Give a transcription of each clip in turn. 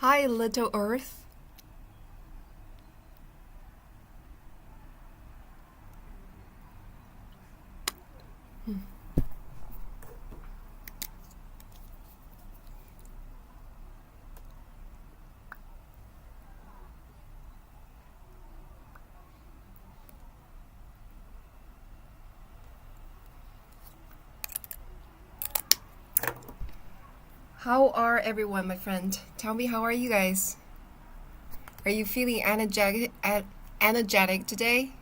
Hi, Little Earth. How are everyone, my friend? Tell me, how are you guys? Are you feeling energetic today?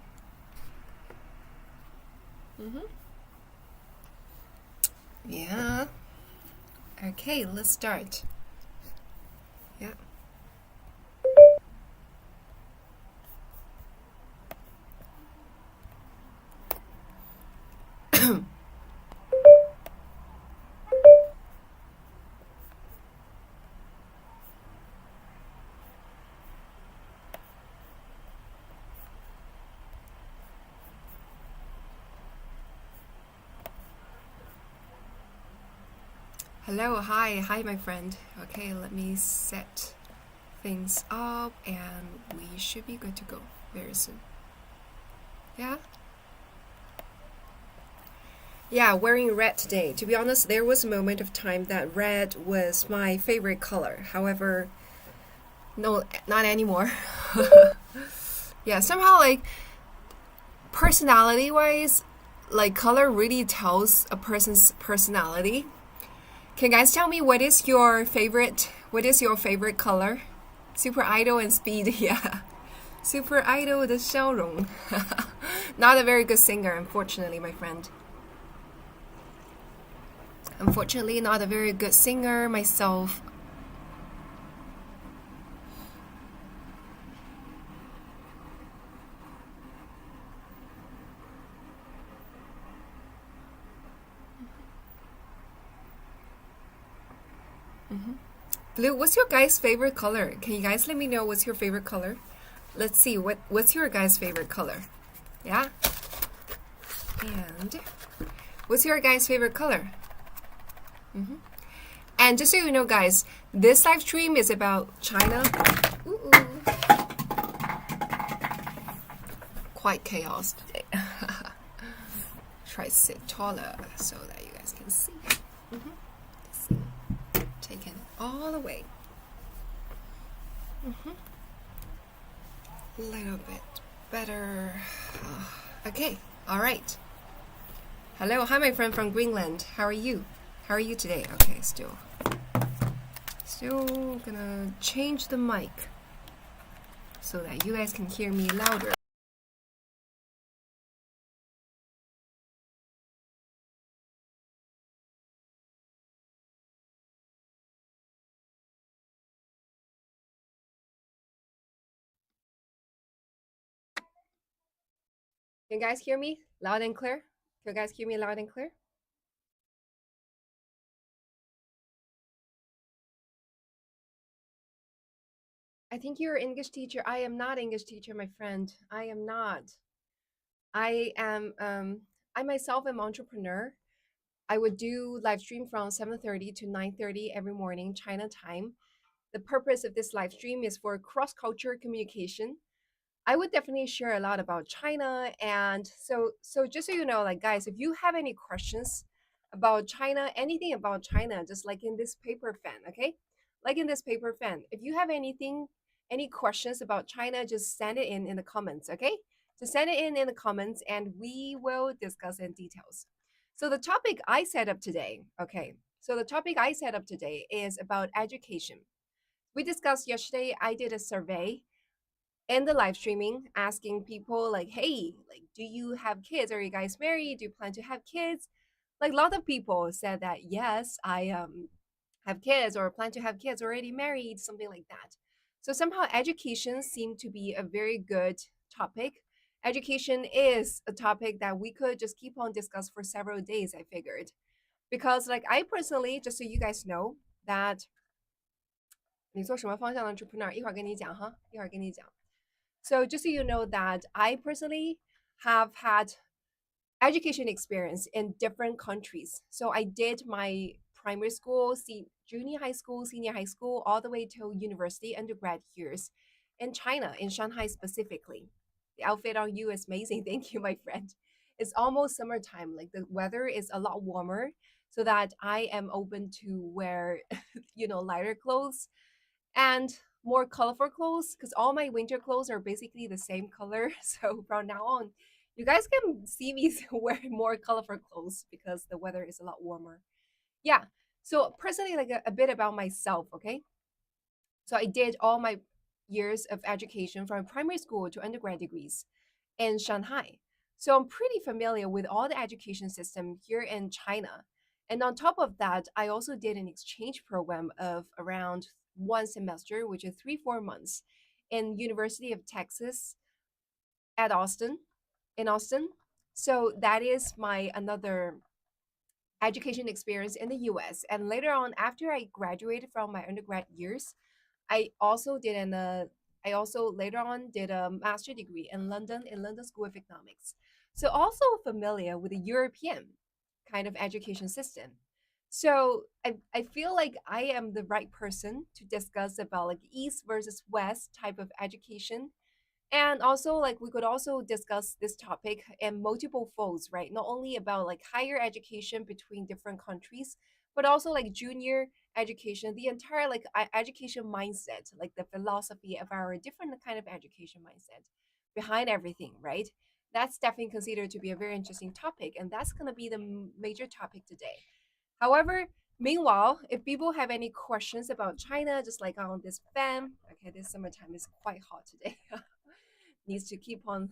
Mm-hmm. Yeah. Okay, let's start. Yeah. Hello, hi, my friend. Okay, let me set things up and we should be good to go very soon. Yeah? Yeah, wearing red today. To be honest, there was a moment of time that red was my favorite color. However, no, not anymore. Yeah, somehow like personality wise, like color really tells a person's personality. Can you guys tell me what is your favorite color? Super Idol and Speed, yeah. Super Idol 的笑容. Not a very good singer, unfortunately, my friend. Unfortunately, not a very good singer myself. Blue, what's your guys' favorite color? Can you guys let me know what's your favorite color? Let's see, what's your guys' favorite color? Yeah? And what's your guys' favorite color? And just so you know, guys, this live stream is about China. Ooh, quite chaos today. Try to sit taller so that you guys can see. See. Taken all the way. A little bit better. Okay, all right. Hello, hi, my friend from Greenland. How are you? How are you today? Okay, still gonna change the mic so that you guys can hear me louder. Can you guys hear me loud and clear? Can you guys hear me loud and clear? I think you're an English teacher. I am not English teacher, my friend. I am not. I am I myself am entrepreneur. I would do live stream from 7:30 to 9:30 every morning China time. The purpose of this live stream is for cross-culture communication. I would definitely share a lot about China. And so just so you know, like guys, if you have any questions about China, anything about China, just like in this paper fan, okay? Like in this paper fan, if you have any questions about China, just send it in the comments, okay? Just send it in the comments and we will discuss in details. So the topic I set up today, okay? So the topic I set up today is about education. We discussed yesterday, I did a survey in the live streaming asking people like, hey, like, do you have kids? Are you guys married? Do you plan to have kids? Like a lot of people said that yes, I have kids or plan to have kids, already married, something like that. So somehow education seemed to be a very good topic. Education is a topic that we could just keep on discuss for several days, I figured. Because like I personally, just so you guys know that 你做什么方向的 entrepreneur，一会儿跟你讲哈，一会儿跟你讲。So just so you know that I personally have had education experience in different countries. So I did my primary school, junior high school, senior high school, all the way till university undergrad years in China, in Shanghai specifically. The outfit on you is amazing. Thank you, my friend. It's almost summertime. Like the weather is a lot warmer, so that I am open to wear, lighter clothes and more colorful clothes because all my winter clothes are basically the same color. So from now on, you guys can see me wear more colorful clothes because the weather is a lot warmer. Yeah. So personally, like a bit about myself, okay? So I did all my years of education from primary school to undergrad degrees in Shanghai. So I'm pretty familiar with all the education system here in China. And on top of that, I also did an exchange program of around one semester, which is 3, 4 months in University of Texas at Austin, in Austin. So that is my another education experience in the US. And later on, after I graduated from my undergrad years, I also did an I also later on did a master degree in London School of Economics. So also familiar with the European kind of education system. So I feel like I am the right person to discuss about like East versus West type of education, and also, like, we could also discuss this topic in multiple folds, right? Not only about like higher education between different countries, but also like junior education, the entire like education mindset, like the philosophy of our different kind of education mindset behind everything, right? That's definitely considered to be a very interesting topic, and that's going to be the major topic today. However, meanwhile, if people have any questions about China, just like on this fan, okay, this summertime is quite hot today. Needs to keep on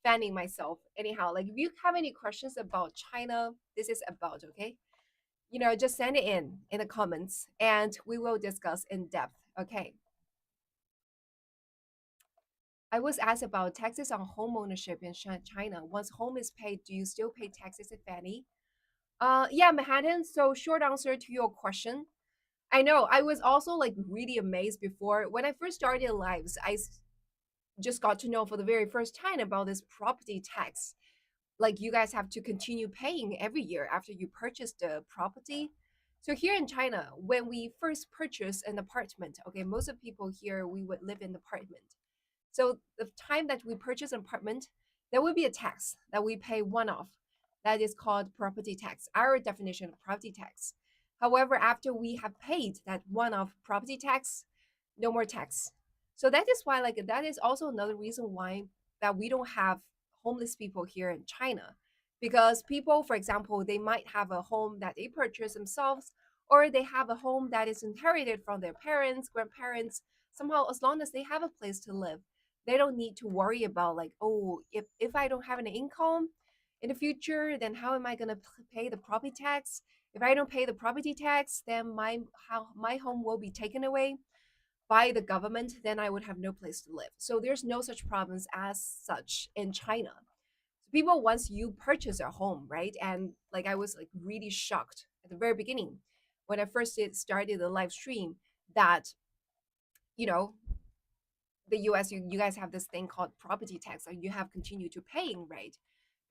fanning myself. Anyhow, like if you have any questions about China, this is about, okay? Just send it in the comments and we will discuss in depth. Okay. I was asked about taxes on home ownership in China. Once home is paid, do you still pay taxes, if any? Yeah, Manhattan. So short answer to your question. I know I was also like really amazed before when I first started lives. Just got to know for the very first time about this property tax. Like you guys have to continue paying every year after you purchase the property. So here in China, when we first purchase an apartment, okay, most of people here we would live in apartment. So the time that we purchase an apartment, there will be a tax that we pay one off. That is called property tax, our definition of property tax. However, after we have paid that one off property tax, no more tax. So that is why, like, that is also another reason why that we don't have homeless people here in China. Because people, for example, they might have a home that they purchase themselves, or they have a home that is inherited from their parents, grandparents. Somehow, as long as they have a place to live, they don't need to worry about like, oh, if I don't have an income in the future, then how am I going to pay the property tax? If I don't pay the property tax, then my home will be taken away by the government, then I would have no place to live. So there's no such problems as such in China. So people, once you purchase a home, right? And like I was like really shocked at the very beginning when I first started the live stream that, you know, the US, you guys have this thing called property tax, and you have continued to paying, right?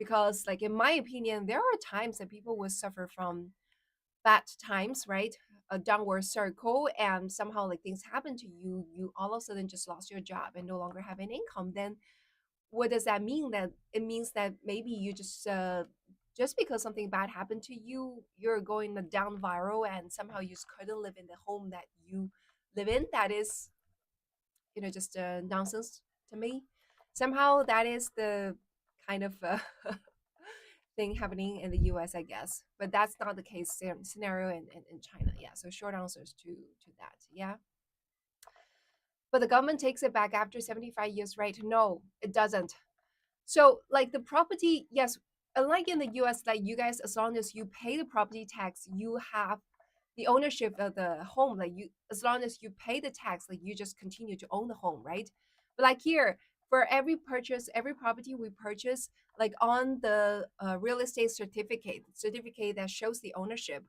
Because like in my opinion, there are times that people will suffer from bad times, right? A downward circle, and somehow like things happen to you, you all of a sudden just lost your job and no longer have an income. Then what does that mean? That it means that maybe you just because something bad happened to you, you're going down viral, and somehow you just couldn't live in the home that you live in. That is, just nonsense to me. Somehow that is the kind of thing happening in the US, I guess. But that's not the case scenario in China. Yeah. So short answers to that. Yeah. But the government takes it back after 75 years, right? No, it doesn't. So like the property, yes, unlike in the US, like you guys, as long as you pay the property tax, you have the ownership of the home. Like you, as long as you pay the tax, like you just continue to own the home, right? But like here, for every purchase, every property we purchase, like on the real estate certificate that shows the ownership.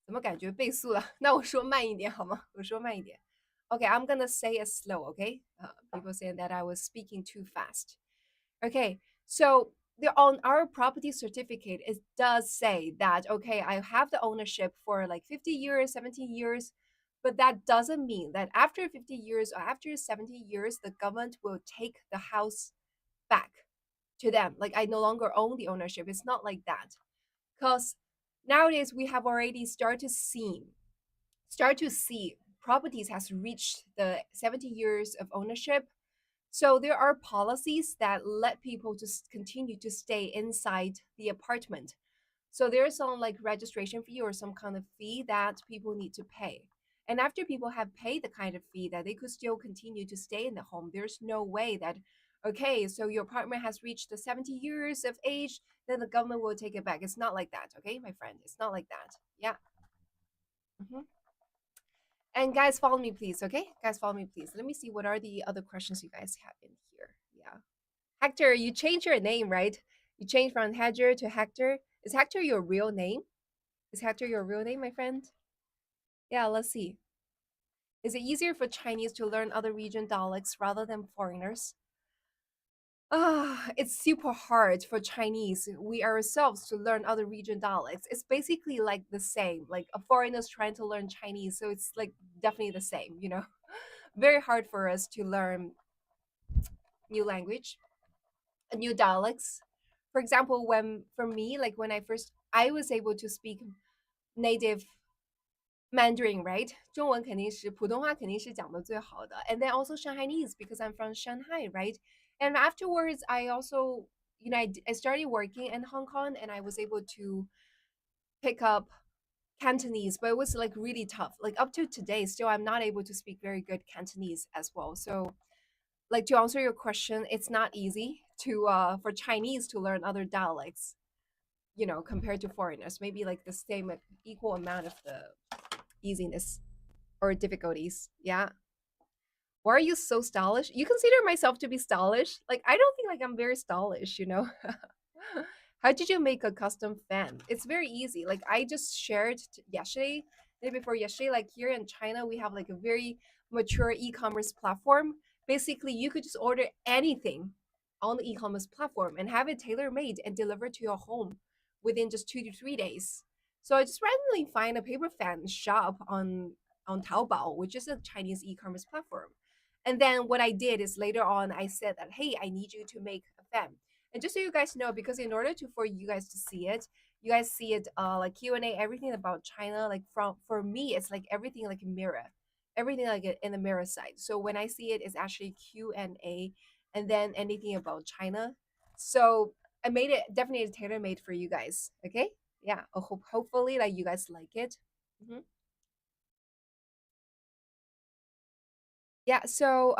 怎么感觉倍速了？那我说慢一点好吗？我说慢一点。Okay, I'm gonna say it slow. Okay, people saying that I was speaking too fast. Okay, so on our property certificate, it does say that, okay, I have the ownership for like 50 years, 70 years, but that doesn't mean that after 50 years or after 70 years, the government will take the house back to them. Like I no longer own the ownership. It's not like that. Because nowadays we have already start to see properties has reached the 70 years of ownership. So there are policies that let people just continue to stay inside the apartment. So there's some like registration fee or some kind of fee that people need to pay. And after people have paid the kind of fee that they could still continue to stay in the home, there's no way that, okay, so your apartment has reached the 70 years of age, then the government will take it back. It's not like that, okay, my friend. It's not like that. Yeah. Mhm. And guys, follow me, please. Okay, guys, follow me, please. Let me see what are the other questions you guys have in here. Yeah, Hector, you changed your name, right? You changed from Hector to Hector. Is Hector your real name? Is Hector your real name, my friend? Yeah, let's see. Is it easier for Chinese to learn other region dialects rather than foreigners? Ah, it's super hard for Chinese, we ourselves, to learn other region dialects. It's basically like the same, like a foreigner's trying to learn Chinese, so it's like definitely the same, you know? Very hard for us to learn new language, new dialects. For example, when for me, like when I was able to speak native Mandarin, right? 中文肯定是普通话肯定是讲的最好的. And then also Shanghainese because I'm from Shanghai, right? And afterwards, I also, I started working in Hong Kong and I was able to pick up Cantonese, but it was like really tough. Like up to today, still, I'm not able to speak very good Cantonese as well. So, like to answer your question, it's not easy to for Chinese to learn other dialects, compared to foreigners. Maybe like the same equal amount of the easiness or difficulties. Yeah. Why are you so stylish? You consider myself to be stylish? Like I don't think like I'm very stylish. How did you make a custom fan? It's very easy. Like I just shared yesterday, day before yesterday, like here in China, we have like a very mature e-commerce platform. Basically, you could just order anything on the e-commerce platform and have it tailor-made and delivered to your home within just 2 to 3 days. So I just randomly find a paper fan shop on Taobao, which is a Chinese e-commerce platform. And then what I did is later on I said that, hey, I need you to make a fan. And just so you guys know, because in order to for you guys to see it, you guys see it like Q&A, everything about China, like from for me, it's like everything like a mirror, everything like in the mirror side. So when I see it, it's actually Q&A, and then anything about China. So I made it definitely tailor made for you guys. Okay, yeah. Hopefully like you guys like it. Mhm. Yeah. So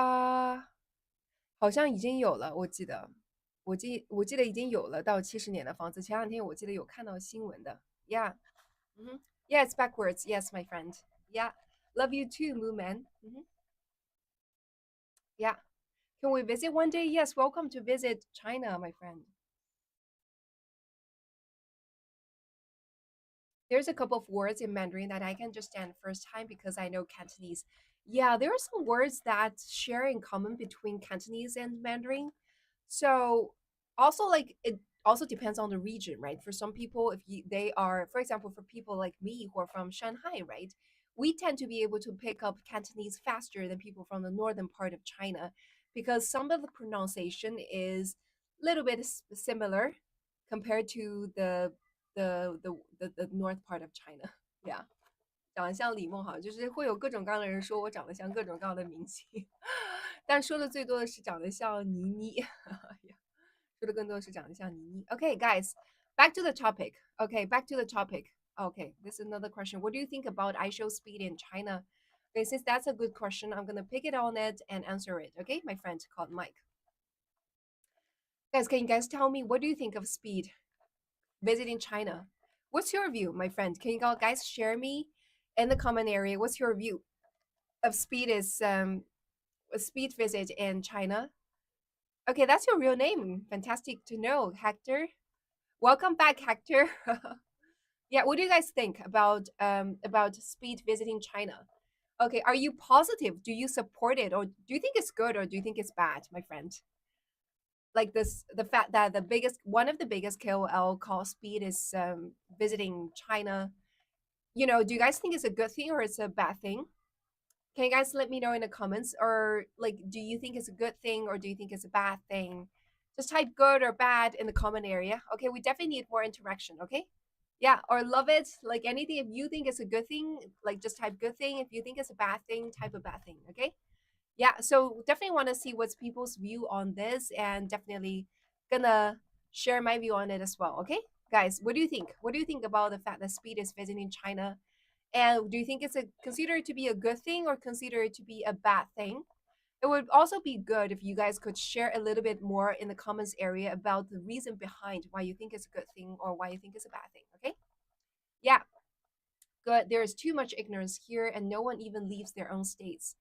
好像已经有了，我记得，我记得已经有了到70年的房子。前两天我记得有看到新闻的。Yeah. Mhm. Yeah, it's backwards. Yes, my friend. Yeah. Love you too, Moo Man. Yeah. Can we visit one day? Yes, welcome to visit China, my friend. There's a couple of words in Mandarin that I can just stand first time because I know Cantonese. Yeah, there are some words that share in common between Cantonese and Mandarin. So also like it also depends on the region, right? For some people, if they are, for example, for people like me who are from Shanghai, right? We tend to be able to pick up Cantonese faster than people from the northern part of China because some of the pronunciation is a little bit similar compared to the north part of China. Yeah. 长得像李梦好，就是会有各种各样的人说我长得像各种各样的明星，但说的最多的是长得像倪妮，说的更多的是长得像倪妮。Okay, guys, back to the topic. Okay, back to the topic. Okay, this is another question. What do you think about ISO speed in China? Okay, since that's a good question, I'm gonna pick it on it and answer it. Okay, my friend called Mike. Guys, can you guys tell me what do you think of speed visiting China? What's your view, my friend? Can you guys share me in the comment area? What's your view of speed is a speed visit in China? Okay, that's your real name. Fantastic to know, Hector. Welcome back, Hector. Yeah, what do you guys think about speed visiting China? Okay, are you positive? Do you support it, or do you think it's good, or do you think it's bad, my friend? like this, the fact that the biggest one of the biggest KOL called Speed is visiting China. Do you guys think it's a good thing or it's a bad thing? Can you guys let me know in the comments? Or like, do you think it's a good thing or do you think it's a bad thing? Just type good or bad in the comment area. Okay, we definitely need more interaction. Okay. Yeah, or love it. Like anything, if you think it's a good thing, like just type good thing. If you think it's a bad thing, type a bad thing. Okay. Yeah, so definitely want to see what's people's view on this and definitely gonna share my view on it as well. Okay. Guys, what do you think? What do you think about the fact that Speed is visiting China? And do you think it's a consider it to be a good thing or consider it to be a bad thing? It would also be good if you guys could share a little bit more in the comments area about the reason behind why you think it's a good thing or why you think it's a bad thing. Okay? Yeah, good. There is too much ignorance here and no one even leaves their own states.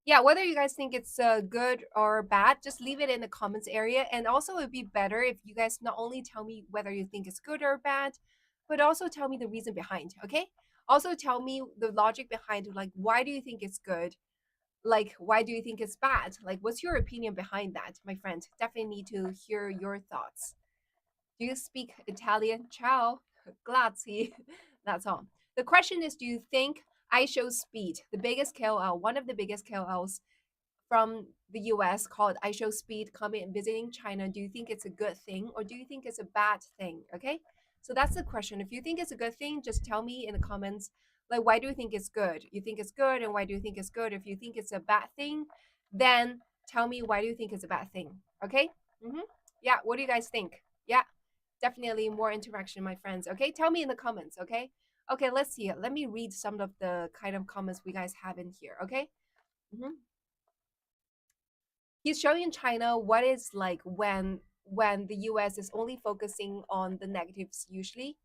Yeah, whether you guys think it's good or bad, just leave it in the comments area. And also, it'd be better if you guys not only tell me whether you think it's good or bad, but also tell me the reason behind. Okay. Also, tell me the logic behind, like, why do you think it's good? Like, why do you think it's bad? Like, what's your opinion behind that, my friend? Definitely need to hear your thoughts. Do you speak Italian? Ciao. Grazie. That's all. The question is, do you think I Show Speed, the biggest KOL, one of the biggest KOLs from the US called I Show Speed coming and visiting China, do you think it's a good thing or do you think it's a bad thing? Okay. So that's the question. If you think it's a good thing, just tell me in the comments, like, why do you think it's good? You think it's good, and why do you think it's good? If you think it's a bad thing, then tell me why do you think it's a bad thing? Okay. Yeah. What do you guys think? Yeah. Definitely more interaction, my friends. Okay. Tell me in the comments. Okay. Okay. Let's see. Let me read some of the kind of comments we guys have in here. Okay. Mhm. He's showing China what it's like when the US is only focusing on the negatives usually.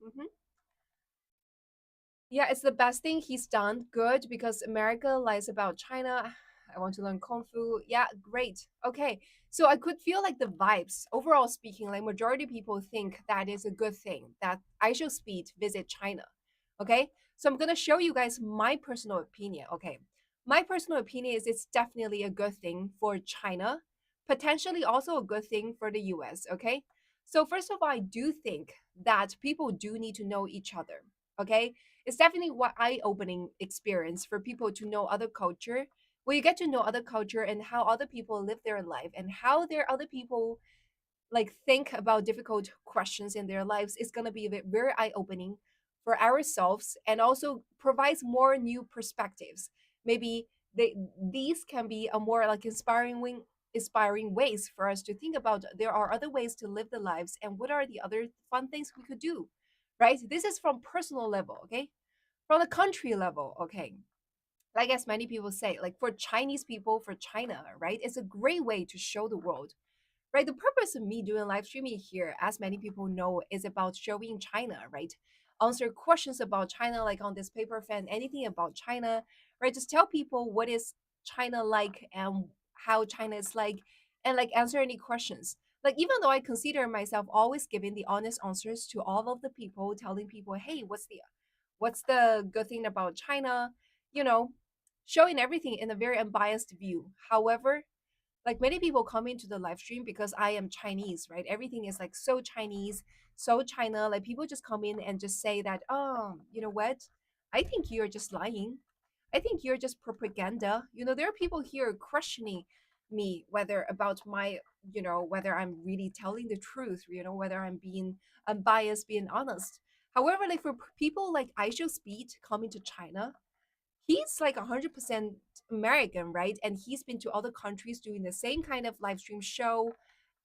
Yeah, it's the best thing he's done. Good, because America lies about China. I want to learn Kung Fu. Yeah, great. Okay. So I could feel like the vibes, overall speaking, like majority of people think that is a good thing that I should speed visit China. Okay. So I'm gonna show you guys my personal opinion. Okay. My personal opinion is it's definitely a good thing for China, potentially also a good thing for the US. Okay. So first of all, I do think that people do need to know each other. Okay, it's definitely what eye-opening experience for people to know other culture, where you get to know other culture and how other people live their life and how their other people like think about difficult questions in their lives is going to be very eye-opening for ourselves and also provides more new perspectives. Maybe these can be a more like inspiring ways for us to think about there are other ways to live the lives and what are the other fun things we could do, right? This is from personal level. Okay, from the country level. Okay, like as many people say, like for Chinese people, for China, right, it's a great way to show the world, right? The purpose of me doing live streaming here, as many people know, is about showing China, right? Answer questions about China, like on this paper fan, anything about China, right? Just tell people what is China like and how China is like, and like answer any questions. Like even though I consider myself always giving the honest answers to all of the people, telling people, hey, what's the good thing about China, you know, showing everything in a very unbiased view. However, like many people come into the live stream because I am Chinese, right? Everything is like so Chinese, so China. Like people just come in and just say that, oh, you know what? I think you're just lying. I think you're just propaganda. There are people here questioning me whether about my, whether I'm really telling the truth, whether I'm being unbiased, being honest. However, like for people like Aisha Speed coming to China, he's like 100% American, right? And he's been to other countries doing the same kind of live stream show.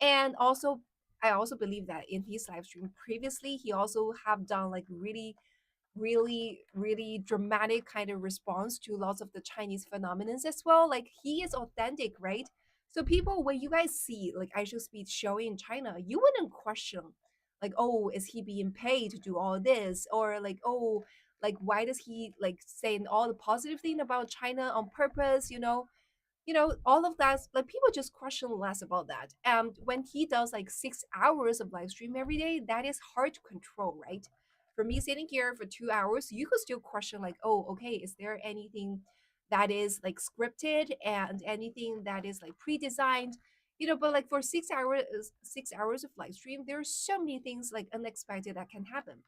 And also, I also believe that in his live stream previously, he also have done like really, really, really dramatic kind of response to lots of the Chinese phenomenons as well. Like he is authentic, right? So people, when you guys see like Aisha Speed showing in China, you wouldn't question like, oh, is he being paid to do all this? Or like, oh, like why does he like saying all the positive thing about China on purpose? All of that, like people just question less about that. And when he does like 6 hours of live stream every day, that is hard to control, right? For me sitting here for 2 hours, you could still question like, oh, okay, is there anything that is like scripted and anything that is like pre-designed, but like for 6 hours of live stream, there's so many things like unexpected that can happen.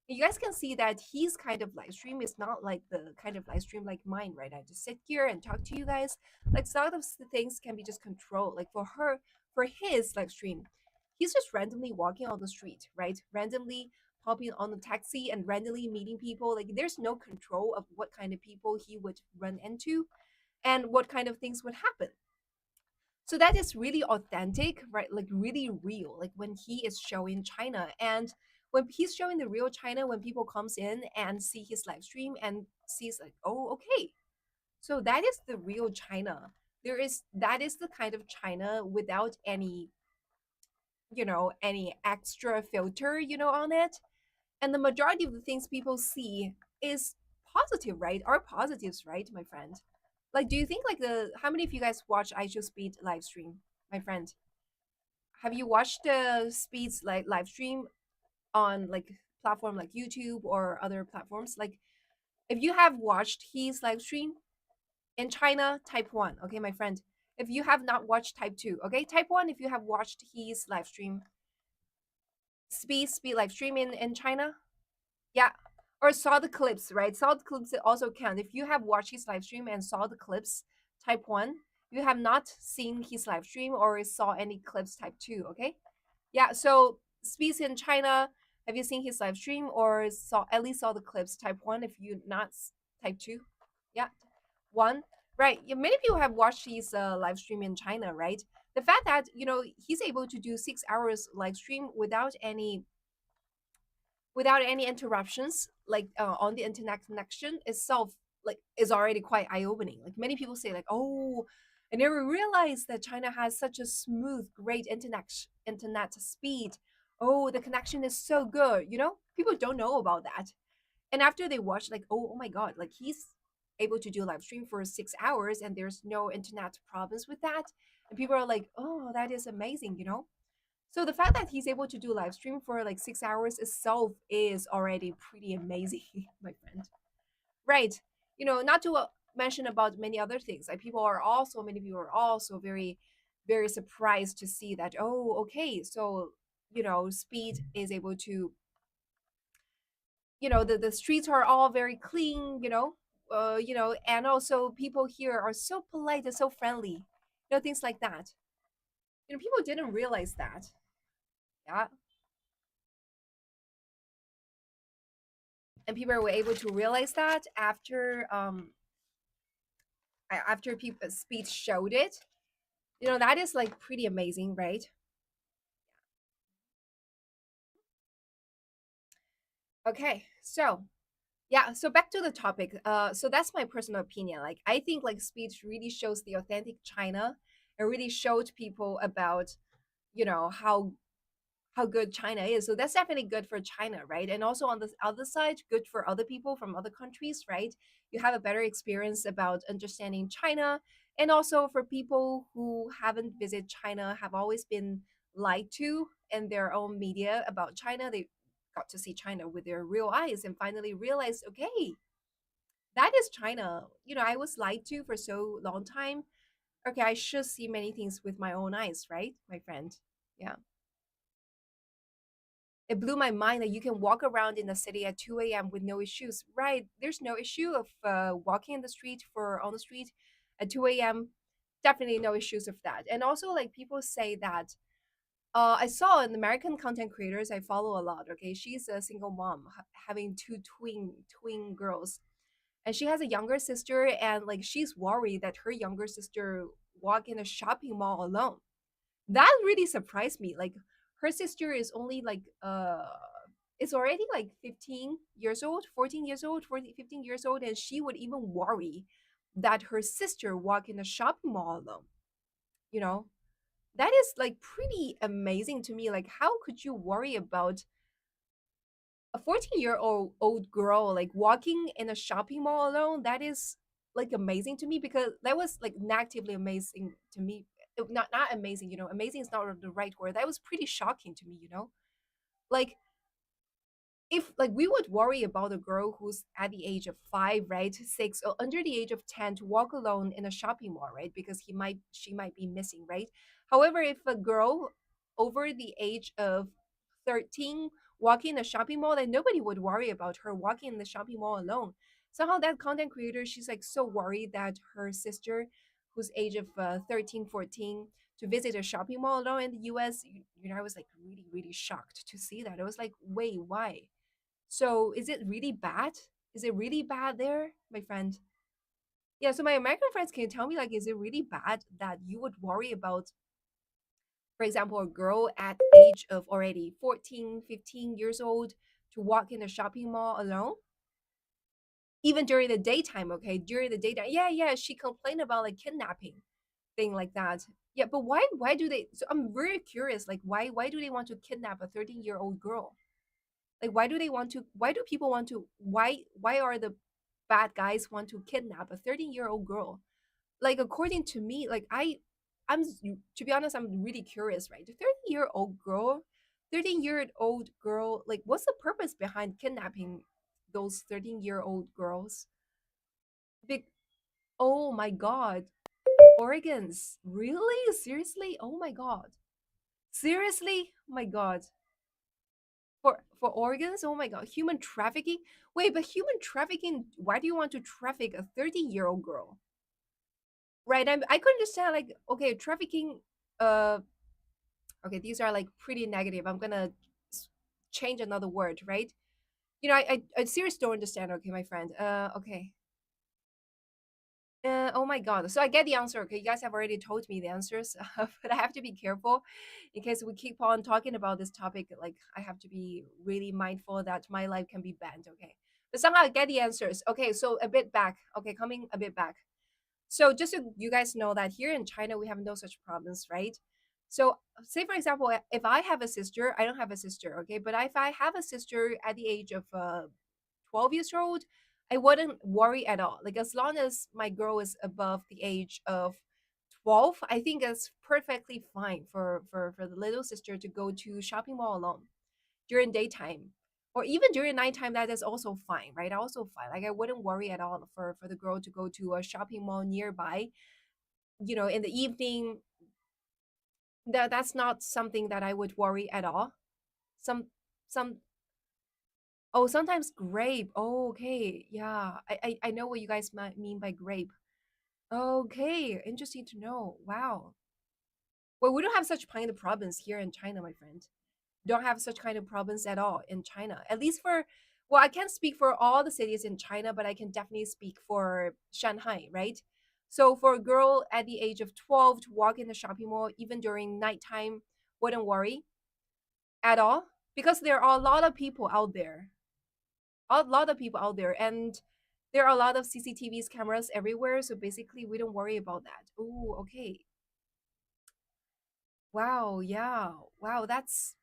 You guys can see that his kind of live stream is not like the kind of live stream like mine, right? I just sit here and talk to you guys. Like a lot of things can be just controlled. Like for his live stream, he's just randomly walking on the street, right? Randomly popping on the taxi and randomly meeting people. Like there's no control of what kind of people he would run into and what kind of things would happen. So that is really authentic, right? Like really real, like when he is showing China. And when he's showing the real China, when people comes in and see his live stream and sees like, oh, okay, so that is the real China. That is the kind of China without any extra filter, on it. And the majority of the things people see is positive, right? Are positives, right, my friend? Like, do you think like the how many of you guys watch I Show Speed live stream, my friend? Have you watched the Speed's like live stream on like platform like YouTube or other platforms? Like, if you have watched his live stream in China, type one, okay, my friend. If you have not watched, type two, okay, type one if you have watched his live stream, Speed live stream in China. Yeah. Or saw the clips, right? Saw the clips also count. If you have watched his live stream and saw the clips, type one. You have not seen his live stream or saw any clips, type two, okay? Yeah, so Speeds in China, have you seen his live stream or at least saw the clips, type one. If you not, type two. Yeah. One. Right. Yeah, many people have watched his live stream in China, right? The fact that, he's able to do 6 hours live stream without any interruptions, like on the internet connection itself, like is already quite eye-opening. Like many people say like, oh, I never realized that China has such a smooth great internet speed. Oh, the connection is so good, people don't know about that. And after they watch, like, oh my god, like he's able to do a live stream for 6 hours and there's no internet problems with that, and people are like, oh, that is amazing. So the fact that he's able to do live stream for like 6 hours itself is already pretty amazing, my friend. Right. Not to mention about many other things. Like many people are also very, very surprised to see that, oh, okay, so, Speed is able to, the streets are all very clean, and also people here are so polite and so friendly, things like that. People didn't realize that. Yeah. And people were able to realize that after people speech showed it. That is like pretty amazing, right? Okay, so yeah, so back to the topic. So that's my personal opinion. Like I think like speech really shows the authentic China and really showed people about how good China is. So that's definitely good for China, right? And also on the other side, good for other people from other countries, right? You have a better experience about understanding China. And also for people who haven't visited China, have always been lied to in their own media about China, they got to see China with their real eyes and finally realized, okay, that is China. I was lied to for so long time. Okay, I should see many things with my own eyes, right, my friend? Yeah. It blew my mind that you can walk around in the city at 2 a.m. with no issues. Right. There's no issue of walking in the street on the street at 2 a.m. Definitely no issues of that. And also, like, people say that I saw an American content creators I follow a lot. Okay. She's a single mom having two twin girls. And she has a younger sister, and like she's worried that her younger sister walk in a shopping mall alone. That really surprised me. Like her sister is only like it's already like 15 years old, 14 years old, 14, 15 years old, and she would even worry that her sister walk in a shopping mall alone. You know, that is like pretty amazing to me. Like, how could you worry about a 14-year-old girl like walking in a shopping mall alone? That is like amazing to me because that was like negatively amazing to me. Not amazing, amazing is not the right word. That was pretty shocking to me. Like if like we would worry about a girl who's at the age of 5, right, 6, or under the age of 10 to walk alone in a shopping mall, right, because she might be missing, right? However, if a girl over the age of 13 walking in a shopping mall, then nobody would worry about her walking in the shopping mall alone. Somehow that content creator, she's like so worried that her sister, who's age of 13, 14, to visit a shopping mall alone in the US. I was like really, really shocked to see that. I was like, wait, why? So is it really bad? Is it really bad there, my friend? Yeah, so my American friends, can you tell me, like, is it really bad that you would worry about, for example, a girl at age of already 14, 15 years old to walk in a shopping mall alone? Even during the daytime, okay? During the daytime. Yeah, yeah, she complained about like kidnapping, thing like that. Yeah, but why do they, so I'm very curious, like why do they want to kidnap a 13-year-old girl? Like why do people want to, why are the bad guys want to kidnap a 13-year-old girl? Like according to me, like to be honest, I'm really curious, right? The 13-year-old girl, 13-year-old girl, like what's the purpose behind kidnapping those 13-year-old girls? Big, oh my god. Organs. Really? Seriously? Oh my god. Seriously? Oh my god. For organs? Oh my god. Human trafficking? Wait, but human trafficking, why do you want to traffic a 30-year-old girl? Right? I could understand like, okay, trafficking, uh okay, these are like pretty negative. I'm gonna change another word, right? I seriously don't understand, okay, my friend. Okay. Oh my God. So I get the answer. Okay. You guys have already told me the answers, but I have to be careful in case we keep on talking about this topic. Like, I have to be really mindful that my life can be banned. Okay. But somehow I get the answers. Okay. So a bit back. Okay. Coming a bit back. So just so you guys know that here in China, we have no such problems, right? So say, for example, if I have a sister, I don't have a sister. Okay. But if I have a sister at the age of 12 years old, I wouldn't worry at all. Like as long as my girl is above the age of 12, I think it's perfectly fine for the little sister to go to shopping mall alone during daytime. Or even during nighttime, that is also fine, right? Also fine. Like I wouldn't worry at all for the girl to go to a shopping mall nearby, in the evening. That's not something that I would worry at all. Some Oh, sometimes grape. Oh, okay. Yeah. I know what you guys might mean by grape. Okay. Interesting to know. Wow. Well, we don't have such kind of problems here in China, my friend. Don't have such kind of problems at all in China. At least well, I can't speak for all the cities in China, but I can definitely speak for Shanghai, right? So for a girl at the age of 12 to walk in the shopping mall, even during nighttime, wouldn't worry at all because there are a lot of people out there, and there are a lot of CCTVs cameras everywhere, so basically we don't worry about that. Oh, okay. Wow, yeah. Wow, that's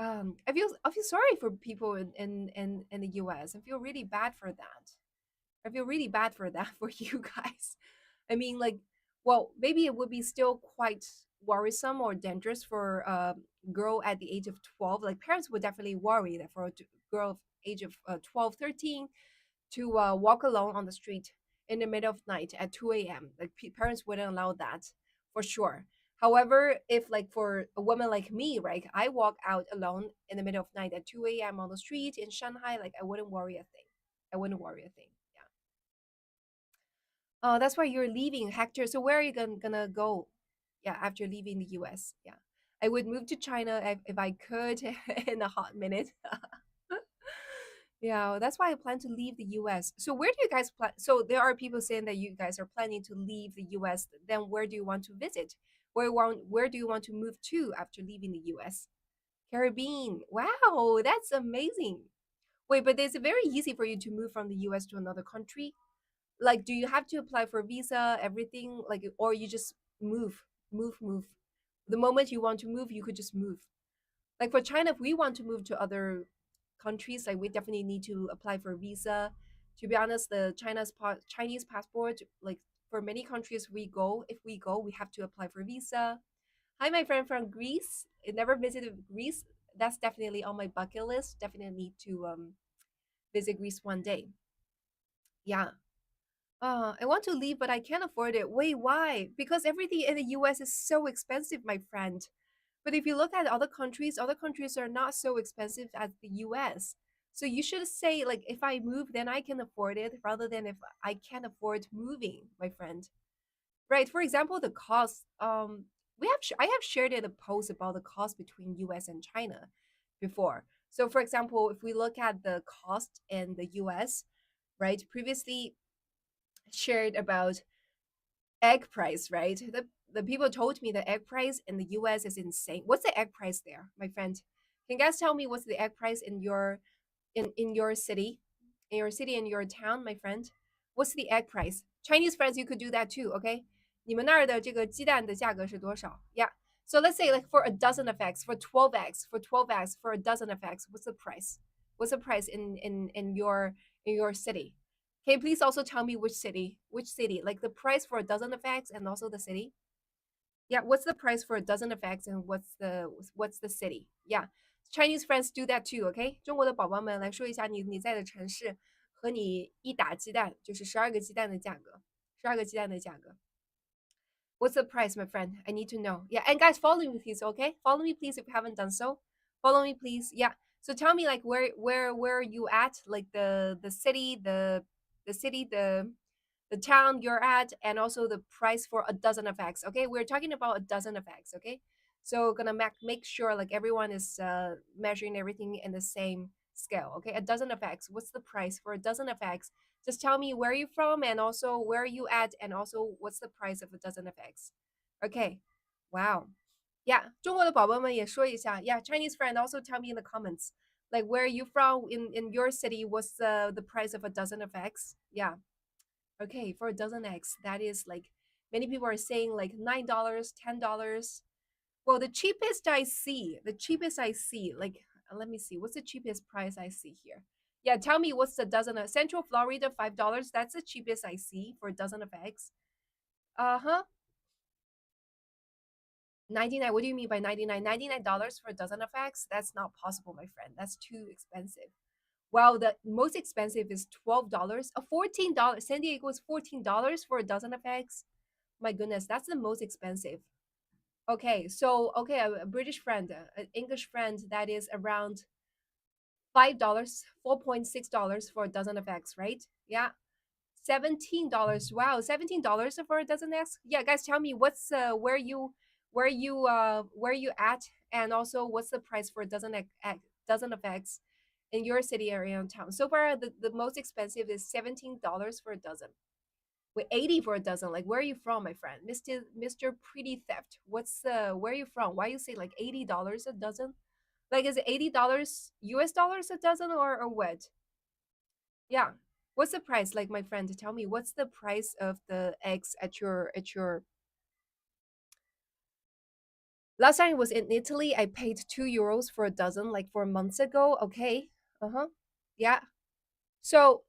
I feel sorry for people in the US. I feel really bad for that. I feel really bad for that for you guys. I mean, like, well, maybe it would be still quite worrisome or dangerous for a girl at the age of 12. Like, parents would definitely worry that for a girl of age of 12, 13 to walk alone on the street in the middle of night at 2 a.m. Like, parents wouldn't allow that for sure. However, if like for a woman like me, right, I walk out alone in the middle of night at 2 a.m. on the street in Shanghai, like I wouldn't worry a thing. I wouldn't worry a thing. Yeah. Oh, that's why you're leaving, Hector. So where are you gonna go? Yeah, after leaving the US. Yeah. I would move to China if I could in a hot minute. Yeah, that's why I plan to leave the US. So where do you guys plan? So there are people saying that you guys are planning to leave the US. Then where do you want to visit? Where do you want to move to after leaving the US? Caribbean. Wow, that's amazing. Wait, but it's very easy for you to move from the US to another country. Like, do you have to apply for visa, everything? Like, or you just move. The moment you want to move, you could just move. Like for China, if we want to move to other countries, like we definitely need to apply for visa. To be honest, the Chinese passport, like for many countries if we go, we have to apply for visa. Hi, my friend from Greece. I never visited Greece. that's definitely on my bucket list. Definitely need to visit Greece one day. Yeah. I want to leave, but I can't afford it. Wait, why? Because everything in the US is so expensive, my friend. But if you look at other countries are not so expensive as the US. So you should say, like, if I move, then I can afford it, rather than if I can't afford moving, my friend. Right. For example, the cost. I have shared in a post about the cost between US and China before. So, for example, if we look at the cost in the US, right, previously shared about egg price, right? The people told me the egg price in the US is insane. What's the egg price there, my friend? Can you guys tell me what's the egg price in your in your city? In your city, in your town, my friend? What's the egg price? Chinese friends, you could do that too, okay? 你们那儿的这个鸡蛋的价格是多少? Yeah. So let's say like for a dozen of eggs, for 12 eggs, for 12 eggs, for a dozen of eggs, what's the price? What's the price in your city? Can you please also tell me which city? Which city? Like the price for a dozen of eggs and also the city? Yeah, what's the price for a dozen of eggs and what's the city? Yeah, Chinese friends do that too. OK，中国的宝宝们来说一下你在的城市和你一打鸡蛋就是12个鸡蛋的价格，十二个鸡蛋的价格。What's the price, my friend? I need to know. Yeah, and guys, follow me, please. Okay, follow me, please, if you haven't done so. Follow me, please. Yeah. So tell me, like, where are you at? Like the city, the city, the town you're at, and also the price for a dozen of eggs. Okay, we're talking about a dozen of eggs. Okay, so gonna make sure like everyone is measuring everything in the same scale. Okay, a dozen of eggs. What's the price for a dozen of eggs? Just tell me where you're from and also where are you at and also what's the price of a dozen of eggs. Okay. Wow. Yeah. 中国的宝宝们也说一下. Yeah. Chinese friend also tell me in the comments. Like where are you from in your city? What's the price of a dozen of eggs? Yeah. Okay. For a dozen eggs, that is like many people are saying like $9, $10. Well, the cheapest I see, like, let me see, what's the cheapest price I see here? Yeah, tell me what's the dozen of Central Florida, $5. That's the cheapest I see for a dozen of eggs. Uh-huh. 99. What do you mean by 99? $99 for a dozen of eggs? That's not possible, my friend. That's too expensive. Well, the most expensive is $12. $14. San Diego is $14 for a dozen of eggs. My goodness, that's the most expensive. Okay, so okay, a British friend, an English friend, that is around $5, $4.6 for a dozen of eggs, right? Yeah. $17. Wow, $17 for a dozen eggs. Yeah, guys, tell me what's where you at, and also what's the price for a dozen of eggs in your city area and town. So far, the most expensive is $17 for a dozen. Wait, 80 for a dozen. Like, where are you from, my friend? Mr. Pretty Theft. Where are you from? Why you say like $80 a dozen? Like, is it $80 US dollars a dozen or what? Yeah. What's the price? Like, my friend, tell me what's the price of the eggs at your last time I was in Italy, I paid €2 for a dozen, like 4 months ago. Okay. Uh-huh. Yeah. So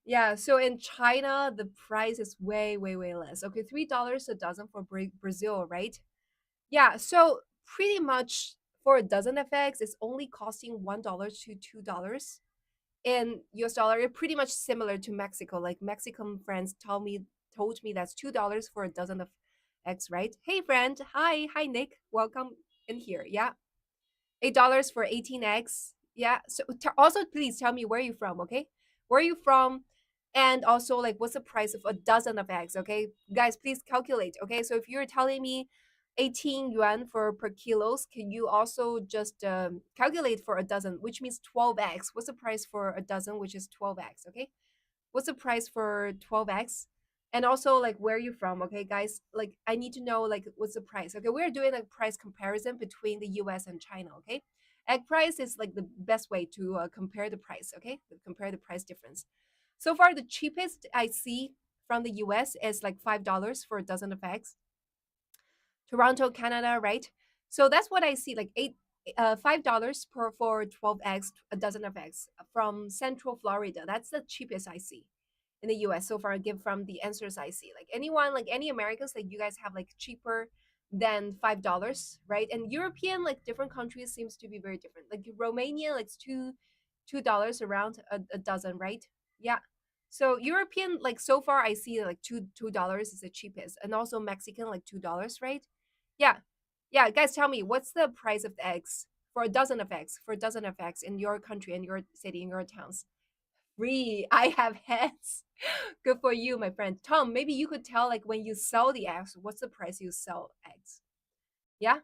yeah, so in China, the price is way, way, way less. Okay, $3 a dozen for Brazil, right? Yeah, so pretty much for a dozen of eggs, it's only costing $1 to $2 in US dollar. It's pretty much similar to Mexico. Like Mexican friends told me that's $2 for a dozen of eggs, right? Hey friend, hi Nick, welcome in here. Yeah, $8 for 18 eggs. Yeah. So also please tell me where you from, okay? Where are you from? And also like what's the price of a dozen of eggs, okay? Guys, please calculate, okay? So if you're telling me 18 yuan for per kilos, can you also just calculate for a dozen, which means 12 eggs? What's the price for a dozen, which is 12 eggs, okay? What's the price for 12x, and also like where are you from, okay guys? Like I need to know like what's the price. Okay, we're doing a price comparison between the US and China. Okay, egg price is like the best way to compare the price. Okay, compare the price difference. So far the cheapest I see from the US is like $5 for a dozen of eggs. Toronto, Canada, right? So that's what I see, like $5 per for 12 eggs, a dozen of eggs from Central Florida. That's the cheapest I see in the US so far. Give from the answers I see. Like anyone, like any Americans, like you guys have like cheaper than $5, right? And European, like different countries seems to be very different. Like Romania, like $2 around a dozen, right? Yeah. So European, like so far I see like $2 is the cheapest. And also Mexican, like $2, right? Yeah. Yeah. Guys, tell me what's the price of the eggs for a dozen of eggs, for a dozen of eggs in your country, in your city, in your towns? Free. I have heads. Good for you, my friend. Tom, maybe you could tell like when you sell the eggs, what's the price you sell eggs? Yeah,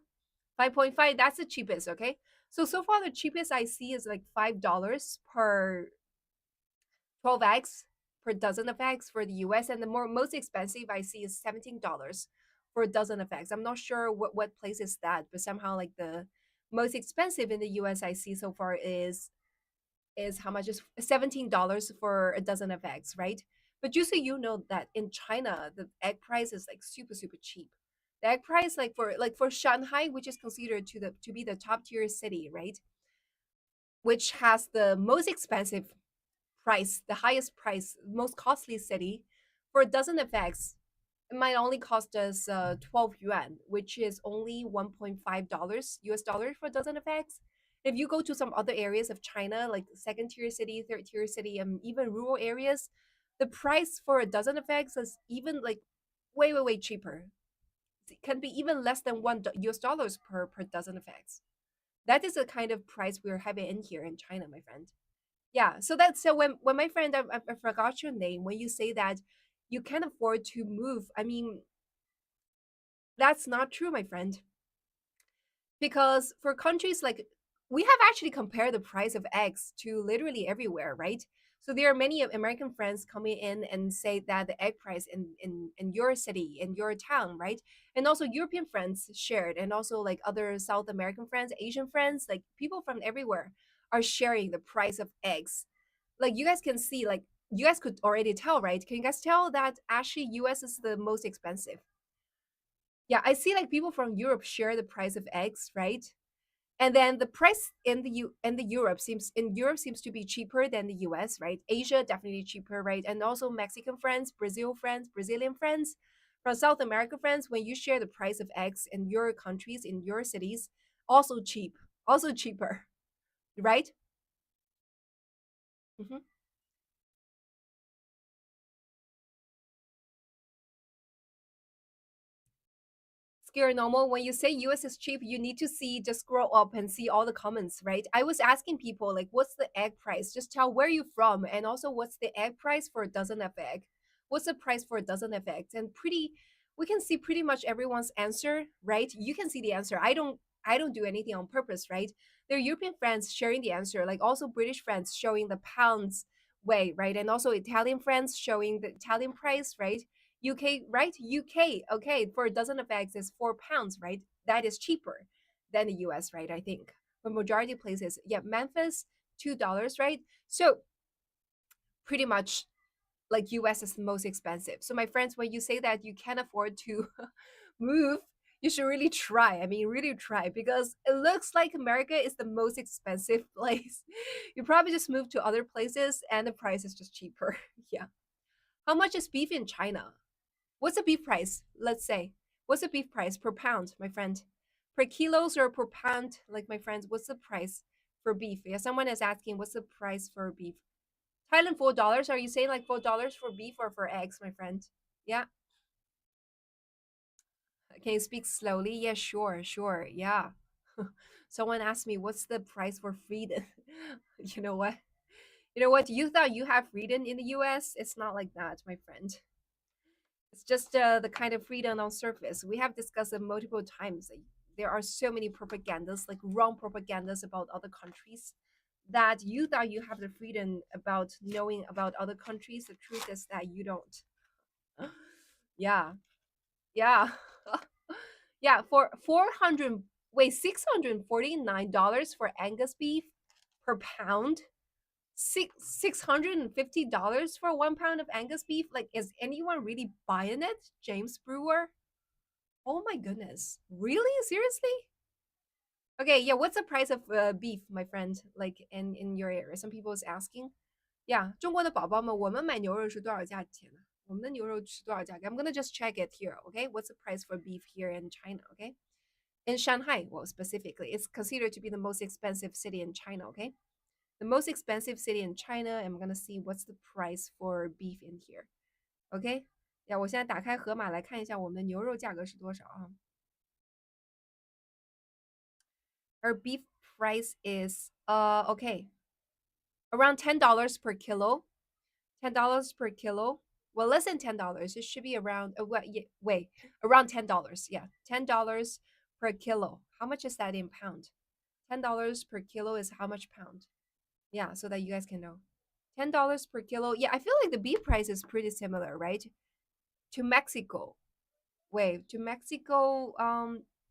5.5, that's the cheapest, okay? So far the cheapest I see is like $5 per 12 eggs, per dozen of eggs for the US, and the most expensive I see is $17 for a dozen of eggs. I'm not sure what place is that, but somehow like the most expensive in the US I see so far is how much is $17 for a dozen of eggs, right? But just so you know that in China, the egg price is like super cheap. The egg price, like for Shanghai, which is considered to be the top tier city, right? Which has the most expensive price, the highest price, most costly city, for a dozen of eggs, it might only cost us 12 yuan, which is only $1.5 US dollar for a dozen of eggs. If you go to some other areas of China, like second tier city, third tier city, and even rural areas, the price for a dozen of eggs is even like way cheaper. It can be even less than US dollars per dozen of eggs. That is the kind of price we're having in here in China, my friend. Yeah, so that's so when my friend, I forgot your name, when you say that you can afford to move, I mean, that's not true, my friend. Because for countries like, we have actually compared the price of eggs to literally everywhere, right? So there are many American friends coming in and say that the egg price in your city, in your town, right? And also European friends shared, and also like other South American friends, Asian friends, like people from everywhere are sharing the price of eggs. Like you guys can see, like you guys could already tell, right? Can you guys tell that actually US is the most expensive? Yeah, I see like people from Europe share the price of eggs, right? And then the price in Europe seems to be cheaper than the US, right? Asia definitely cheaper, right? And also Mexican friends, Brazil friends, Brazilian friends, from South America friends, when you share the price of eggs in your countries, in your cities, also cheap, also cheaper, right? Mhm. Scary normal. When you say US is cheap, you need to see, just scroll up and see all the comments, right? I was asking people like, what's the egg price? Just tell where you from, and also what's the egg price for a dozen of egg? What's the price for a dozen of eggs? And we can see pretty much everyone's answer, right? You can see the answer. I don't do anything on purpose, right? There are European friends sharing the answer, like also British friends showing the pounds way, right? And also Italian friends showing the Italian price, right? UK, right? UK, okay, for a dozen of eggs is £4, right? That is cheaper than the US, right? I think for majority of places. Yeah, Memphis, $2, right? So pretty much like US is the most expensive. So my friends, when you say that you can't afford to move, you should really try. I mean, really try, because it looks like America is the most expensive place. You probably just move to other places and the price is just cheaper. Yeah. How much is beef in China? What's the beef price? Let's say. What's the beef price per pound, my friend? Per kilos or per pound? Like my friends, what's the price for beef? Yeah, someone is asking what's the price for beef. Thailand $4. Are you saying like $4 for beef or for eggs, my friend? Yeah. Can you speak slowly? Yeah, sure. Yeah. Someone asked me what's the price for freedom. You know what? You know what? You thought you have freedom in the US? It's not like that, my friend. It's just the kind of freedom on surface. We have discussed it multiple times. Like, there are so many propagandas, like wrong propagandas about other countries, that you thought you have the freedom about knowing about other countries. The truth is that you don't. Yeah, yeah, yeah. For 400, wait, $649 for Angus beef per pound. $650 for 1 pound of Angus beef. Like, is anyone really buying it, James Brewer? Oh my goodness, really? Seriously? Okay, yeah. What's the price of beef, my friend? Like in your area, some people is asking. Yeah, 中国的宝宝们，我们买牛肉是多少价钱呢？我们的牛肉是多少价格？I'm gonna just check it here, okay? What's the price for beef here in China, okay? In Shanghai, well, specifically, it's considered to be the most expensive city in China, okay? The most expensive city in China. I'm gonna see what's the price for beef in here, okay? 呀，我现在打开盒马来看一下我们的牛肉价格是多少啊？Our beef price is okay, around $10 per kilo. $10 per kilo. Well, less than $10. It should be around wait, around $10. Yeah, $10 per kilo. How much is that in pound? $10 per kilo is how much pound? Yeah, so that you guys can know. $10 per kilo. Yeah, I feel like the beef price is pretty similar, right? To Mexico. Wait, to Mexico,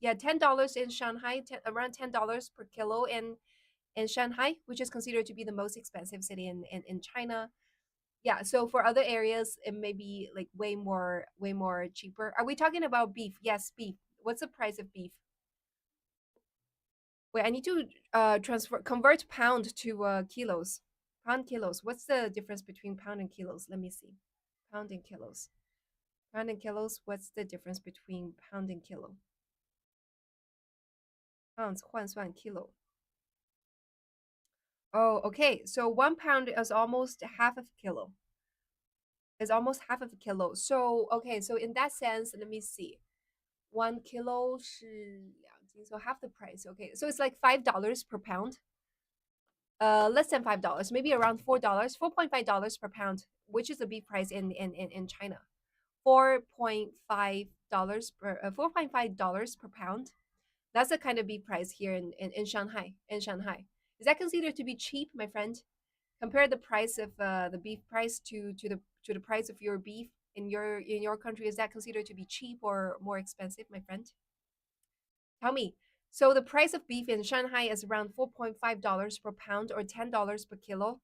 yeah, $10 in Shanghai, around $10 per kilo in Shanghai, which is considered to be the most expensive city in China. Yeah, so for other areas it may be like way more cheaper. Are we talking about beef? Yes, beef. What's the price of beef? Wait, I need to transfer convert pound to kilos. Pound kilos. What's the difference between pound and kilos? Let me see. Pound and kilos. Pound and kilos. What's the difference between pound and kilo? Pounds 换算 kilo. Oh, okay. So 1 pound is almost half of a kilo. Is almost half of a kilo. So okay. So in that sense, let me see. 1 kilo 是2斤, so half the price. Okay, so it's like $5 per pound. Less than $5, maybe around $4, $4.5 per pound, which is the beef price in China. $4.5 per pound. That's the kind of beef price here in Shanghai. In Shanghai, is that considered to be cheap, my friend? Compare the price of the beef price to the price of your beef in your country. Is that considered to be cheap or more expensive, my friend? Tell me. So the price of beef in Shanghai is around $4.5 per pound or $10 per kilo.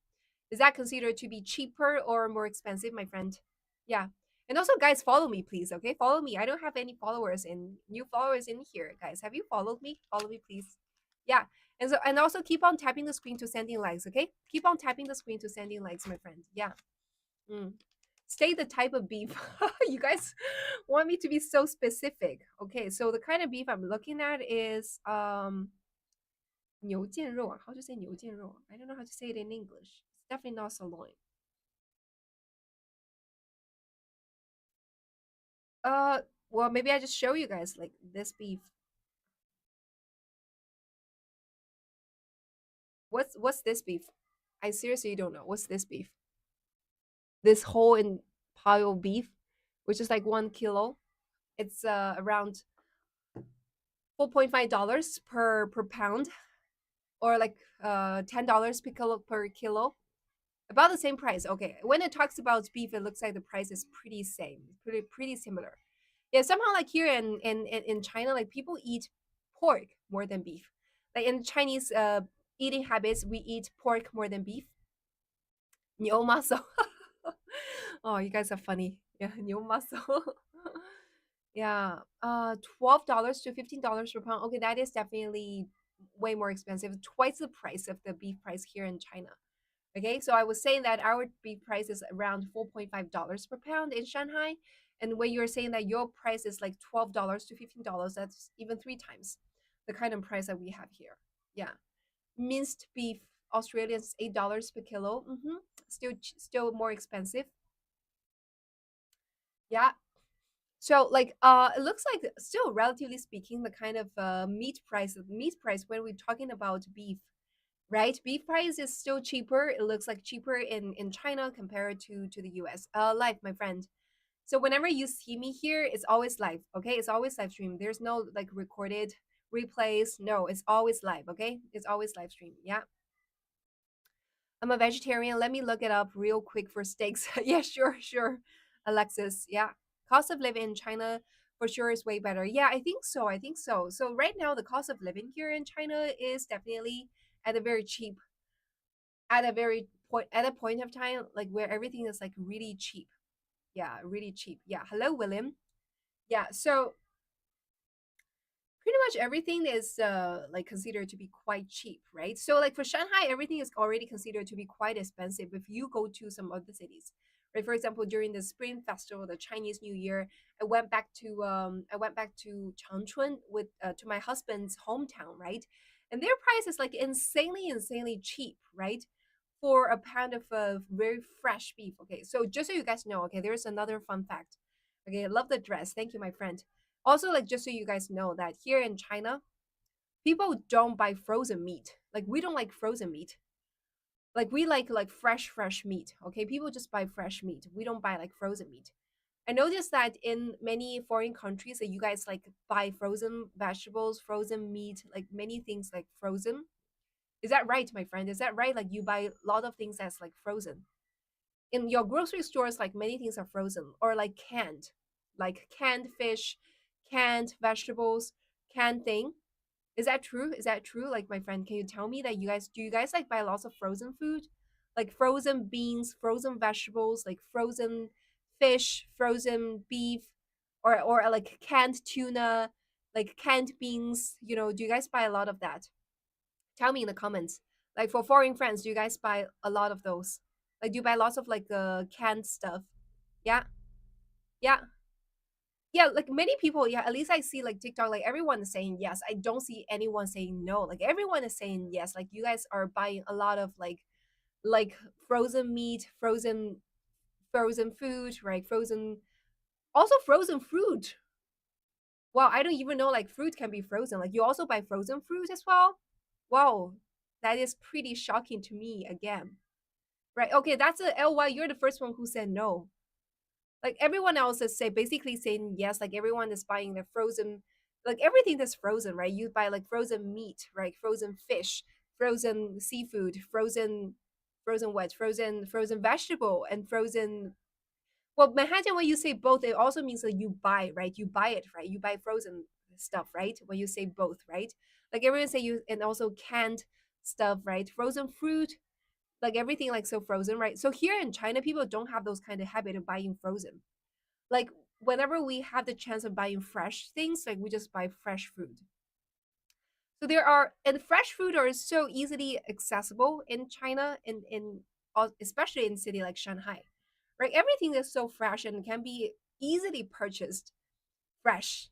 Is that considered to be cheaper or more expensive, my friend? Yeah. And also, guys, follow me, please. Okay, follow me. I don't have any followers and new followers in here, guys. Have you followed me? Follow me, please. Yeah. And also keep on tapping the screen to sending likes. Okay, keep on tapping the screen to sending likes, my friend. Yeah. Mm. State the type of beef. You guys want me to be so specific. Okay, so the kind of beef I'm looking at is 牛腱肉. How to say 牛腱肉? I don't know how to say it in English. It's definitely not sirloin. Uh well, maybe I just show you guys like this beef. What's this beef? I seriously don't know. What's this beef? This whole in pile beef, which is like 1 kilo. It's around $4.5 per pound, or like $10 per kilo, about the same price. Okay, when it talks about beef, it looks like the price is pretty same, pretty similar. Yeah, somehow like here in China, like people eat pork more than beef. Like in Chinese eating habits, we eat pork more than beef. 牛 muscle. Oh, you guys are funny. Yeah, 牛 muscle. Yeah, $12 to $15 per pound. Okay, that is definitely way more expensive, twice the price of the beef price here in China. Okay, so I was saying that our beef price is around $4.5 per pound in Shanghai, and when you're saying that your price is like $12 to $15, that's even 3 times the kind of price that we have here. Yeah, minced beef, Australians $8 per kilo. Still more expensive. Yeah, so like it looks like still relatively speaking the kind of meat price when we're talking about beef, right? Beef price is still cheaper. It looks like cheaper in China compared to the US. Live, my friend. So whenever you see me here, it's always live, okay? It's always live stream. There's no like recorded replays. No, it's always live, okay? It's always live stream. Yeah. I'm a vegetarian. Let me look it up real quick for steaks. Yeah, sure. Alexis. Yeah. Cost of living in China for sure is way better. Yeah, I think so. I think so. So right now the cost of living here in China is definitely at a very cheap at a point of time like where everything is like really cheap. Yeah, really cheap. Yeah. Hello, William. Yeah, so pretty much everything is like considered to be quite cheap, right? So like for Shanghai, everything is already considered to be quite expensive if you go to some other cities, right? For example, during the Spring Festival, the Chinese New Year, I went back to Changchun with to my husband's hometown, right? And their price is like insanely cheap, right? For a pound of very fresh beef. Okay, so just so you guys know, okay, there's another fun fact. Okay, I love the dress. Thank you, my friend. Also, like just so you guys know that here in China, people don't buy frozen meat. Like we don't like frozen meat. Like we like fresh meat. Okay, people just buy fresh meat. We don't buy like frozen meat. I noticed that in many foreign countries that you guys like buy frozen vegetables, frozen meat, like many things like frozen. Is that right, my friend? Is that right? Like you buy a lot of things that's like frozen. In your grocery stores, like many things are frozen or like canned fish, canned vegetables, canned thing. Is that true? Is that true? Like my friend, can you tell me that you guys like buy lots of frozen food? Like frozen beans, frozen vegetables, like frozen fish, frozen beef, or like canned tuna, like canned beans, do you guys buy a lot of that? Tell me in the comments. Like for foreign friends, do you guys buy a lot of those? Like do you buy lots of like canned stuff? Yeah. Yeah. Yeah, like many people, yeah, at least I see like TikTok, like everyone is saying yes. I don't see anyone saying no. Like everyone is saying yes. Like you guys are buying a lot of like frozen meat, frozen food, right? Frozen, also frozen fruit. Wow, I don't even know like fruit can be frozen. Like you also buy frozen fruit as well? Wow, that is pretty shocking to me again. Right. Okay, that's a LY. You're the first one who said no. Like everyone else is basically saying yes. Like everyone is buying the frozen, like everything that's frozen, right? You buy like frozen meat, right? Frozen fish, frozen seafood, frozen what? Frozen vegetable and frozen. Well, Manhattan, when you say both, it also means that you buy, right? You buy it, right? You buy frozen stuff, right? When you say both, right? Like everyone say you, and also canned stuff, right? Frozen fruit, like everything like so frozen, right? So here in China, people don't have those kind of habit of buying frozen. Like whenever we have the chance of buying fresh things, like we just buy fresh food. So there are, and fresh food are so easily accessible in China, especially in city like Shanghai, right? Everything is so fresh and can be easily purchased fresh,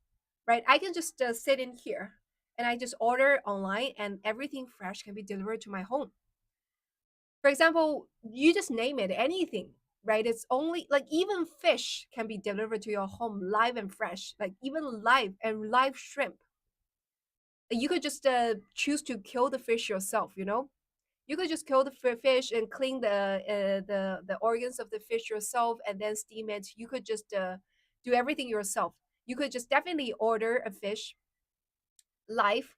right? I can just sit in here and I just order online and everything fresh can be delivered to my home. For example, you just name it, anything, right? It's only like even fish can be delivered to your home live and fresh, like even live shrimp. You could just choose to kill the fish yourself, you know? You could just kill the fish and clean the organs of the fish yourself and then steam it. You could just do everything yourself. You could just definitely order a fish live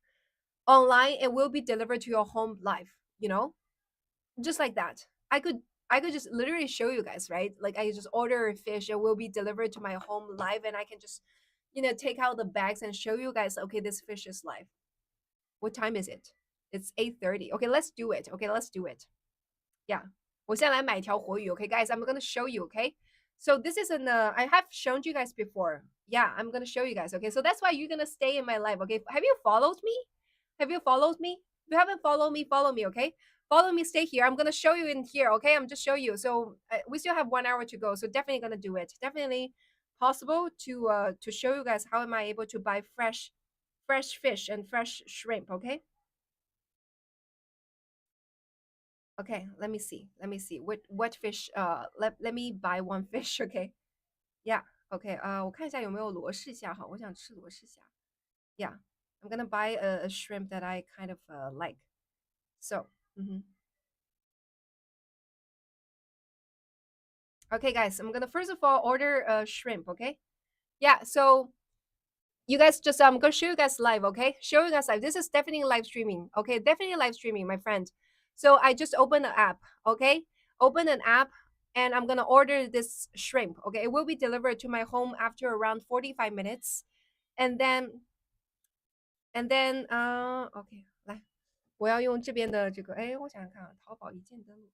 online and will be delivered to your home live, you know? Just like that. I could just literally show you guys, right? Like I just order a fish, it will be delivered to my home live, and I can just, take out the bags and show you guys. Okay, this fish is live. What time is it? It's 8:30. Okay, let's do it. Okay, let's do it. Yeah. 我现在来买条活鱼. Okay, guys, I'm gonna show you. Okay, so this is I have shown you guys before. Yeah, I'm gonna show you guys. Okay, so that's why you're gonna stay in my life. Okay, have you followed me? Have you followed me? If you haven't followed me, follow me. Okay, follow me. Stay here. I'm gonna show you in here. Okay, I'm just show you. So we still have 1 hour to go. So definitely gonna do it. Definitely possible to show you guys how am I able to buy fresh fish and fresh shrimp. Okay. Okay, let me see. Let me see. What fish let me buy one fish, okay? Yeah. Okay. 我看一下有没有螺氏虾哈，我想吃螺氏虾. Yeah. I'm gonna buy a shrimp that I kind of like. So, mhm. Okay, guys, I'm gonna first of all order a shrimp, okay? Yeah, so you guys just I'm gonna show you guys live, okay? Show you guys live. This is definitely live streaming, okay? Definitely live streaming, my friend. So I just open the app, okay? Open an app and I'm gonna order this shrimp, okay? It will be delivered to my home after around 45 minutes. And then okay, 来，我要用这边的这个，哎，我想想看啊，淘宝一键登录。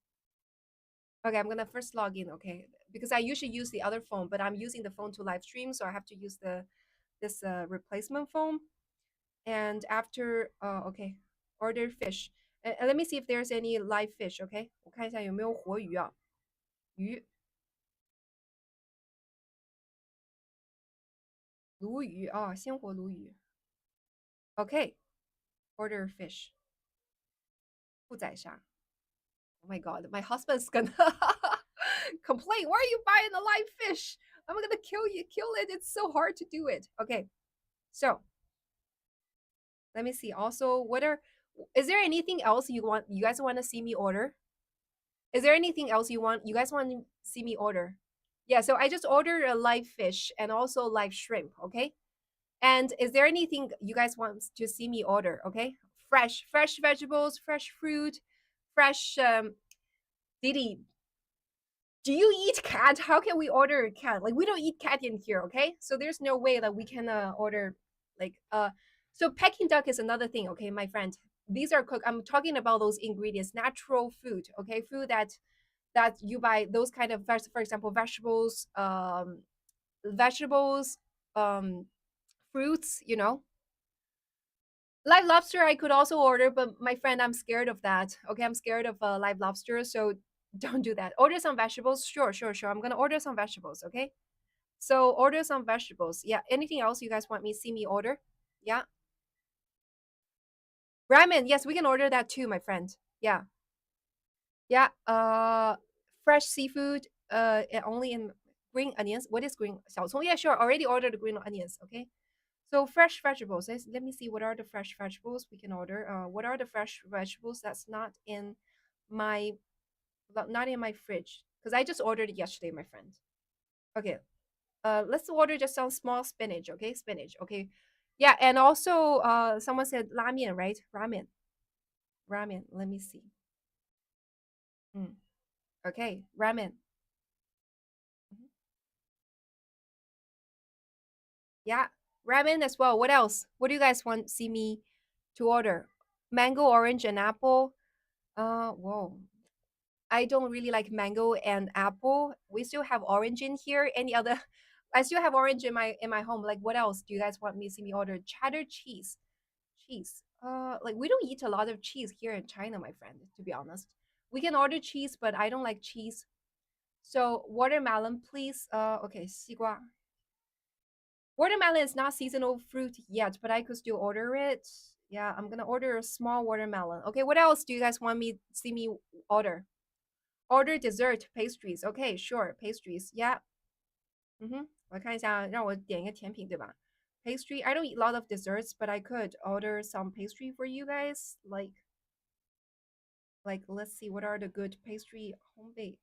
Okay, I'm gonna first log in, okay? Because I usually use the other phone, but I'm using the phone to live stream, so I have to use this replacement phone. And after okay, order fish. And let me see if there's any live fish, okay? 我看一下有没有活鱼啊，鱼鲈鱼啊，鲜活鲈鱼。Okay, order fish. 不宰杀. Oh my god, my husband's gonna complain. Why are you buying a live fish? I'm gonna kill it. It's so hard to do it. Okay, so let me see. Also, is there anything else you guys want to see me order? Is there anything else you guys want to see me order? Yeah, so I just ordered a live fish and also live shrimp, okay? And is there anything you guys want to see me order, okay? Fresh vegetables, fresh fruit, fresh Didi, do you eat cat? How can we order a cat? Like we don't eat cat in here, okay? So there's no way that we can order like so Peking duck is another thing, okay, my friend. These are cooked. I'm talking about those ingredients, natural food, okay? Food that you buy those kind of for example, vegetables, um fruits, you know. Live lobster I could also order, but my friend, I'm scared of that. Okay, I'm scared of live lobster, so don't do that. Order some vegetables. Sure. I'm gonna order some vegetables. Okay, so order some vegetables. Yeah. Anything else you guys want me see me order? Yeah. Ramen. Yes, we can order that too, my friend. Yeah. Yeah. Fresh seafood. Only in green onions. What is green? 小葱. Yeah, sure. Already ordered the green onions. Okay. So fresh vegetables. Let me see what are the fresh vegetables we can order. What are the fresh vegetables that's my not in my fridge? Because I just ordered it yesterday, my friend. Okay. Let's order just some small spinach. Okay, spinach. Okay. Yeah, and also someone said ramen, right? Ramen. Let me see. Mm. Okay, ramen. Mhm. Yeah, ramen as well. What else? What do you guys want see me to order? Mango, orange, and apple. Whoa. I don't really like mango and apple. We still have orange in here. Any other? I still have orange in my home. Like what else do you guys want me see me order? Cheddar cheese. Cheese. Like we don't eat a lot of cheese here in China, my friend, to be honest. We can order cheese, but I don't like cheese. So watermelon, please. Okay, 西瓜. Watermelon is not seasonal fruit yet, but I could still order it. Yeah, I'm gonna order a small watermelon. Okay, what else do you guys want me see me order? Order dessert pastries. Okay, sure, pastries. Yeah. 我看一下，让我点一个甜品，对吧？ Pastry. I don't eat a lot of desserts, but I could order some pastry for you guys. Like let's see, what are the good pastry home baked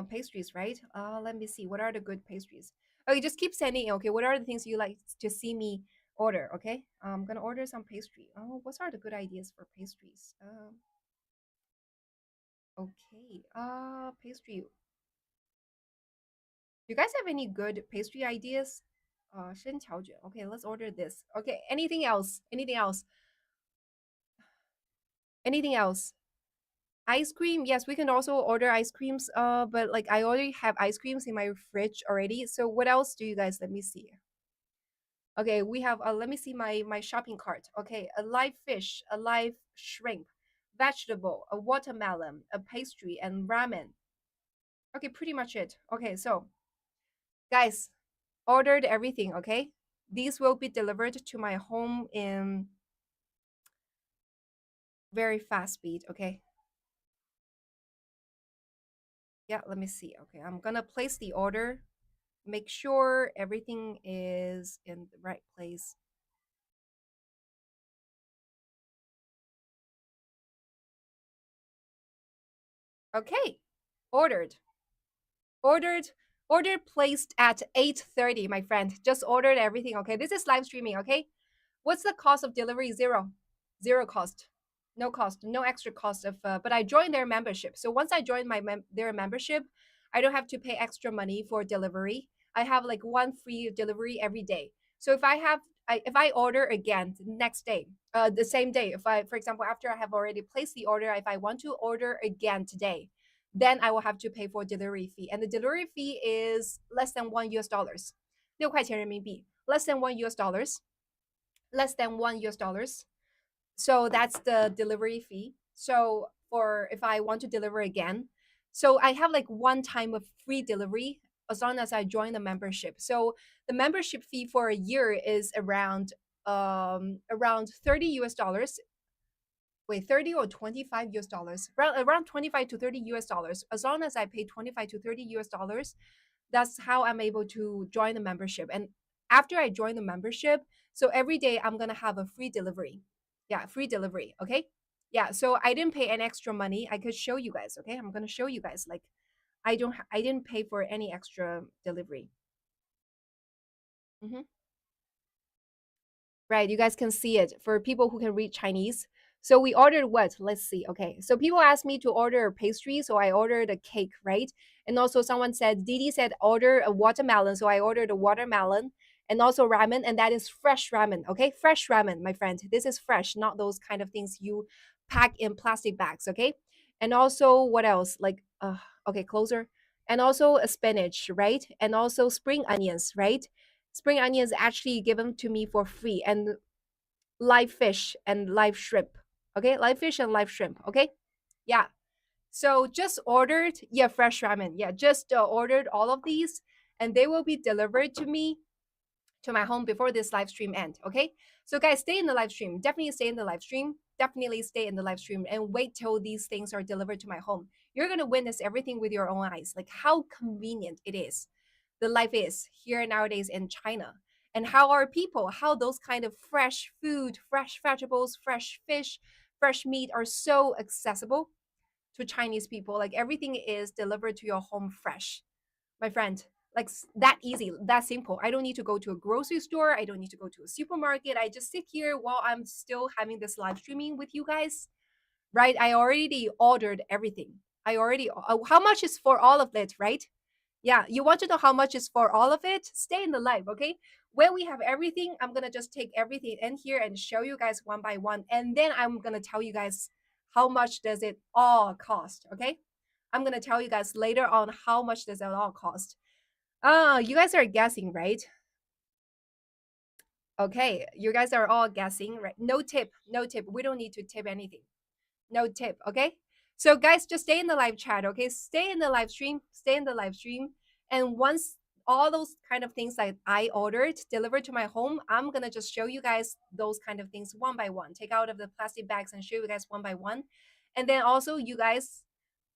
pastries, right? Let me see. What are the good pastries? Okay, just keep sending. Okay, what are the things you like to see me order? Okay, I'm gonna order some pastry. Oh, what are the good ideas for pastries? Okay. Pastry. Do you guys have any good pastry ideas? 生巧卷. Okay, let's order this. Okay, anything else? Anything else? Anything else? Ice cream. Yes, we can also order ice creams. But like I already have ice creams in my fridge already. So what else do you guys? Let me see. Okay, we have. Let me see my shopping cart. Okay, a live fish, a live shrimp, vegetable, a watermelon, a pastry, and ramen. Okay, pretty much it. Okay, so guys, ordered everything. Okay, these will be delivered to my home in very fast speed. Okay. Yeah, let me see. Okay, I'm gonna place the order. Make sure everything is in the right place. Okay, ordered. Ordered. Order placed at 8:30, my friend. Just ordered everything. Okay, this is live streaming. Okay, what's the cost of delivery? Zero cost. No cost, no extra cost of. But I joined their membership. So once I join their membership, I don't have to pay extra money for delivery. I have like one free delivery every day. So if I order again the next day, the same day, if I, for example, after I have already placed the order, if I want to order again today, then I will have to pay for delivery fee, and the delivery fee is less than $1, 6块钱人民币, less than $1, less than $1. So that's the delivery fee. So for if I want to deliver again, so I have like one time of free delivery as long as I join the membership. So the membership fee for a year is around 30 US dollars. Wait, 30 or 25 US dollars? Around 25 to 30 US dollars. As long as I pay 25 to 30 US dollars, that's how I'm able to join the membership. And after I join the membership, so every day I'm gonna have a free delivery. Yeah, free delivery. Okay. Yeah. So I didn't pay any extra money. I could show you guys. Okay. I'm gonna show you guys. Like I didn't pay for any extra delivery. Mhm. Right, you guys can see it for people who can read Chinese. So we ordered what? Let's see. Okay, so people asked me to order a pastry, so I ordered a cake, right? And also someone said, Didi said order a watermelon, so I ordered a watermelon and also ramen, and that is fresh ramen. Okay, fresh ramen, my friend. This is fresh, not those kind of things you pack in plastic bags. Okay, and also what else? Like, okay, closer. And also a spinach, right? And also spring onions, right? Spring onions actually given to me for free, and live fish and live shrimp. Okay, live fish and live shrimp. Okay, yeah. So just ordered, yeah, fresh ramen. Yeah, just ordered all of these, and they will be delivered to me to my home before this live stream end. Okay, so guys, stay in the live stream. Definitely stay in the live stream. Definitely stay in the live stream and wait till these things are delivered to my home. You're gonna witness everything with your own eyes, like how convenient it is. The life is here nowadays in China, and how our people, how those kind of fresh food, fresh vegetables, fresh fish, fresh meat are so accessible to Chinese people. Like everything is delivered to your home fresh, my friend. Like that easy, that simple. I don't need to go to a grocery store. I don't need to go to a supermarket. I just sit here while I'm still having this live streaming with you guys, right? I already ordered everything. I already, how much is for all of it, right? Yeah, you want to know how much is for all of it? Stay in the live, okay? When we have everything, I'm gonna just take everything in here and show you guys one by one, and then I'm gonna tell you guys how much does it all cost, okay? I'm gonna tell you guys later on how much does it all cost. You guys are guessing, right? Okay, you guys are all guessing, right? No tip, no tip. We don't need to tip anything. No tip, okay? So guys, just stay in the live chat, okay? Stay in the live stream, stay in the live stream. And once all those kind of things that I ordered delivered to my home, I'm gonna just show you guys those kind of things one by one. Take out of the plastic bags and show you guys one by one. And then also you guys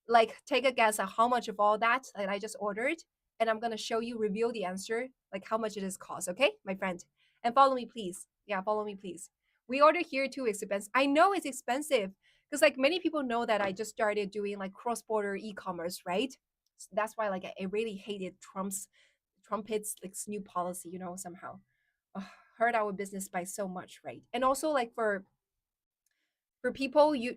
like take a guess at how much of all that I just ordered, and I'm gonna show you reveal the answer, like how much it is cost. Okay, my friend, and follow me, please. Yeah, follow me, please. We order here too expensive. I know it's expensive because like many people know that I just started doing like cross border e-commerce, right? So that's why like I really hated Trumpet's like new policy, somehow. Ugh, hurt our business by so much, right? And also like for people you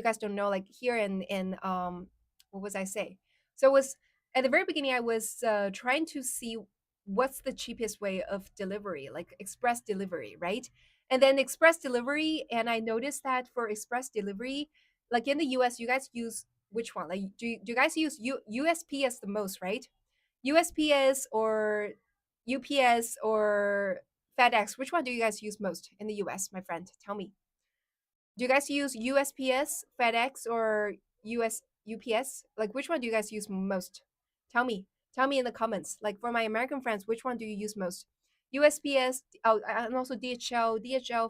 guys don't know, like here in what was I say, so it was at the very beginning I was trying to see what's the cheapest way of delivery, like express delivery, right? And then express delivery, and I noticed that for express delivery, like in the US, you guys use which one? Like do you guys use USPS the most, right? USPS or UPS or FedEx, which one do you guys use most in the US, my friend? Tell me. Do you guys use USPS, FedEx, or US UPS? Like, which one do you guys use most? Tell me. Tell me in the comments. Like, for my American friends, which one do you use most? USPS, oh, and also DHL,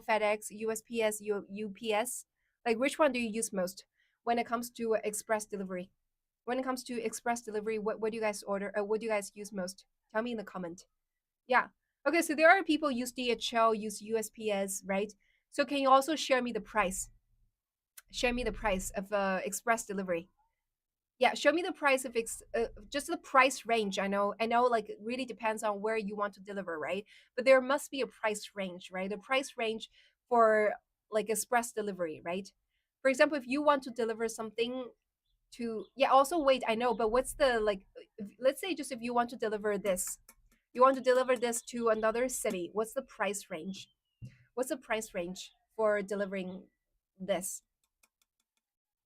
FedEx, USPS, UPS. Like, which one do you use most when it comes to express delivery? When it comes to express delivery, what do you guys order? What do you guys use most? Tell me in the comment. Yeah. Okay, so there are people use DHL, use USPS, right? So can you also share me the price? Share me the price of express delivery. Yeah, show me the price of just the price range. I know, like it really depends on where you want to deliver, right? But there must be a price range, right? The price range for like express delivery, right? For example, if you want to deliver something to, yeah, also wait, I know, but what's the like, let's say just if you want to deliver this, you want to deliver this to another city, what's the price range? What's the price range for delivering this?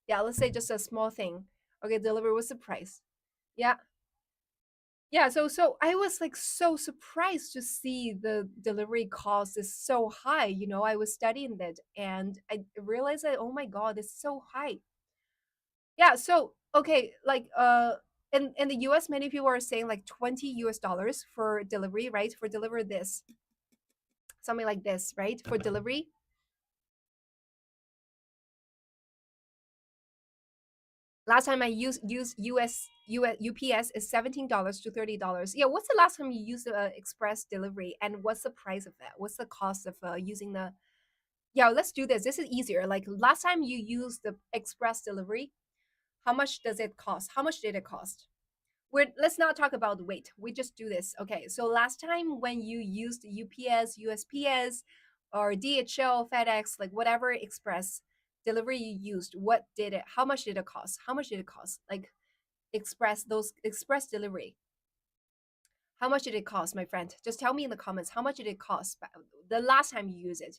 Yeah, let's say just a small thing. Okay, deliver, what's the price? Yeah. Yeah, so I was like so surprised to see the delivery cost is so high. I was studying that and I realized that, oh my god, it's so high. Yeah, so okay, like in the US, many people are saying like 20 US dollars for delivery, right? For deliver this, something like this, right? For delivery. Last time I used US UPS is $17 to $30. Yeah, what's the last time you used express delivery, and what's the price of that? What's the cost of using the? Yeah, let's do this. This is easier. Like last time you used the express delivery, how much does it cost? How much did it cost? Let's not talk about the weight. We just do this. Okay. So last time when you used UPS, USPS, or DHL, FedEx, like whatever express delivery you used, what did it? How much did it cost? How much did it cost? Like those express delivery. How much did it cost, my friend? Just tell me in the comments. How much did it cost the last time you used it?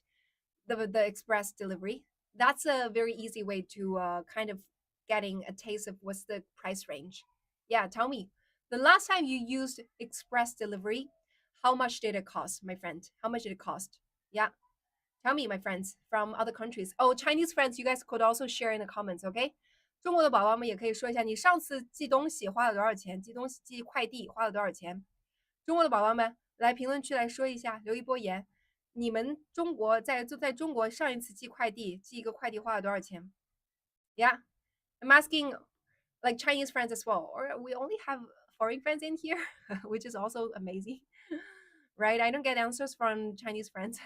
The express delivery. That's a very easy way to kind of getting a taste of what's the price range. Yeah, tell me. The last time you used express delivery, how much did it cost, my friend? How much did it cost? Yeah, tell me, my friends from other countries. Oh, Chinese friends, you guys could also share in the comments, okay? 中国的宝宝们也可以说一下，你上次寄东西花了多少钱？寄东西寄快递花了多少钱？中国的宝宝们来评论区来说一下，留一波言。你们中国在中国上一次寄快递，寄一个快递花了多少钱？Yeah, I'm asking like Chinese friends as well, or we only have foreign friends in here, which is also amazing, right? I don't get answers from Chinese friends.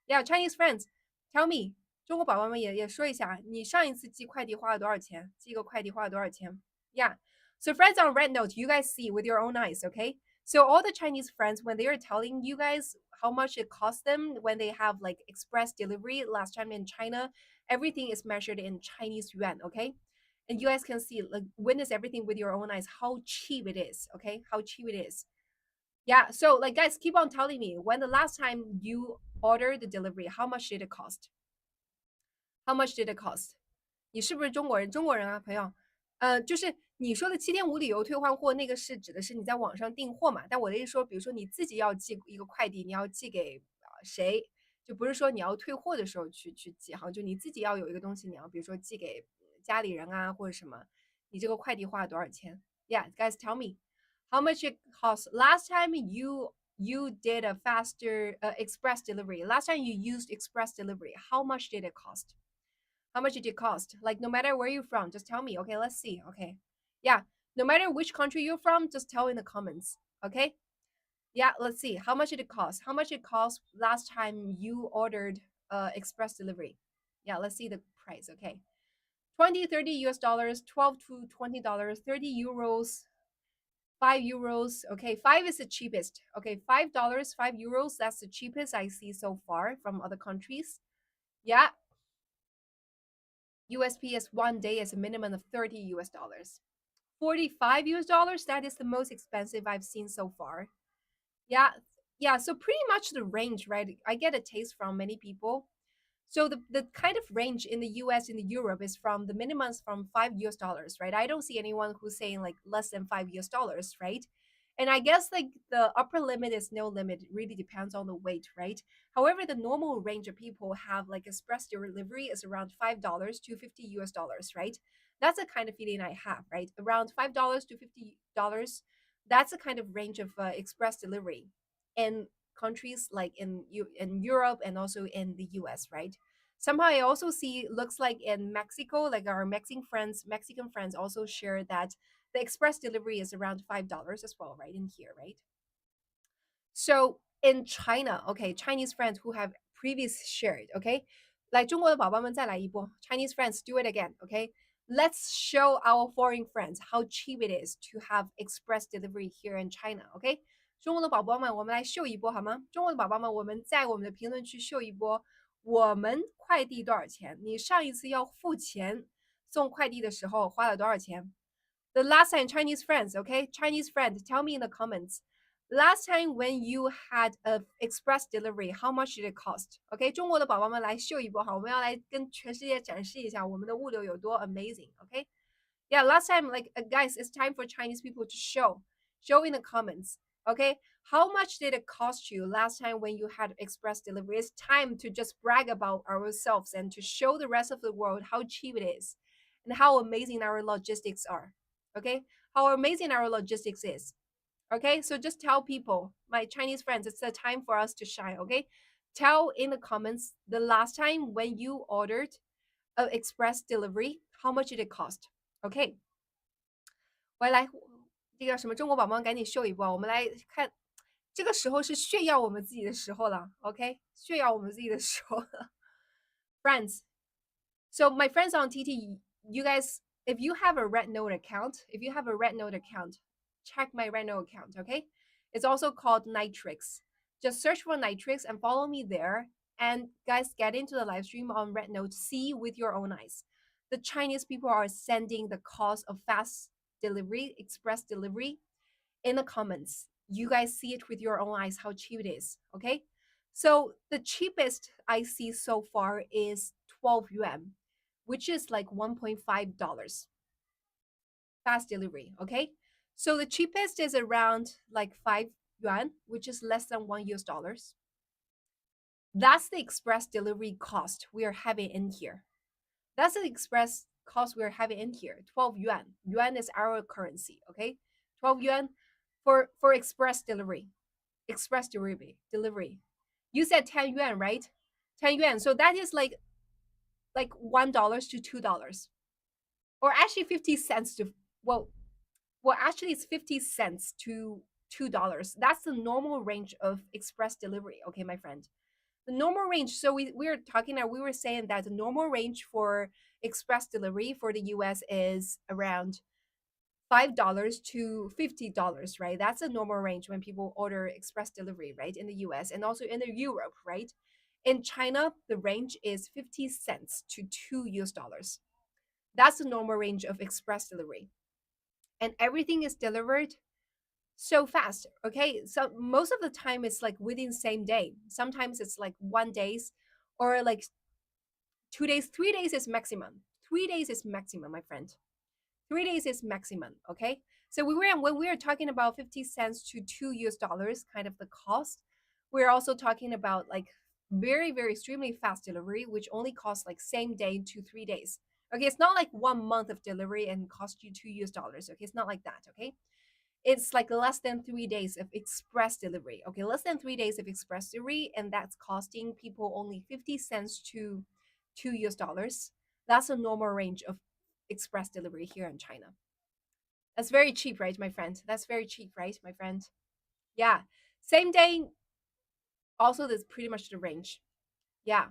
Yeah, Chinese friends, tell me. 中国宝宝们也说一下，你上一次寄快递花了多少钱？寄个快递花了多少钱？Yeah. So friends on Red Note, you guys see with your own eyes, okay? So all the Chinese friends, when they are telling you guys how much it costs them when they have like express delivery last time in China, everything is measured in Chinese yuan, okay? And you guys can see, like, witness everything with your own eyes, how cheap it is, okay? How cheap it is. Yeah, so like guys, keep on telling me when the last time you ordered the delivery, how much did it cost? How much did it cost? 你是不是中国人？中国人啊，朋友。就是你说的7天无理由退换货，那个是指的是你在网上订货嘛？但我的意思说，比如说你自己要寄一个快递，你要寄给谁？就不是说你要退货的时候去寄哈，就你自己要有一个东西，你要比如说寄给家里人啊或者什么，你这个快递花了多少钱？Yeah, guys, tell me how much it cost last time you did a faster express delivery. Last time you used express delivery, how much did it cost? How much did it cost? Like, no matter where you're from, just tell me. Okay, let's see. Okay. Yeah. No matter which country you're from, just tell in the comments. Okay. Yeah, let's see. How much did it cost? How much it cost last time you ordered express delivery? Yeah, let's see the price. Okay. 20, 30 US dollars, 12 to $20, 30 euros, 5 euros. Okay, 5 is the cheapest. Okay, $5, 5 euros. That's the cheapest I see so far from other countries. Yeah, USPS 1 day is a minimum of 30 US dollars. 45 US dollars, that is the most expensive I've seen so far. Yeah, yeah, so pretty much the range, right? I get a taste from many people. So the kind of range in the US and Europe is from the minimums from 5 US dollars, right? I don't see anyone who's saying like less than 5 US dollars, right? And I guess like the upper limit is no limit. It really depends on the weight, right? However, the normal range of people have like express delivery is around $5 to 50 US dollars, right? That's the kind of feeling I have, right? Around $5 to $50. That's the kind of range of express delivery in countries like in Europe and also in the US, right? Somehow I also see looks like in Mexico, like our Mexican friends also share that the express delivery is around $5 as well, right? In here, right? So in China, okay, Chinese friends who have previously shared, okay, 来中国的宝宝们再来一波 Chinese friends do it again, okay? Let's show our foreign friends how cheap it is to have express delivery here in China, okay? 中国的宝宝们，我们来秀一波好吗？中国的宝宝们，我们在我们的评论区秀一波，我们快递多少钱？你上一次要付钱送快递的时候花了多少钱？The last time Chinese friends, okay? Chinese friend, tell me in the comments. Last time when you had a express delivery, how much did it cost? OK，中国的宝宝们来秀一波哈，我们要来跟全世界展示一下我们的物流有多 amazing。OK， yeah, last time like guys, it's time for Chinese people to show in the comments. OK, how much did it cost you last time when you had express delivery? It's time to just brag about ourselves and to show the rest of the world how cheap it is and how amazing our logistics are. OK， how amazing our logistics is. Okay, so just tell people, my Chinese friends, it's the time for us to shine. Okay, tell in the comments the last time when you ordered an express delivery, how much did it cost? Okay，我来这个什么中国宝宝赶紧秀一波，我们来看，这个时候是炫耀我们自己的时候了。OK，炫耀我们自己的时候了，friends。So my friends on TT, you guys, if you have a Red Note account, if you have a Red Note account, check my Red Note account, okay? It's also called Nitrix. Just search for Nitrix and follow me there. And guys, get into the live stream on Red Note. See with your own eyes. The Chinese people are sending the cost of fast delivery, express delivery in the comments. You guys see it with your own eyes how cheap it is, okay? So the cheapest I see so far is 12 yuan, which is like $1.5 fast delivery, okay? So the cheapest is around like 5 yuan, which is less than $1. That's the express delivery cost we are having in here. That's the express cost we're having in here. 12 yuan. Yuan is our currency, okay? 12 yuan for express delivery. Express delivery. You said 10 yuan, right? 10 yuan. So that is like $1 to $2. Or actually 50 cents to well actually it's 50 cents to $2. That's the normal range of express delivery, okay, my friend. The normal range, so we were talking we were saying that the normal range for express delivery for the US is around $5 to $50, right? That's a normal range when people order express delivery, right? In the US and also in the Europe, right? In China, the range is 50 cents to $2. That's the normal range of express delivery. And everything is delivered so fast. Okay. So most of the time it's like within same day. Sometimes it's like 1 days or like 2 days. 3 days is maximum. 3 days is maximum, my friend. 3 days is maximum. Okay. So when we were talking about 50 cents to $2, kind of the cost, we're also talking about like very, very extremely fast delivery, which only costs like same day to 3 days. Okay, it's not like 1 month of delivery and cost you $2. Okay, it's not like that. Okay, it's like less than 3 days of express delivery. Okay, less than 3 days of express delivery, and that's costing people only 50 cents to $2. That's a normal range of express delivery here in China. That's very cheap, right, my friend? That's very cheap, right, my friend? Yeah. Same day, also, that's pretty much the range. Yeah.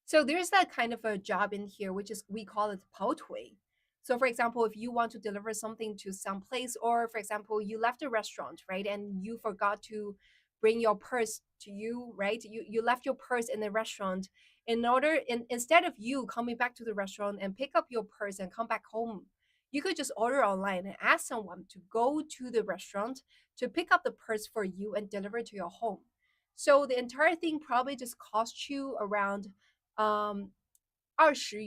So there's that kind of a job in here, which is we call it 跑腿. So for example, if you want to deliver something to some place, or for example, you left a restaurant, right, and you forgot to bring your purse to you, right? You left your purse in the restaurant. Instead of you coming back to the restaurant and pick up your purse and come back home, you could just order online and ask someone to go to the restaurant to pick up the purse for you and deliver to your home. So the entire thing probably just cost you around 20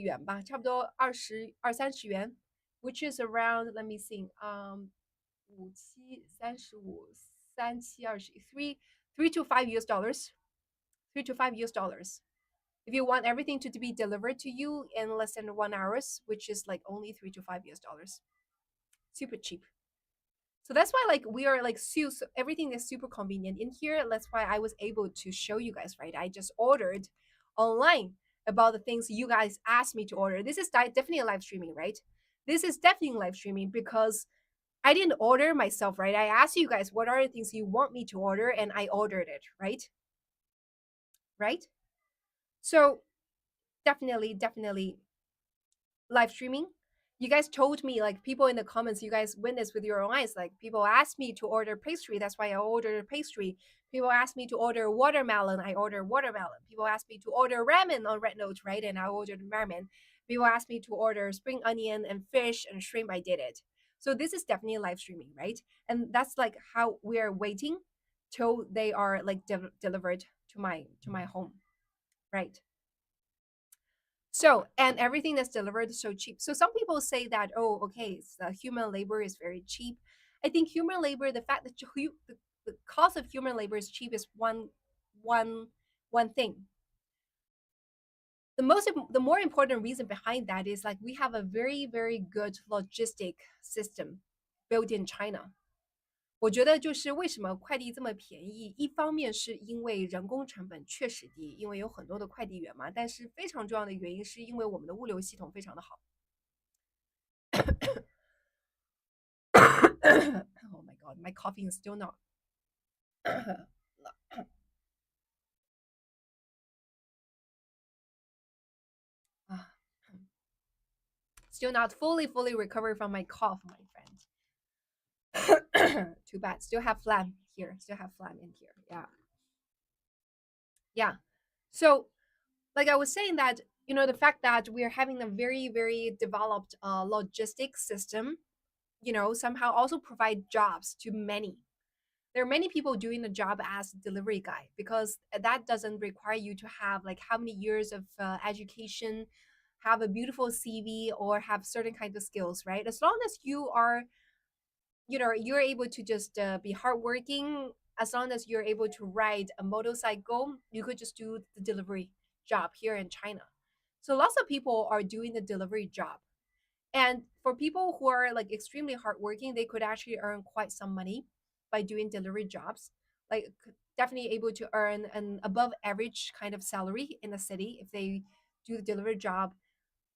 元吧，差不多20、30元 which is around, let me think, 5、7、35、37、20 3 to 5 US dollars, 3 to 5 US dollars. If you want everything to be delivered to you in less than 1 hours, which is like only 3 to 5 US dollars. Super cheap. So that's why like we are like so everything is super convenient in here. That's why I was able to show you guys, right? I just ordered online about the things you guys asked me to order. This is definitely live streaming, right? This is definitely live streaming because I didn't order myself, right? I asked you guys what are the things you want me to order and I ordered it, right? Right? So definitely live streaming. You guys told me, like people in the comments, you guys witnessed with your own eyes. Like people asked me to order pastry, that's why I ordered pastry. People asked me to order watermelon, I ordered watermelon. People asked me to order ramen on Red Note, right? And I ordered ramen. People asked me to order spring onion and fish and shrimp, I did it. So this is definitely live streaming, right? And that's like how we're waiting till they are like delivered to my home, right? So, and everything that's delivered is so cheap. So some people say that, oh, okay, human labor is very cheap. I think human labor, the fact that the cost of human labor is cheap is one thing. The more important reason behind that is like we have a very, very good logistic system built in China。我觉得就是为什么快递这么便宜，一方面是因为人工成本确实低，因为有很多的快递员嘛，但是非常重要的原因是因为我们的物流系统非常的好。Oh my god, my coughing is still not. Still not fully recovered from my cough, my friend. Too bad. Still have phlegm here. Still have phlegm in here. Yeah. Yeah. So, like I was saying that, the fact that we are having a very developed logistics system, somehow also provide jobs to many. There are many people doing the job as delivery guy because that doesn't require you to have like how many years of education, have a beautiful CV, or have certain kinds of skills, right? As long as you are, you're able to just be hardworking. As long as you're able to ride a motorcycle, you could just do the delivery job here in China. So lots of people are doing the delivery job. And for people who are like extremely hardworking, they could actually earn quite some money by doing delivery jobs. Like definitely able to earn an above average kind of salary in the city if they do the delivery job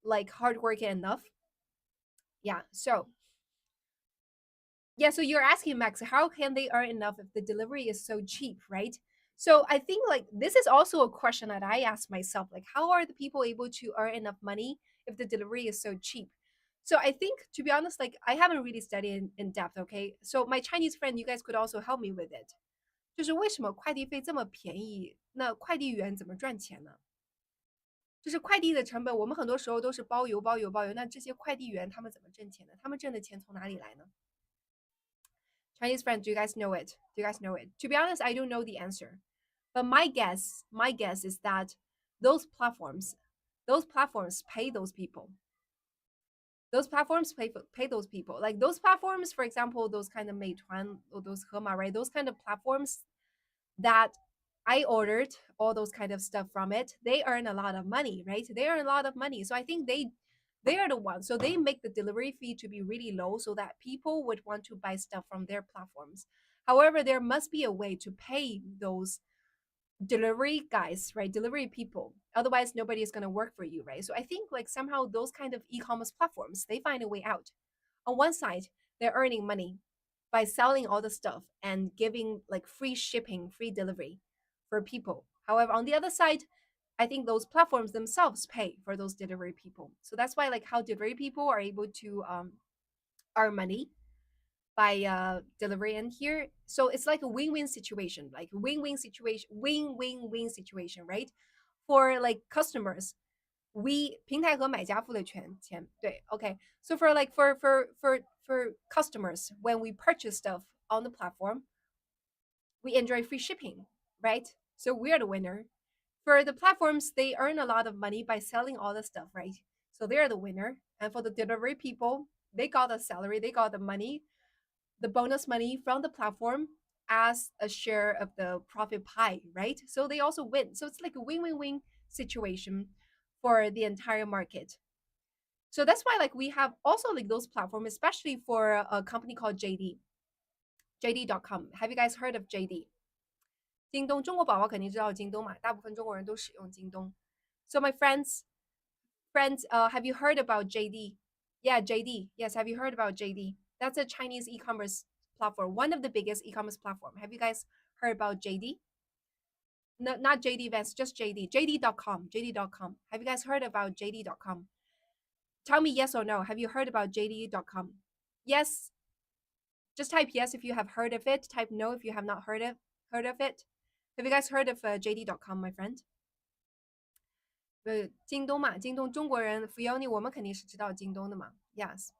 like hardworking enough. Yeah. So you're asking Max, how can they earn enough if the delivery is so cheap, right? So I think like this is also a question that I ask myself, like how are the people able to earn enough money if the delivery is so cheap? So I think to be honest, like I haven't really studied in depth, okay? So my Chinese friend, you guys could also help me with it. 就是为什么快递费这么便宜？那快递员怎么赚钱呢？就是快递的成本，我们很多时候都是包邮、包邮、包邮。那这些快递员他们怎么挣钱呢？他们挣的钱从哪里来呢？Chinese friends, do you guys know it? Do you guys know it? To be honest, I don't know the answer. But my guess is that those platforms, those platforms pay those people. Those platforms pay those people. Like those platforms, for example, those kind of Meituan or those Hema, right? Those kind of platforms that I ordered all those kind of stuff from it, they earn a lot of money, right? They earn a lot of money. So I think they are the ones. So they make the delivery fee to be really low so that people would want to buy stuff from their platforms. However, there must be a way to pay those delivery guys, right? Delivery people. Otherwise, nobody is going to work for you, right? So I think like somehow those kind of e-commerce platforms, they find a way out. On one side, they're earning money by selling all the stuff and giving like free shipping, free delivery for people. However, on the other side, I think those platforms themselves pay for those delivery people. So that's why like how delivery people are able to earn money by delivery in here. So it's like a win-win situation, like win-win situation, win-win-win situation, right? For like customers, we 平台和买家付的钱对 okay. So for like for customers, when we purchase stuff on the platform, we enjoy free shipping, right? So we're the winner. For the platforms, they earn a lot of money by selling all the stuff, right? So they're the winner. And for the delivery people, they got the salary, they got the money, the bonus money from the platform as a share of the profit pie, right? So they also win. So it's like a win-win-win situation for the entire market. So that's why like we have also like those platforms, especially for a company called JD.com. Have you guys heard of JD? 京东，中国宝宝肯定知道京东嘛，大部分中国人都使用京东。So my friends, have you heard about JD? Yeah, JD. Yes, have you heard about JD? That's a Chinese e-commerce platform, one of the biggest e-commerce platform. Have you guys heard about JD? No, not JD Vance, just JD. JD.com. JD.com. Have you guys heard about JD.com? Tell me yes or no. Have you heard about JD.com? Yes. Just type yes if you have heard of it. Type no if you have not heard of it. Have you guys heard of JD.com, my friend? 京东嘛，京东中国人 Fiona 我们肯定是知道京东的嘛 Yes.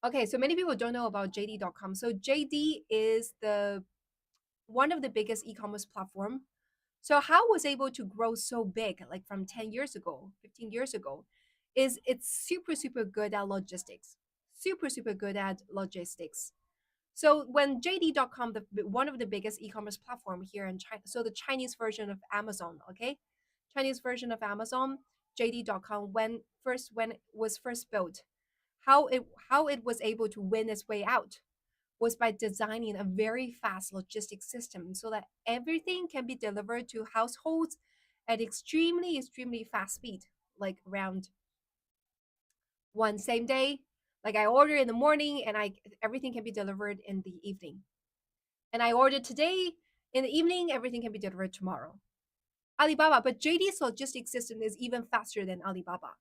Okay, so many people don't know about JD.com. So JD is the one of the biggest e-commerce platform. So how was able to grow so big, like from 10 years ago, 15 years ago, is it's super good at logistics. Super good at logistics. So when JD.com, one of the biggest e-commerce platform here in China, so the Chinese version of Amazon, okay, Chinese version of Amazon, JD.com, when it was first built, how it was able to win its way out was by designing a very fast logistics system so that everything can be delivered to households at extremely fast speed, like around one same day. Like I order in the morning and I everything can be delivered in the evening. And I ordered today in the evening, everything can be delivered tomorrow. Alibaba, but JD's logistics system is even faster than Alibaba.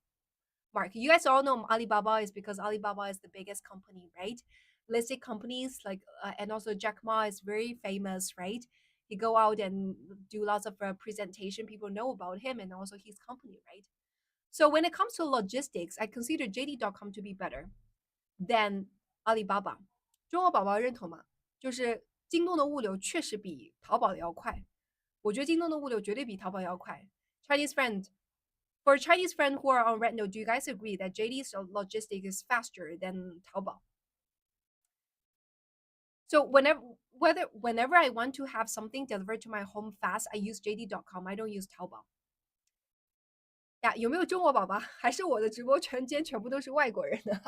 Mark, you guys all know Alibaba is because Alibaba is the biggest company, right? Listed companies like, and also Jack Ma is very famous, right? He go out and do lots of presentation. People know about him and also his company, right? So when it comes to logistics, I consider JD.com to be better than Alibaba。中国宝宝认同吗？就是京东的物流确实比淘宝的要快。我觉得京东的物流绝对比淘宝要快。Chinese friend, for Chinese friend who are on Red Note, do you guys agree that JD's logistics is faster than Taobao? So whenever I want to have something delivered to my home fast, I use JD.com. I don't use Taobao. 呀，有没有中国宝宝？还是我的直播间全部都是外国人呢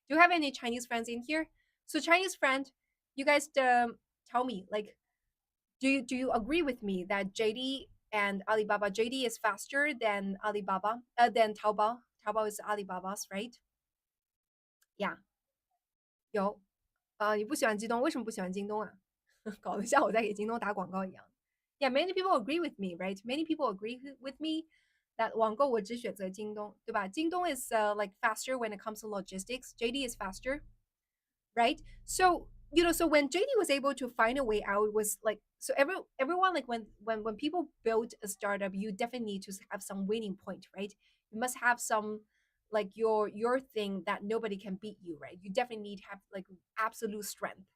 ？Do you have any Chinese friends in here? So Chinese friend, you guys tell me like, do you agree with me that JD and Alibaba, JD is faster than Alibaba, than Taobao? Taobao is Alibaba's, right? Yeah. 有你不喜欢京东，为什么不喜欢京东啊？搞得像我在给京东打广告一样。Yeah, many people agree with me, right? Many people agree with me that 网购我只选择京东，对吧？京东 is like faster when it comes to logistics. JD is faster, right? So so when JD was able to find a way out, was like so everyone like when people build a startup, you definitely need to have some winning point, right? You must have some like your thing that nobody can beat you, right? You definitely need to have like absolute strength.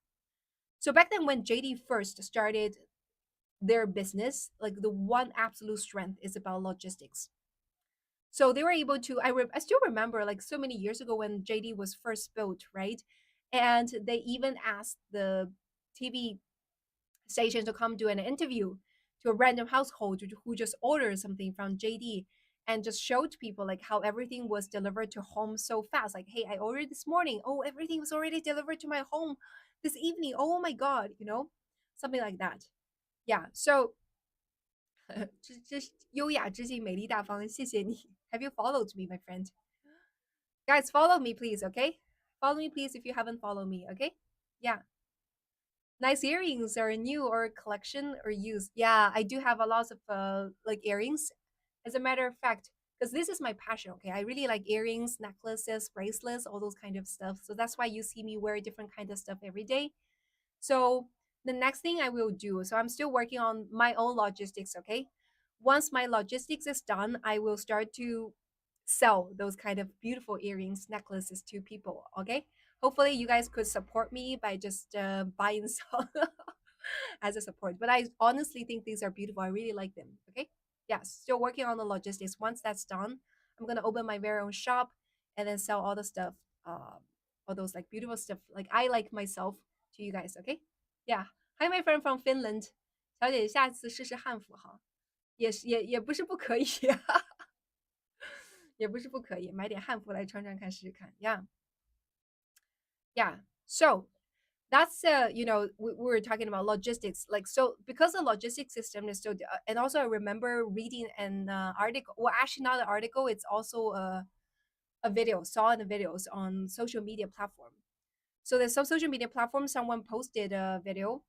So back then when JD first started their business, like the one absolute strength is about logistics. So they were able to I still remember like so many years ago when JD was first built, right? And they even asked the TV station to come do an interview to a random household who just ordered something from JD and just showed people like how everything was delivered to home so fast. Like, hey, I ordered this morning. Oh, everything was already delivered to my home this evening. Oh my god, something like that. Yeah. So 这是优雅知性、美丽大方，谢谢你。Have you followed me, my friend? Guys, follow me, please, okay? Follow me, please, if you haven't followed me, okay? Yeah. Nice earrings are new or collection or used. Yeah, I do have a lot of like earrings. As a matter of fact, because this is my passion, okay? I really like earrings, necklaces, bracelets, all those kind of stuff. So that's why you see me wear different kind of stuff every day. So the next thing I will do, so I'm still working on my own logistics, okay? Once my logistics is done, I will start to sell those kind of beautiful earrings, necklaces to people, okay? Hopefully you guys could support me by just buying some as a support. But I honestly think these are beautiful. I really like them, okay? Yeah, still working on the logistics. Once that's done, I'm gonna open my very own shop and then sell all the stuff, all those like beautiful stuff like I like myself to you guys, okay? Yeah. Hi, my friend from Finland. 小姐姐下次试试汉服哈，也不是不可以啊，也不是不可以，买点汉服来穿穿看试试看。Yeah, yeah. So that's we were talking about logistics, like so because the logistics system is so and also I remember reading an article, well actually not an article, it's also a video, saw in the videos on social media platform. So there's some social media platform, someone posted a video,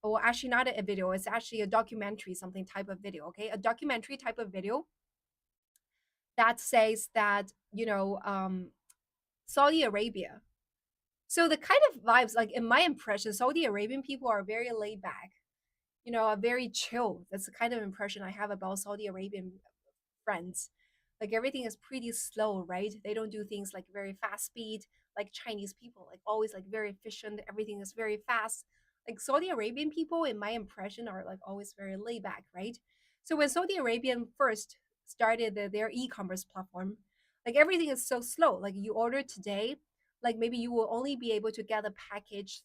or actually not a video, it's actually a documentary, something type of video, okay, a documentary type of video that says that Saudi Arabia. So the kind of vibes, like in my impression, Saudi Arabian people are very laid back, are very chill. That's the kind of impression I have about Saudi Arabian friends. Like everything is pretty slow, right? They don't do things like very fast speed, like Chinese people, like always like very efficient. Everything is very fast. Like Saudi Arabian people, in my impression, are like always very laid back, right? So when Saudi Arabian first started their e-commerce platform, like everything is so slow. Like you order today, like maybe you will only be able to get a package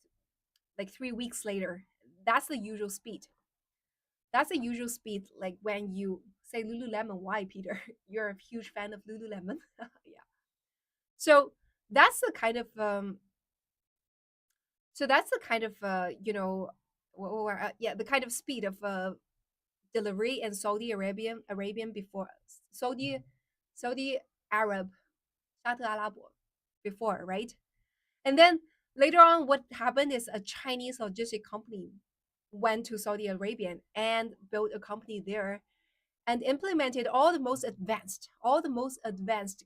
like 3 weeks later. That's the usual speed. That's the usual speed. Like when you say Lululemon, why, Peter? You're a huge fan of Lululemon. Yeah. So that's the kind of so that's the kind of yeah, the kind of speed of delivery in Arabian before Saudi Arab 沙特阿拉伯 before, right? And then later on, what happened is a Chinese logistic company went to Saudi Arabia and built a company there and implemented all the most advanced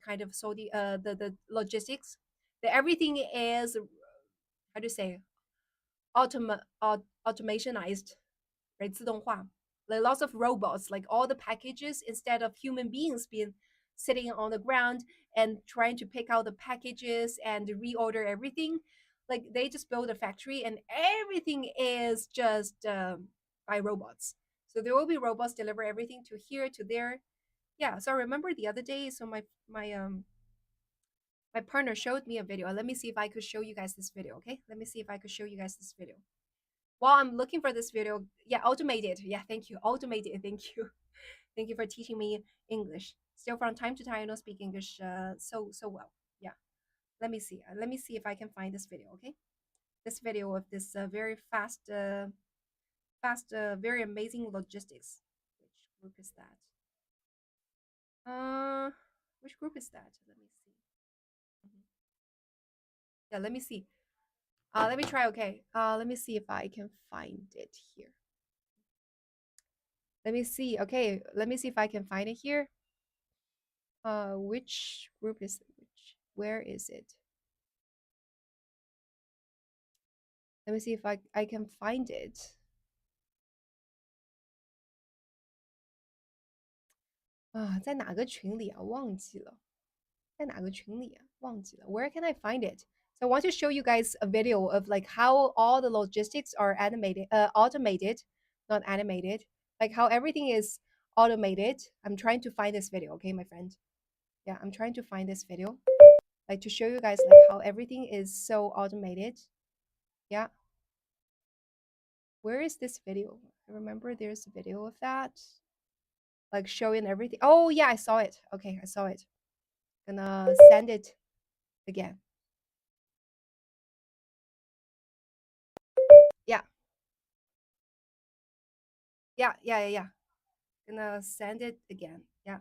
kind of Saudi the logistics. That everything is how do you say automationized, right? 自动化. Like lots of robots, like all the packages, instead of human beings being sitting on the ground and trying to pick out the packages and reorder everything. Like they just build a factory and everything is just by robots. So there will be robots deliver everything to here to there. Yeah. So I remember the other day. So my partner showed me a video. Let me see if I could show you guys this video. Okay. Let me see if I could show you guys this video while I'm looking for this video. Yeah, automated. Yeah, thank you. Automated. Thank you. Thank you for teaching me English. Still from time to time, I don't speak English so well. Yeah. Let me see. Let me see if I can find this video. Okay. This video of this very very amazing logistics. Which group is that? Which group is that? Let me see. Mhm. Yeah, let me see. Let me try. Okay. Let me see if I can find it here. Let me see. Okay, let me see if I can find it here. Which group is which? Where is it? Let me see if I can find it. 在哪个群里啊？忘记了，在哪个群里啊？忘记了。Where can I find it? So I want to show you guys a video of like how all the logistics are automated, not animated. Like how everything is automated. I'm trying to find this video. Okay, my friend. Yeah, I'm trying to find this video. Like to show you guys like how everything is so automated. Yeah. Where is this video? I remember there's a video of that, like showing everything. Oh yeah, I saw it. Okay, I saw it. Gonna send it again. Yeah, yeah. Gonna send it again. Yeah.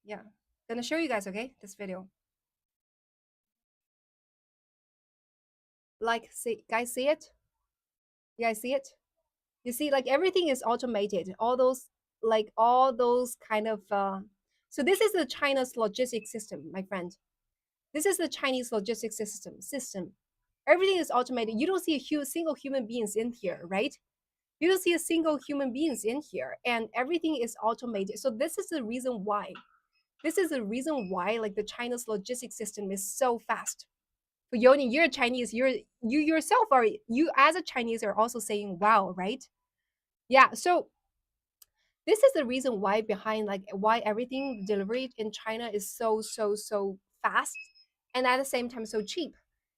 Yeah. Gonna show you guys. Okay, this video. Like, see, guys, see it? You guys see it? You see, like everything is automated. All those kind of. So this is the China's logistics system, my friend. This is the Chinese logistics system. Everything is automated. You don't see a single human beings in here, right? You don't see a single human beings in here, and everything is automated. So this is the reason why. This is the reason why, like the China's logistics system is so fast. For Yoni, you're Chinese. You yourself are you as a Chinese are also saying wow, right? Yeah. So this is the reason why behind like why everything delivery in China is so fast and at the same time so cheap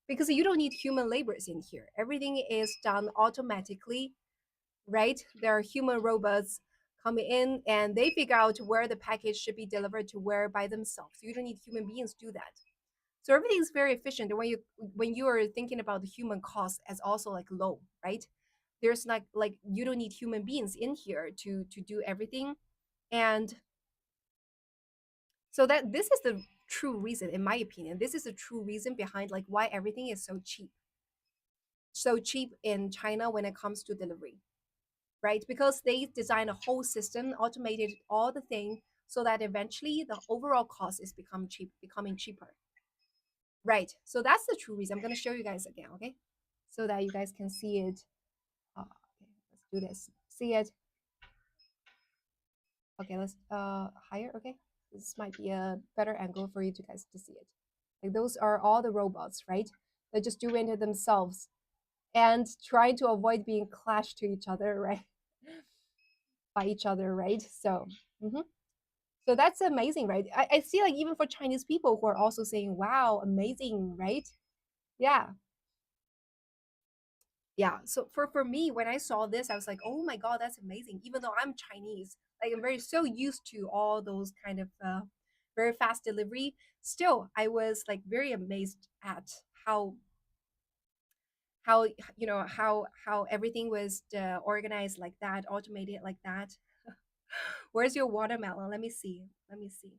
because you don't need human labors in here. Everything is done automatically, right? There are human robots coming in and they figure out where the package should be delivered to where by themselves. You don't need human beings to do that. So everything is very efficient. And when you are thinking about the human cost as also like low, right? There's like you don't need human beings in here to do everything. And so that this is the true reason, in my opinion. This is the true reason behind like why everything is so cheap. So cheap in China when it comes to delivery, right? Because they design a whole system, automated all the thing so that eventually the overall cost is becoming cheaper. Right. So that's the true reason. I'm gonna show you guys again, okay? So that you guys can see it. Okay, let's do this. See it. Okay, let's higher. Okay, this might be a better angle for you to guys to see it. Like those are all the robots, right? They just do it themselves and trying to avoid being clashed to each other, right? By each other, right? So, so that's amazing, right? I see like even for Chinese people who are also saying, "Wow, amazing," right? Yeah, yeah. So for me, when I saw this, I was like, "Oh my god, that's amazing!" Even though I'm Chinese, like I'm very so used to all those kind of very fast delivery. Still, I was like very amazed at how how how everything was organized like that, automated like that. Where's your watermelon? Let me see. Let me see.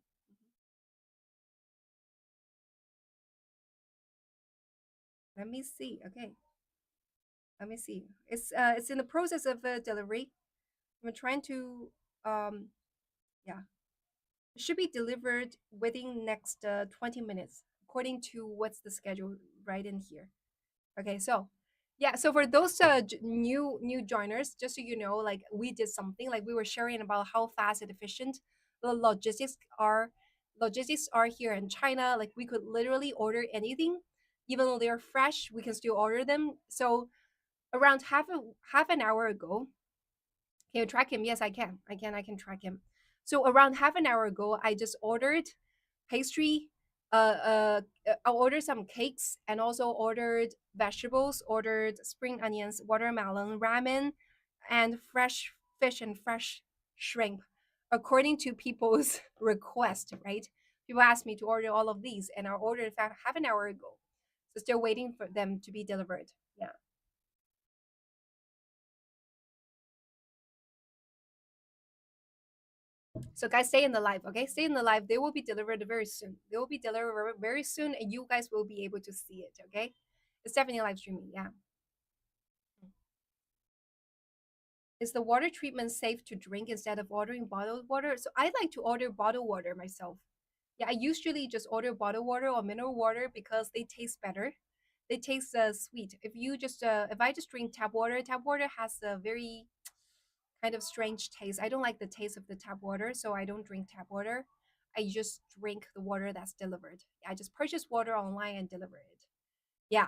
Let me see. Okay. Let me see. It's in the process of delivery. I'm trying to um yeah. It should be delivered within next 20 minutes according to what's the schedule right in here. Okay, so yeah, so for those new joiners, just so you know, like we did something like we were sharing about how fast and efficient the logistics are here in China. Like we could literally order anything, even though they're fresh, we can still order them. So around half an hour ago, can you track him? Yes, I can. I can track him. So around half an hour ago, I just ordered pastry. I ordered some cakes and also ordered vegetables, ordered spring onions, watermelon, ramen, and fresh fish and fresh shrimp, according to people's request. Right? People asked me to order all of these, and I ordered in fact half an hour ago. So still waiting for them to be delivered. Yeah. So guys, stay in the live, okay? Stay in the live. They will be delivered very soon. They will be delivered very soon, and you guys will be able to see it, okay? It's definitely live streaming, yeah. Is the water treatment safe to drink instead of ordering bottled water? So I like to order bottled water myself. Yeah, I usually just order bottled water or mineral water because they taste better. They taste sweet. If I just drink tap water has a very kind of strange taste. I don't like the taste of the tap water, so I don't drink tap water. I just drink the water that's delivered. I just purchase water online and deliver it. Yeah.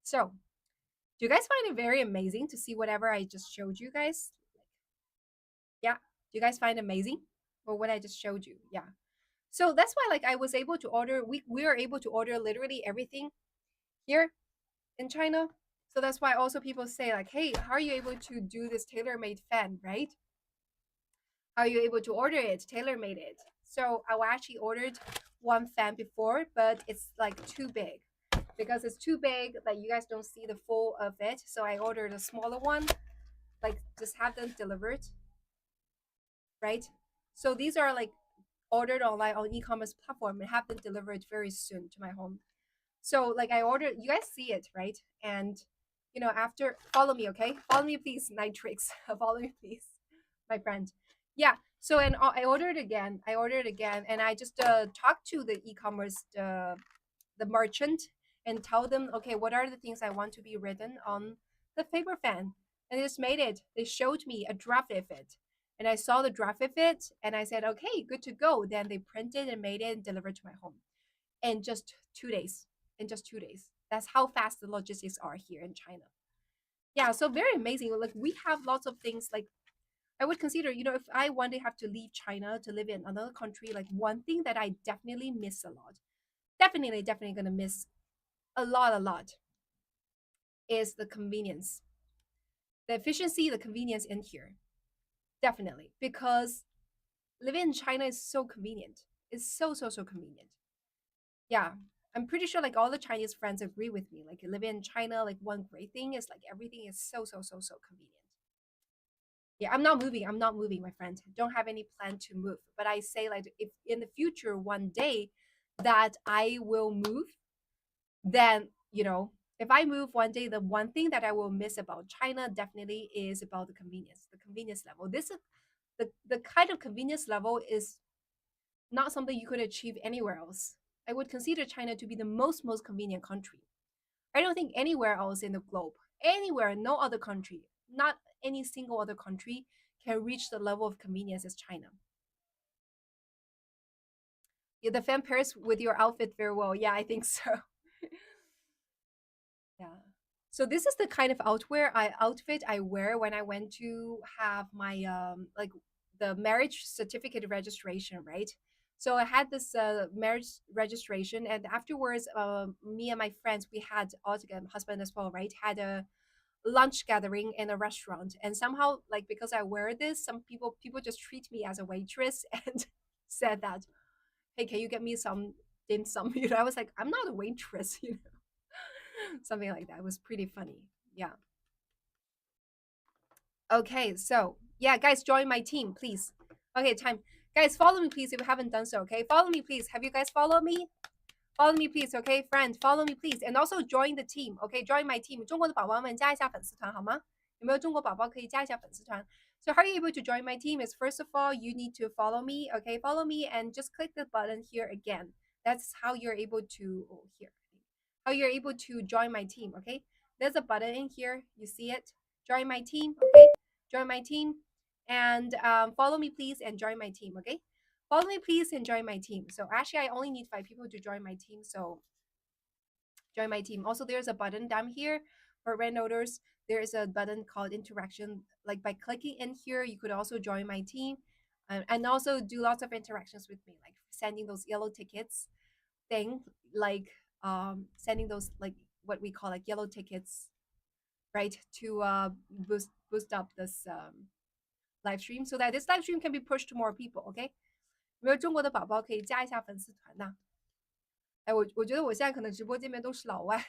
So, do you guys find it very amazing to see whatever I just showed you guys? Yeah. Do you guys find it amazing or what I just showed you? Yeah. So that's why like I was able to order we are able to order literally everything here in China. So that's why also people say like, "Hey, how are you able to do this tailor-made fan, right?" Are you able to order it, tailor made it? So I actually ordered one fan before, but it's like too big. Because it's too big, like you guys don't see the full of it. So I ordered a smaller one, like just have them delivered, right? So these are like ordered online on e-commerce platform and have them delivered very soon to my home. So like I ordered, you guys see it, right? And after follow me, okay? Follow me, please, Nitrix. Follow me, please, my friend. Yeah. So and I ordered again. I ordered again, and I just talked to the e-commerce the merchant and tell them, okay, what are the things I want to be written on the paper fan, and they just made it. They showed me a draft of it, and I saw the draft of it, and I said, okay, good to go. Then they printed and made it and delivered to my home in just 2 days. In just 2 days. That's how fast the logistics are here in China. Yeah, so very amazing. Like we have lots of things like I would consider, if I one day have to leave China to live in another country, like one thing that I definitely miss a lot, definitely gonna miss a lot is the convenience, the efficiency, the convenience in here. Definitely. Because living in China is so convenient. It's so convenient. Yeah. I'm pretty sure like all the Chinese friends agree with me. Like living in China, like one great thing is like everything is so convenient. Yeah, I'm not moving. I'm not moving, my friend. Don't have any plan to move. But I say like if in the future one day that I will move, then if I move one day, the one thing that I will miss about China definitely is about the convenience level. This is the kind of convenience level is not something you could achieve anywhere else. I would consider China to be the most convenient country. I don't think anywhere else in the globe, anywhere, no other country, not any single other country can reach the level of convenience as China. Yeah, the fan pairs with your outfit very well. Yeah, I think so. Yeah. So this is the kind of outfit I wear when I went to have my like the marriage certificate registration, right? So I had this marriage registration, and afterwards, me and my friends we had all together, husband as well, right? Had a lunch gathering in a restaurant, and somehow like because I wear this, some people just treat me as a waitress and said that hey, can you get me some dim sum? You know, I was like, I'm not a waitress, you know, something like that. It was pretty funny. Yeah. Okay, so yeah, guys, join my team, please. Okay, time. Guys, follow me, please, if you haven't done so. Okay, follow me, please. Have you guys followed me? Follow me, please. Okay, friend, follow me, please, and also join the team. Okay, join my team. 中国的宝宝们加一下粉丝团好吗？有没有中国宝宝可以加一下粉丝团？So how are you able to join my team? Is first of all you need to follow me. Okay, follow me and just click the button here again. That's how you're able to here. How you're able to join my team. Okay, there's a button in here. You see it? Join my team. Okay, join my team, and follow me please and join my team. Okay. Follow me, please, and join my team. So actually, I only need 5 people to join my team. So join my team. Also, there's a button down here for red noters. There is a button called interaction. Like by clicking in here, you could also join my team, and also do lots of interactions with me, like sending those yellow tickets thing, like sending those like what we call like yellow tickets, right, to boost up this live stream so that this live stream can be pushed to more people. Okay，有没有中国的宝宝可以加一下粉丝团呢？哎，我觉得我现在可能直播间面都是老外，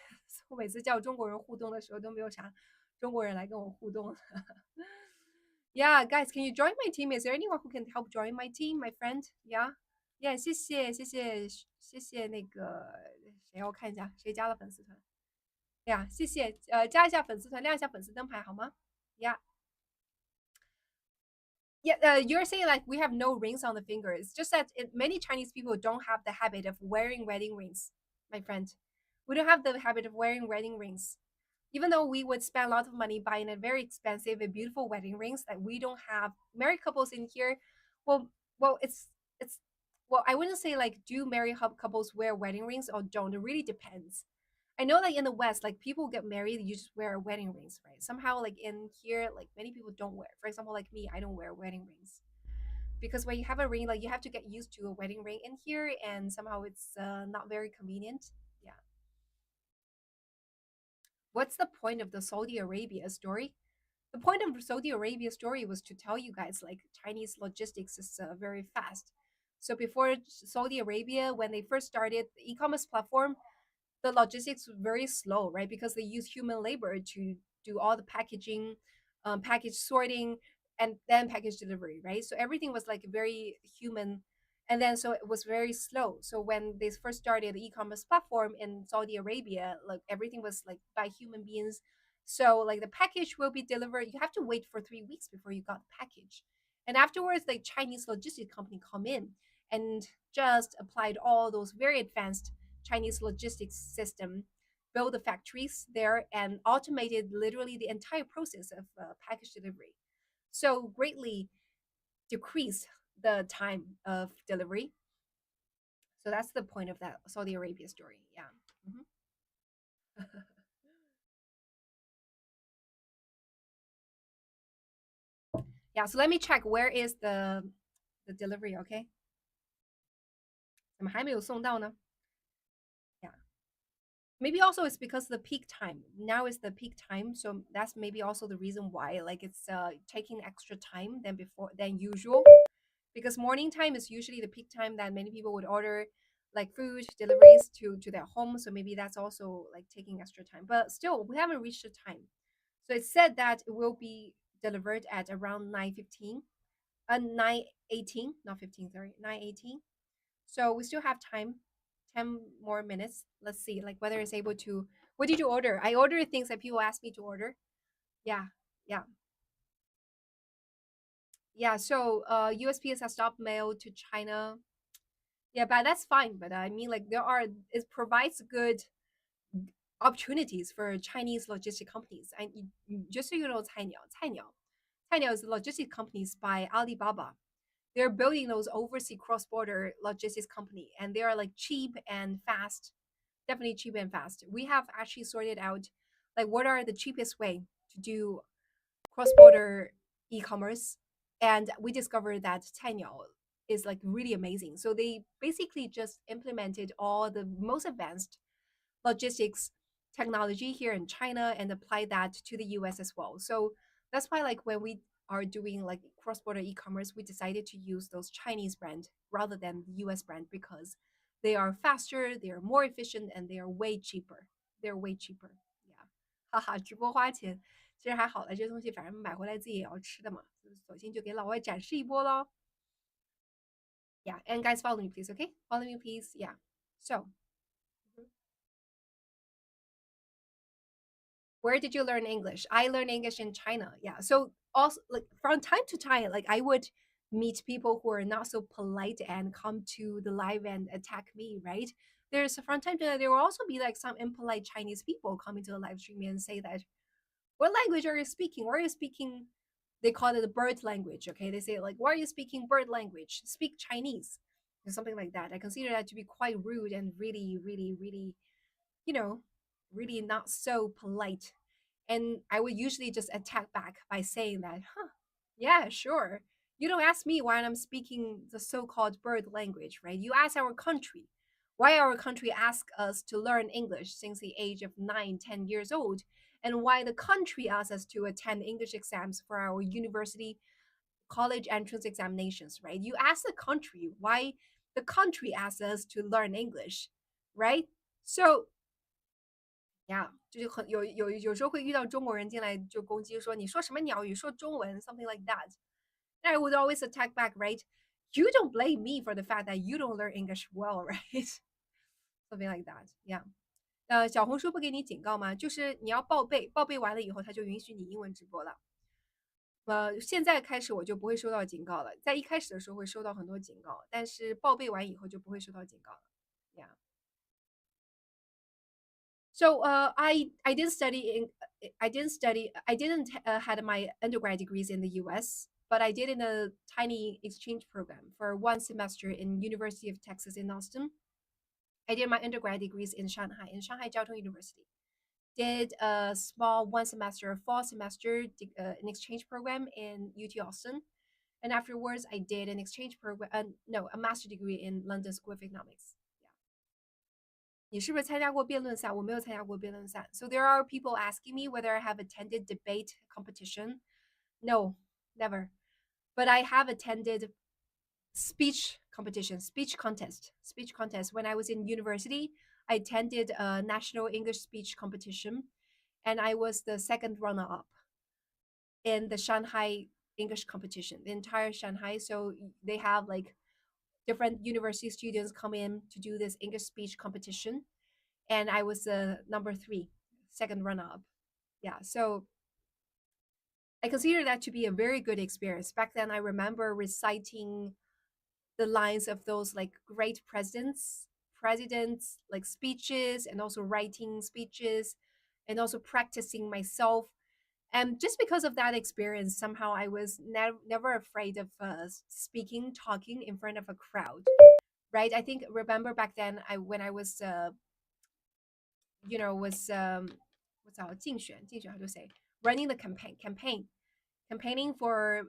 我每次叫中国人互动的时候都没有啥中国人来跟我互动。Yeah, guys, can you join my team? Is there anyone who can help join my team, my friend? Yeah, yeah，谢谢那个谁，我看一下谁加了粉丝团。呀，谢谢，加一下粉丝团，亮一下粉丝灯牌好吗？Yeah. Yeah, you're saying like we have no rings on the fingers. Just that many Chinese people don't have the habit of wearing wedding rings, my friend. We don't have the habit of wearing wedding rings. Even though we would spend a lot of money buying a very expensive and beautiful wedding rings that we don't have. Married couples in here, well, it's well, I wouldn't say like do married couples wear wedding rings or don't. It really depends. I know like in the West, like people get married, you just wear wedding rings, right? Somehow like in here, like many people don't wear. For example, like me, I don't wear wedding rings because when you have a ring, like you have to get used to a wedding ring in here, and somehow it's not very convenient. Yeah. What's the point of the Saudi Arabia story? The point of the Saudi Arabia story was to tell you guys like Chinese logistics is very fast. So before Saudi Arabia, when they first started the e-commerce platform, the logistics was very slow, right? Because they use human labor to do all the packaging, package sorting, and then package delivery, right? So everything was like very human. And then so it was very slow. So when they first started the e-commerce platform in Saudi Arabia, like everything was like by human beings. So like the package will be delivered. You have to wait for 3 weeks before you got the package. And afterwards, the Chinese logistics company come in and just applied all those very advanced Chinese logistics system, built the factories there, and automated literally the entire process of package delivery. So greatly decreased the time of delivery. So that's the point of that Saudi Arabia story. Yeah. Mhm. Yeah. So let me check where is the delivery. Okay. 怎么还没有送到呢？ Yeah. Maybe also it's because the peak time now is the peak time, so that's maybe also the reason why like it's taking extra time than before than usual, because morning time is usually the peak time that many people would order like food deliveries to their home, so maybe that's also like taking extra time, but still we haven't reached the time. So it said that it will be delivered at around 9:15, 9:18, not 15, sorry, 9:18. So we still have time, 10 more minutes. Let's see, like whether it's able to. What did you order? I ordered things that people asked me to order. Yeah, yeah, yeah. So USPS has stopped mail to China. Yeah, but that's fine. But I mean, like it provides good opportunities for Chinese logistic companies. And just so you know, Cainiao is logistic companies by Alibaba. They're building those overseas cross-border logistics company, and they are like cheap and fast, definitely cheap and fast. We have actually sorted out like what are the cheapest way to do cross-border e-commerce, and we discovered that Cainiao is like really amazing. So they basically just implemented all the most advanced logistics technology here in China and applied that to the US as well. So that's why like when we are doing like cross-border e-commerce, we decided to use those Chinese brand rather than the US brand because they are faster, they are more efficient, and they are way cheaper. They're way cheaper. Yeah. 哈哈，直播花钱，其实还好了，这些东西反正买回来自己也要吃的嘛，索性就给老外展示一波喽。Yeah, and guys, follow me, please. Okay, follow me, please. Yeah. So, where did you learn English? I learned English in China. Yeah. So also like from time to time, like I would meet people who are not so polite and come to the live and attack me, right? There's from time to time there will also be like some impolite Chinese people coming to the live stream and say that, what language are you speaking? Why are you speaking? They call it the bird language. Okay. They say like, why are you speaking bird language? Speak Chinese or something like that. I consider that to be quite rude and really, really, really, you know, really not so polite. And I would usually just attack back by saying that, huh, yeah, sure. You don't ask me why I'm speaking the so-called bird language, right? You ask our country. Why our country asks us to learn English since the age of 9, 10 years old, and why the country asks us to attend English exams for our university college entrance examinations, right? You ask the country why the country asks us to learn English, right? So yeah，就是有时候会遇到中国人进来就攻击说你说什么鸟语，说中文，something like that. And I would always attack back, right? You don't blame me for the fact that you don't learn English well, right? Something like that. Yeah. 小红书不给你警告吗？就是你要报备，报备完了以后，它就允许你英文直播了。现在开始我就不会收到警告了，在一开始的时候会收到很多警告，但是报备完以后就不会收到警告了。Yeah. So I didn't study in I didn't had my undergrad degrees in the U.S., but I did in a tiny exchange program for 1 semester in University of Texas in Austin. I did my undergrad degrees in Shanghai Jiao Tong University. Did a small 1 semester, fall semester an exchange program in UT Austin, and afterwards I did an exchange program. No, a master degree in London School of Economics. 你是不是参加过辩论赛？我没有参加过辩论赛。So there are people asking me whether I have attended debate competition. No, never. But I have attended speech competition, speech contest. When I was in university, I attended a national English speech competition, and I was the second runner-up in the Shanghai English competition, the entire Shanghai. So they have like different university students come in to do this English speech competition, and I was number 3, second runner up. Yeah, so I consider that to be a very good experience. Back then, I remember reciting the lines of those like great presidents like speeches, and also writing speeches, and also practicing myself. And just because of that experience, somehow I was never afraid of talking in front of a crowd. Right? I think remember back then, when I was was what's our 竞选 how to say, running the campaigning for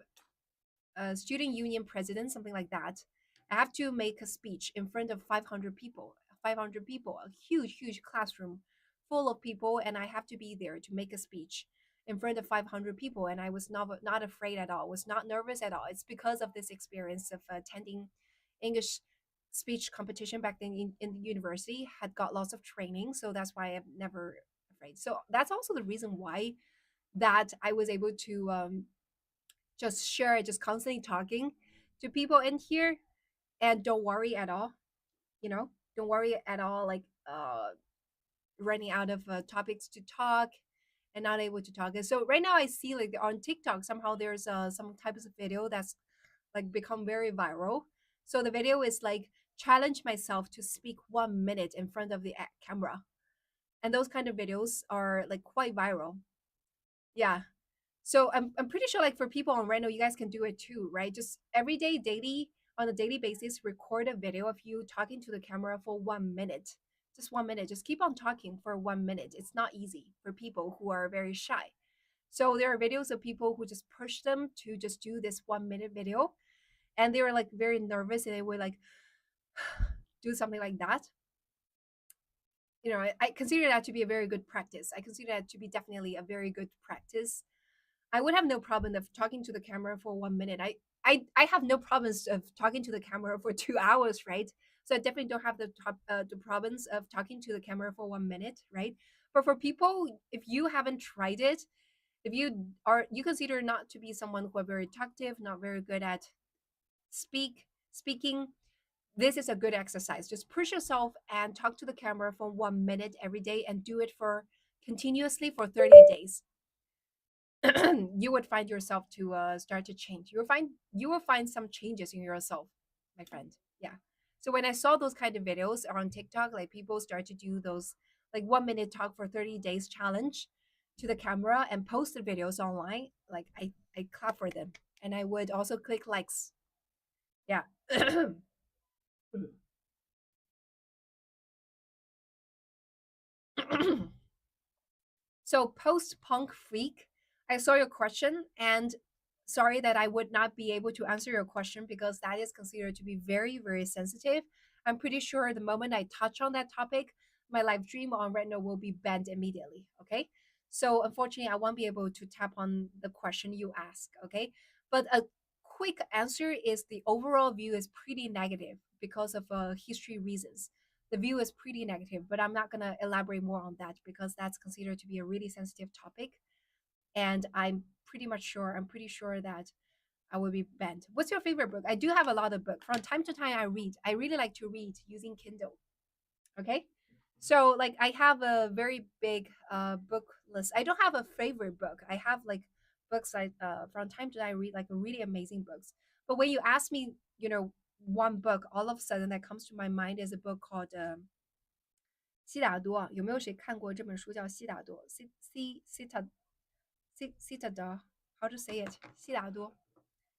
a student union president, something like that. I have to make a speech in front of 500 people, a huge classroom full of people, and I have to be there to make a speech in front of 500 people. And I was not afraid at all, was not nervous at all. It's because of this experience of attending English speech competition back then in the university, had got lots of training, so that's why I'm never afraid. So that's also the reason why that I was able to just share, just constantly talking to people in here, and don't worry at all, don't worry at all, like running out of topics to talk and not able to talk. And so right now I see like on TikTok somehow there's some types of video that's like become very viral. So the video is like, challenge myself to speak 1 minute in front of the camera, and those kind of videos are like quite viral. Yeah. So I'm pretty sure like for people on Reno, you guys can do it too, right? Just every day, daily, on a daily basis, record a video of you talking to the camera for 1 minute. Just 1 minute. Just keep on talking for 1 minute. It's not easy for people who are very shy. So there are videos of people who just push them to just do this 1 minute video, and they were like very nervous, and they would like do something like that. I consider that to be a very good practice. I consider that to be definitely a very good practice. I would have no problem of talking to the camera for 1 minute. I have no problems of talking to the camera for 2 hours, right? So I definitely don't have the problems of talking to the camera for 1 minute, right? But for people, if you haven't tried it, if you consider not to be someone who are very talkative, not very good at speaking, this is a good exercise. Just push yourself and talk to the camera for 1 minute every day and do it for continuously for 30 days. You would find yourself to start to change. You will find some changes in yourself, my friend. Yeah. So when I saw those kind of videos on TikTok, like people start to do those like 1 minute talk for 30 days challenge to the camera and post the videos online, like I clap for them and I would also click likes. Yeah. So, post punk freak, I saw your question and sorry that I would not be able to answer your question because that is considered to be very, very sensitive. I'm pretty sure the moment I touch on that topic, my live stream on Retina will be banned immediately. Okay. So, unfortunately, I won't be able to tap on the question you ask. Okay. But a quick answer is the overall view is pretty negative because of history reasons. The view is pretty negative, but I'm not going to elaborate more on that because that's considered to be a really sensitive topic. And I'm pretty sure that I will be banned. What's your favorite book? I do have a lot of books. From time to time, I read. I really like to read using Kindle. Okay. So, like, I have a very big book list. I don't have a favorite book. I have like books I from time to time I read like really amazing books. But when you ask me, one book, all of a sudden that comes to my mind is a book called悉达多啊，有没有谁看过这本书叫《悉达多》？Citadel. How to say it? 悉达多.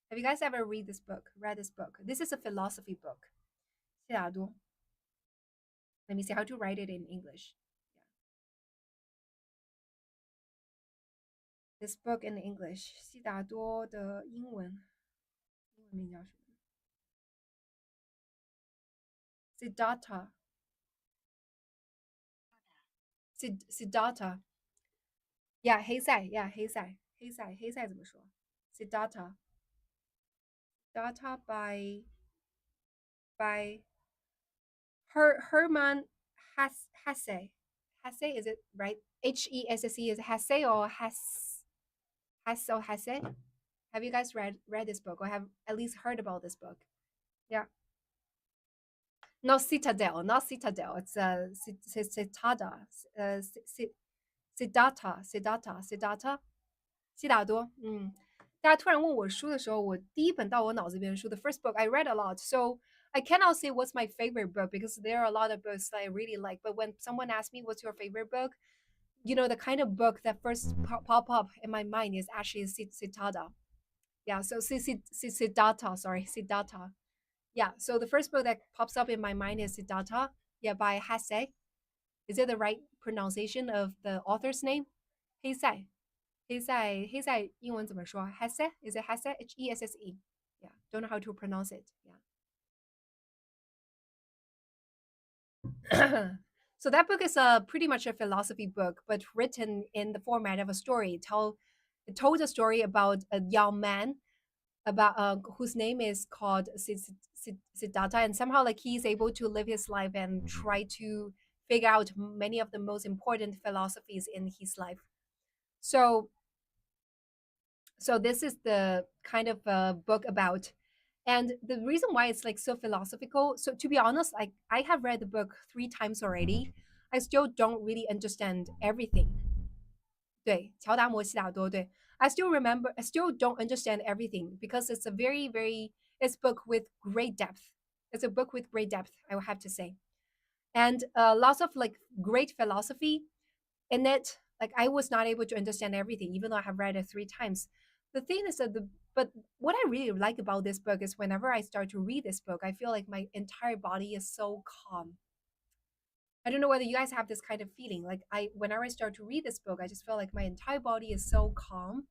Have you guys ever read this book? Read this book? This is a philosophy book. 悉达多. Let me see how to write it in English. Yeah. This book in English. 悉达多的英文名叫什么？Siddhartha. Siddhartha. Yeah, 黑塞. Yeah, 黑塞怎么说？ Siddhartha. Siddhartha by Herman Hesse. Hesse, is it right? Hesse is Hesse or Hesse? Have you guys read this book or have at least heard about this book? Yeah. Not Citadel. It's Citada. Siddhartha. 悉达多。大家突然问我书的时候，我第一本到我脑子里边的书，the first book I read a lot, so I cannot say what's my favorite book because there are a lot of books that I really like. But when someone asks me what's your favorite book, the kind of book that first pop up in my mind is actually Siddhartha. Yeah, so Siddhartha, sorry, Siddhartha. Yeah, so the first book that pops up in my mind is Siddhartha, yeah, by Hesse. Is it the right pronunciation of the author's name? Heisei. Heisei英文怎么说？Hesse? Is it Hesse? Hesse? Yeah, don't know how to pronounce it. Yeah. So that book is pretty much a philosophy book, but written in the format of a story. It told a story about a young man about whose name is called Siddhartha, and somehow like he's able to live his life and try to figure out many of the most important philosophies in his life. So this is the kind of book about, and the reason why it's like so philosophical, so to be honest, like I have read the book 3 times already. I still don't really understand everything. 对，乔达摩悉达多，对. I still don't understand everything because it's a it's book with great depth. It's a book with great depth, I will have to say. And lots of like great philosophy in it. Like I was not able to understand everything, even though I have read it 3 times. The thing is that but what I really like about this book is whenever I start to read this book, I feel like my entire body is so calm. I don't know whether you guys have this kind of feeling. Like whenever I start to read this book, I just feel like my entire body is so calm.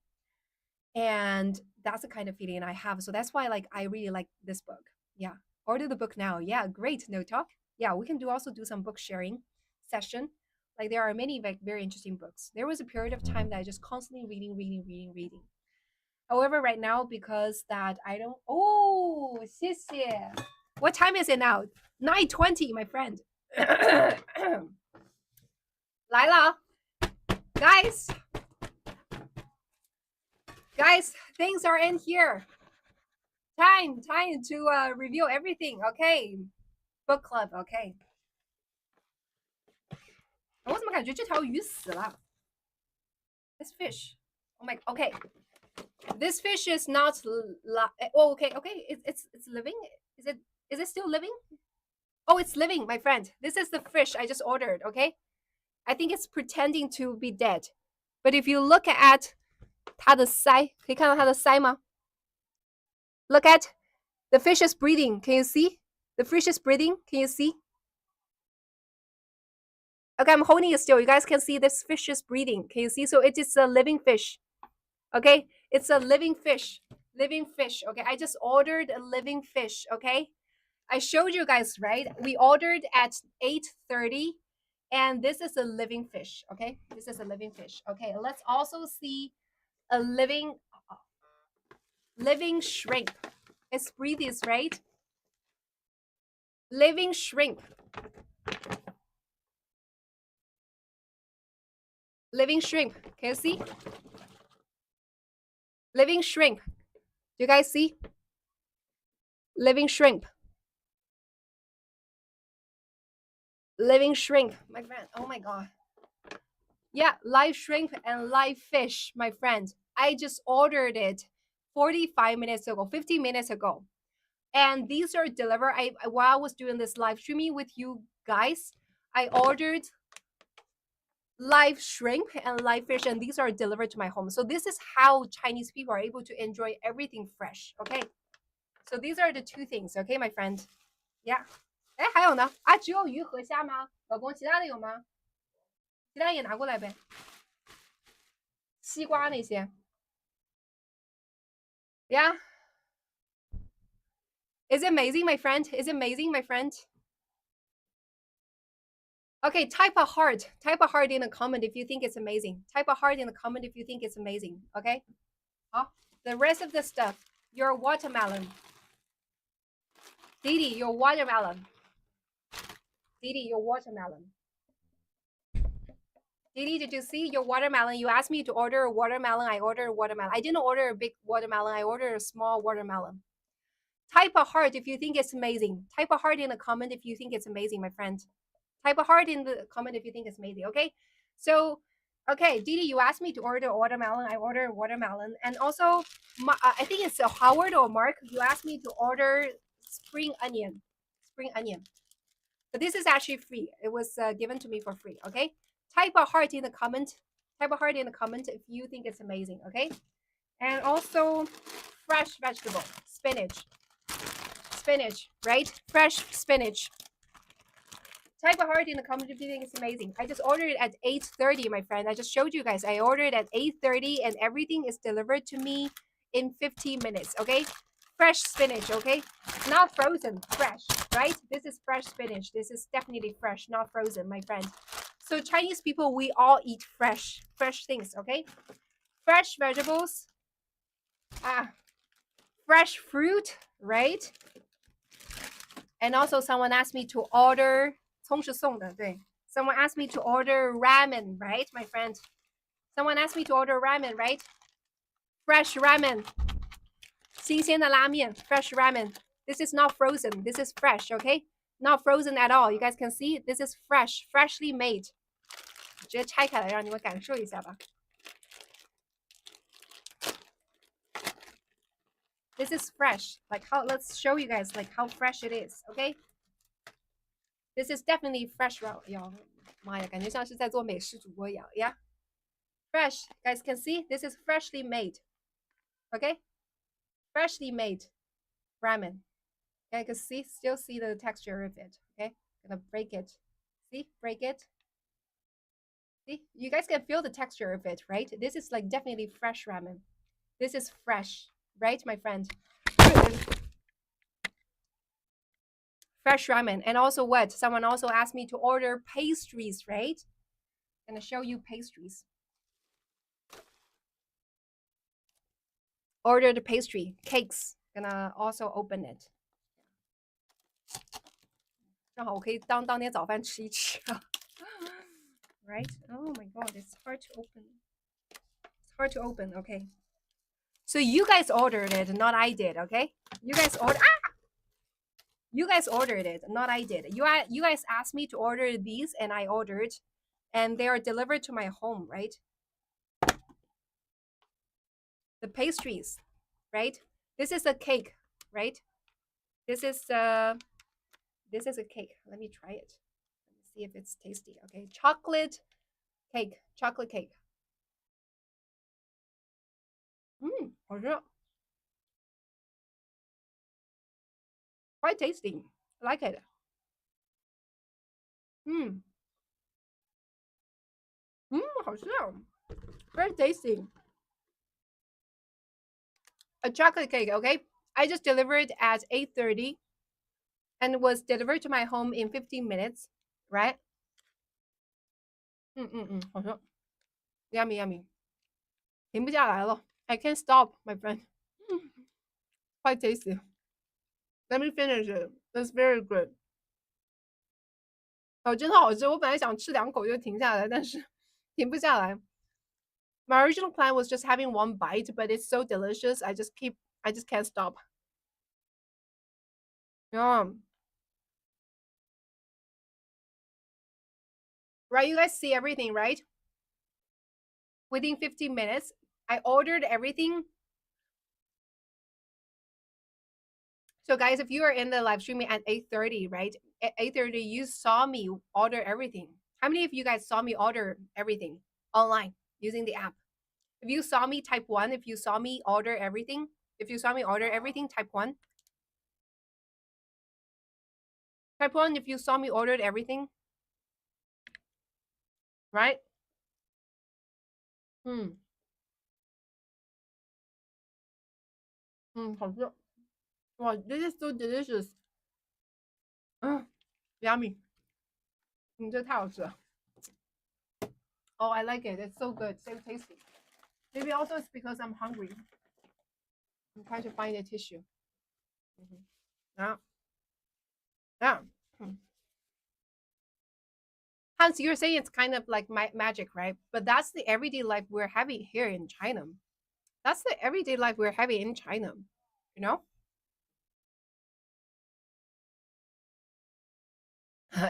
And that's the kind of feeling I have. So that's why like I really like this book. Yeah. Order the book now. Yeah, great. No talk. Yeah, we can also do some book sharing session. Like there are many like very interesting books. There was a period of time that I just constantly reading. However, right now because that I don't. Oh, 谢谢. What time is it now? 9:20, my friend. 来了 guys, things are in here. Time to review everything. Okay, book club. Okay. 我怎么感觉这条鱼死了 ？This fish. Oh my. Okay. This fish is not. Oh, okay. It's living. Is it still living? Oh, it's living, my friend. This is the fish I just ordered. Okay. I think it's pretending to be dead. But if you look at 它的鳃，可以看到它的鳃吗？ Look at the fish is breathing. Can you see? The fish is breathing. Can you see? Okay, I'm holding it still. You guys can see this fish is breathing. Can you see? So it is a living fish. Okay, it's a living fish. Living fish. Okay, I just ordered a living fish. Okay, I showed you guys, right? We ordered at 8:30, and this is a living fish. Okay, this is a living fish. Okay, let's also see a living shrimp. It's breathing, right? Living shrimp. Living shrimp. Can you see? Living shrimp. Do you guys see? Living shrimp. Living shrimp, my friend. Oh my god. Yeah, live shrimp and live fish, my friend. I just ordered it 45 minutes ago, 50 minutes ago. And these are delivered. While I was doing this live streaming with you guys, I ordered live shrimp and live fish, and these are delivered to my home. So this is how Chinese people are able to enjoy everything fresh. Okay, so these are the two things. Okay, my friend. Yeah. 哎，还有呢？啊，只有鱼和虾吗？老公，其他的有吗？其他也拿过来呗。西瓜那些。Yeah. Is it amazing, my friend? Is it amazing, my friend? Okay, type a heart. Type a heart in the comment if you think it's amazing. Type a heart in the comment if you think it's amazing. Okay? 好 The rest of the stuff. Your watermelon. Didi, your watermelon. Didi, your watermelon. Didi, did you see your watermelon? You asked me to order a watermelon. I ordered a watermelon. I didn't order a big watermelon. I ordered a small watermelon. Type a heart if you think it's amazing. Type a heart in the comment if you think it's amazing, my friend. Type a heart in the comment if you think it's amazing, okay? So, okay, Didi, you asked me to order a watermelon. I ordered a watermelon. And also, I think it's Howard or Mark. You asked me to order spring onion. Spring onion. But this is actually free. It was given to me for free, okay? Type a heart in the comment. Type a heart in the comment if you think it's amazing, okay? And also, fresh vegetable, spinach. Spinach, right? Fresh spinach. Type a heart in the comment if you think it's amazing. I just ordered it at 8:30, my friend. I just showed you guys. I ordered at 8:30 and everything is delivered to me in 15 minutes, okay? Fresh spinach, okay? Not frozen, fresh, right? This is fresh spinach. This is definitely fresh, not frozen, my friend. So Chinese people, we all eat fresh things, okay? Fresh vegetables, fresh fruit, right? And also someone asked me to order 葱是送的，对。Someone asked me to order ramen, right, my friend? Someone asked me to order ramen, right? Fresh ramen. 新鲜的拉面 fresh ramen. This is not frozen. This is fresh, okay? Not frozen at all. You guys can see this is fresh, freshly made. 直接拆开来让你们感受一下吧。This is fresh. Like how? Let's show you guys like how fresh it is, okay? This is definitely fresh. 妈呀，感觉像是在做美食主播一样。Yeah, fresh. Guys can see this is freshly made. Okay, freshly made ramen. Okay, you can see still see the texture of it. Okay, gonna break it. See, break it. See, you guys can feel the texture of it, right? This is like definitely fresh ramen. This is fresh, right, my friend? Fresh ramen. And also what? Someone also asked me to order pastries, right? Gonna show you pastries. Order the pastry, cakes. Gonna also open it. 正好我可以当天早饭吃一吃。Right? Oh my god, it's hard to open. It's hard to open. Okay. So you guys ordered it, not I did. Okay. You guys ordered. Ah! You guys ordered it, not I did. You guys asked me to order these, and I ordered, and they are delivered to my home. Right? The pastries, right? This is a cake, right? This is a cake. Let me try it. Let me see if it's tasty. Okay, chocolate cake. How's it? Quite tasty. I like it. Mm. 好吃啊 Very tasty. A chocolate cake, okay? I just delivered at 8:30 and was delivered to my home in 15 minutes, right? 好吃 Yummy, yummy. 停不下来了 I can't stop, my friend. Quite tasty. Let me finish it. It's very good. 哦，真的好吃！我本来想吃2口就停下来，但是停不下来。My original plan was just having 1 bite, but it's so delicious. I just can't stop. Yum. Right, you guys see everything, right? Within 15 minutes, I ordered everything. So guys, if you are in the live streaming at 8:30, right? At 8:30, you saw me order everything. How many of you guys saw me order everything online using the app? If you saw me, type 1. If you saw me order everything, type 1. Type 1 if you saw me ordered everything. Right? Wow, this is so delicious. Yummy. 这太好吃了 Oh, I like it. It's so good, so tasty. Maybe also it's because I'm hungry. I'm trying to find a tissue. Yeah. Yeah. Hans, you're saying it's kind of like magic, right? But that's the everyday life we're having here in China. That's the everyday life we're having in China, you know?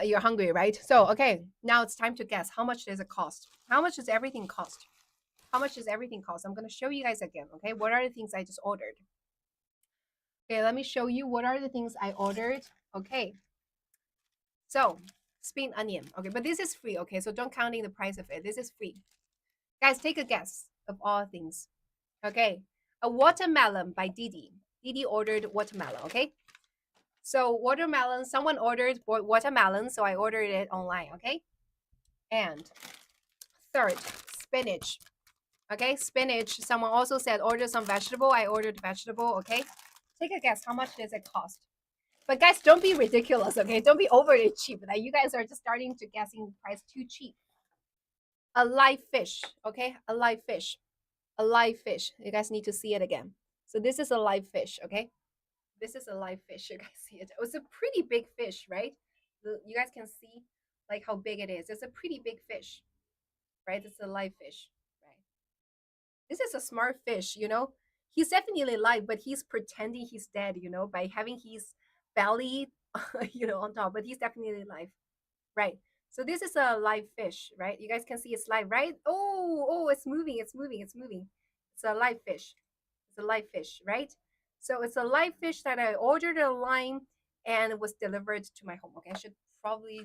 You're hungry, right? So, okay, now it's time to guess. How much does it cost? How much does everything cost? How much does everything cost? I'm going to show you guys again, okay? What are the things I just ordered? Okay, let me show you what are the things I ordered. Okay. So, spring onion. Okay, but this is free, okay? So don't counting the price of it. This is free. Guys, take a guess of all things. Okay. A watermelon by Didi. Didi ordered watermelon, okay? So watermelon, someone ordered watermelon, so I ordered it online, okay? And third, spinach. Okay, spinach. Someone also said order some vegetable. I ordered vegetable, okay? Take a guess. How much does it cost? But guys, don't be ridiculous, okay? Don't be overly cheap. Like you guys are just starting to guessing the price too cheap. A live fish, okay? A live fish. A live fish. You guys need to see it again. So this is a live fish, okay? This is a live fish. You guys see it. It's a pretty big fish, right? You guys can see like how big it is. It's a pretty big fish, right? It's a live fish, right? This is a smart fish, you know? He's definitely alive, but he's pretending he's dead, you know, by having his belly, on top, but he's definitely alive, right? So this is a live fish, right? You guys can see it's live, right? Oh, it's moving, it's moving, it's moving. It's a live fish. It's a live fish, right? So it's a live fish that I ordered online and it was delivered to my home. Okay, I should probably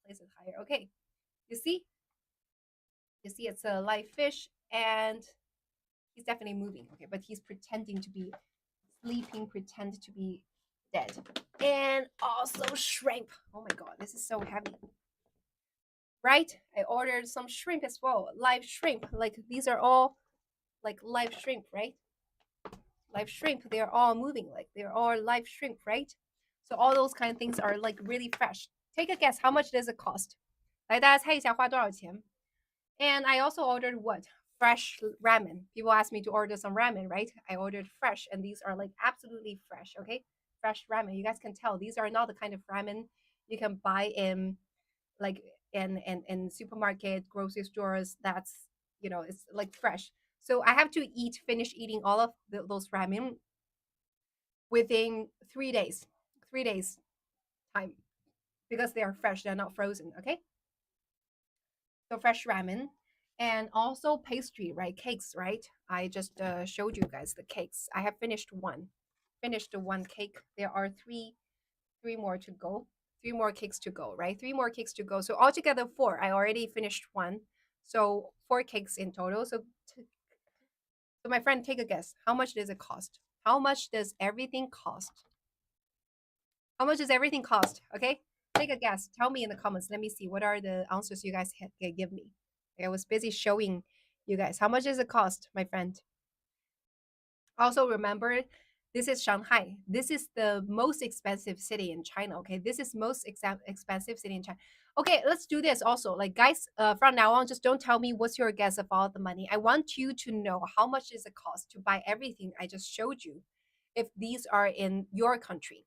place it higher. Okay, you see? You see it's a live fish and he's definitely moving, okay, but he's pretending to be sleeping, pretend to be dead. And also shrimp. Oh my god, this is so heavy. Right? I ordered some shrimp as well. Live shrimp. Like these are all like live shrimp, right? Live shrimp. They're all moving, like they're all live shrimp, right? So all those kind of things are like really fresh. Take a guess, how much does it cost? 来，大家猜一下花多少钱 And I also ordered what? Fresh ramen. People asked me to order some ramen, right? I ordered fresh, and these are like absolutely fresh, okay? Fresh ramen. You guys can tell these are not the kind of ramen you can buy in like in supermarket, grocery stores. That's it's like fresh. So I have to finish eating all of those ramen within 3 days. 3 days time because they are fresh. They're not frozen. Okay. So fresh ramen and also pastry, right? Cakes, right? I just showed you guys the cakes. I have finished one. Finished the one cake. There are three more to go. Three more cakes to go, right? Three more cakes to go. So altogether four. I already finished one. So four cakes in total. So my friend, take a guess. How much does it cost? How much does everything cost? How much does everything cost? Okay, take a guess. Tell me in the comments. Let me see what are the answers you guys give me. I was busy showing you guys. How much does it cost, my friend? Also remember, this is Shanghai. This is the most expensive city in China. Okay, this is most expensive city in China. Okay, let's do this also. Like guys, from now on, just don't tell me what's your guess of all the money. I want you to know how much is it cost to buy everything I just showed you, if these are in your country.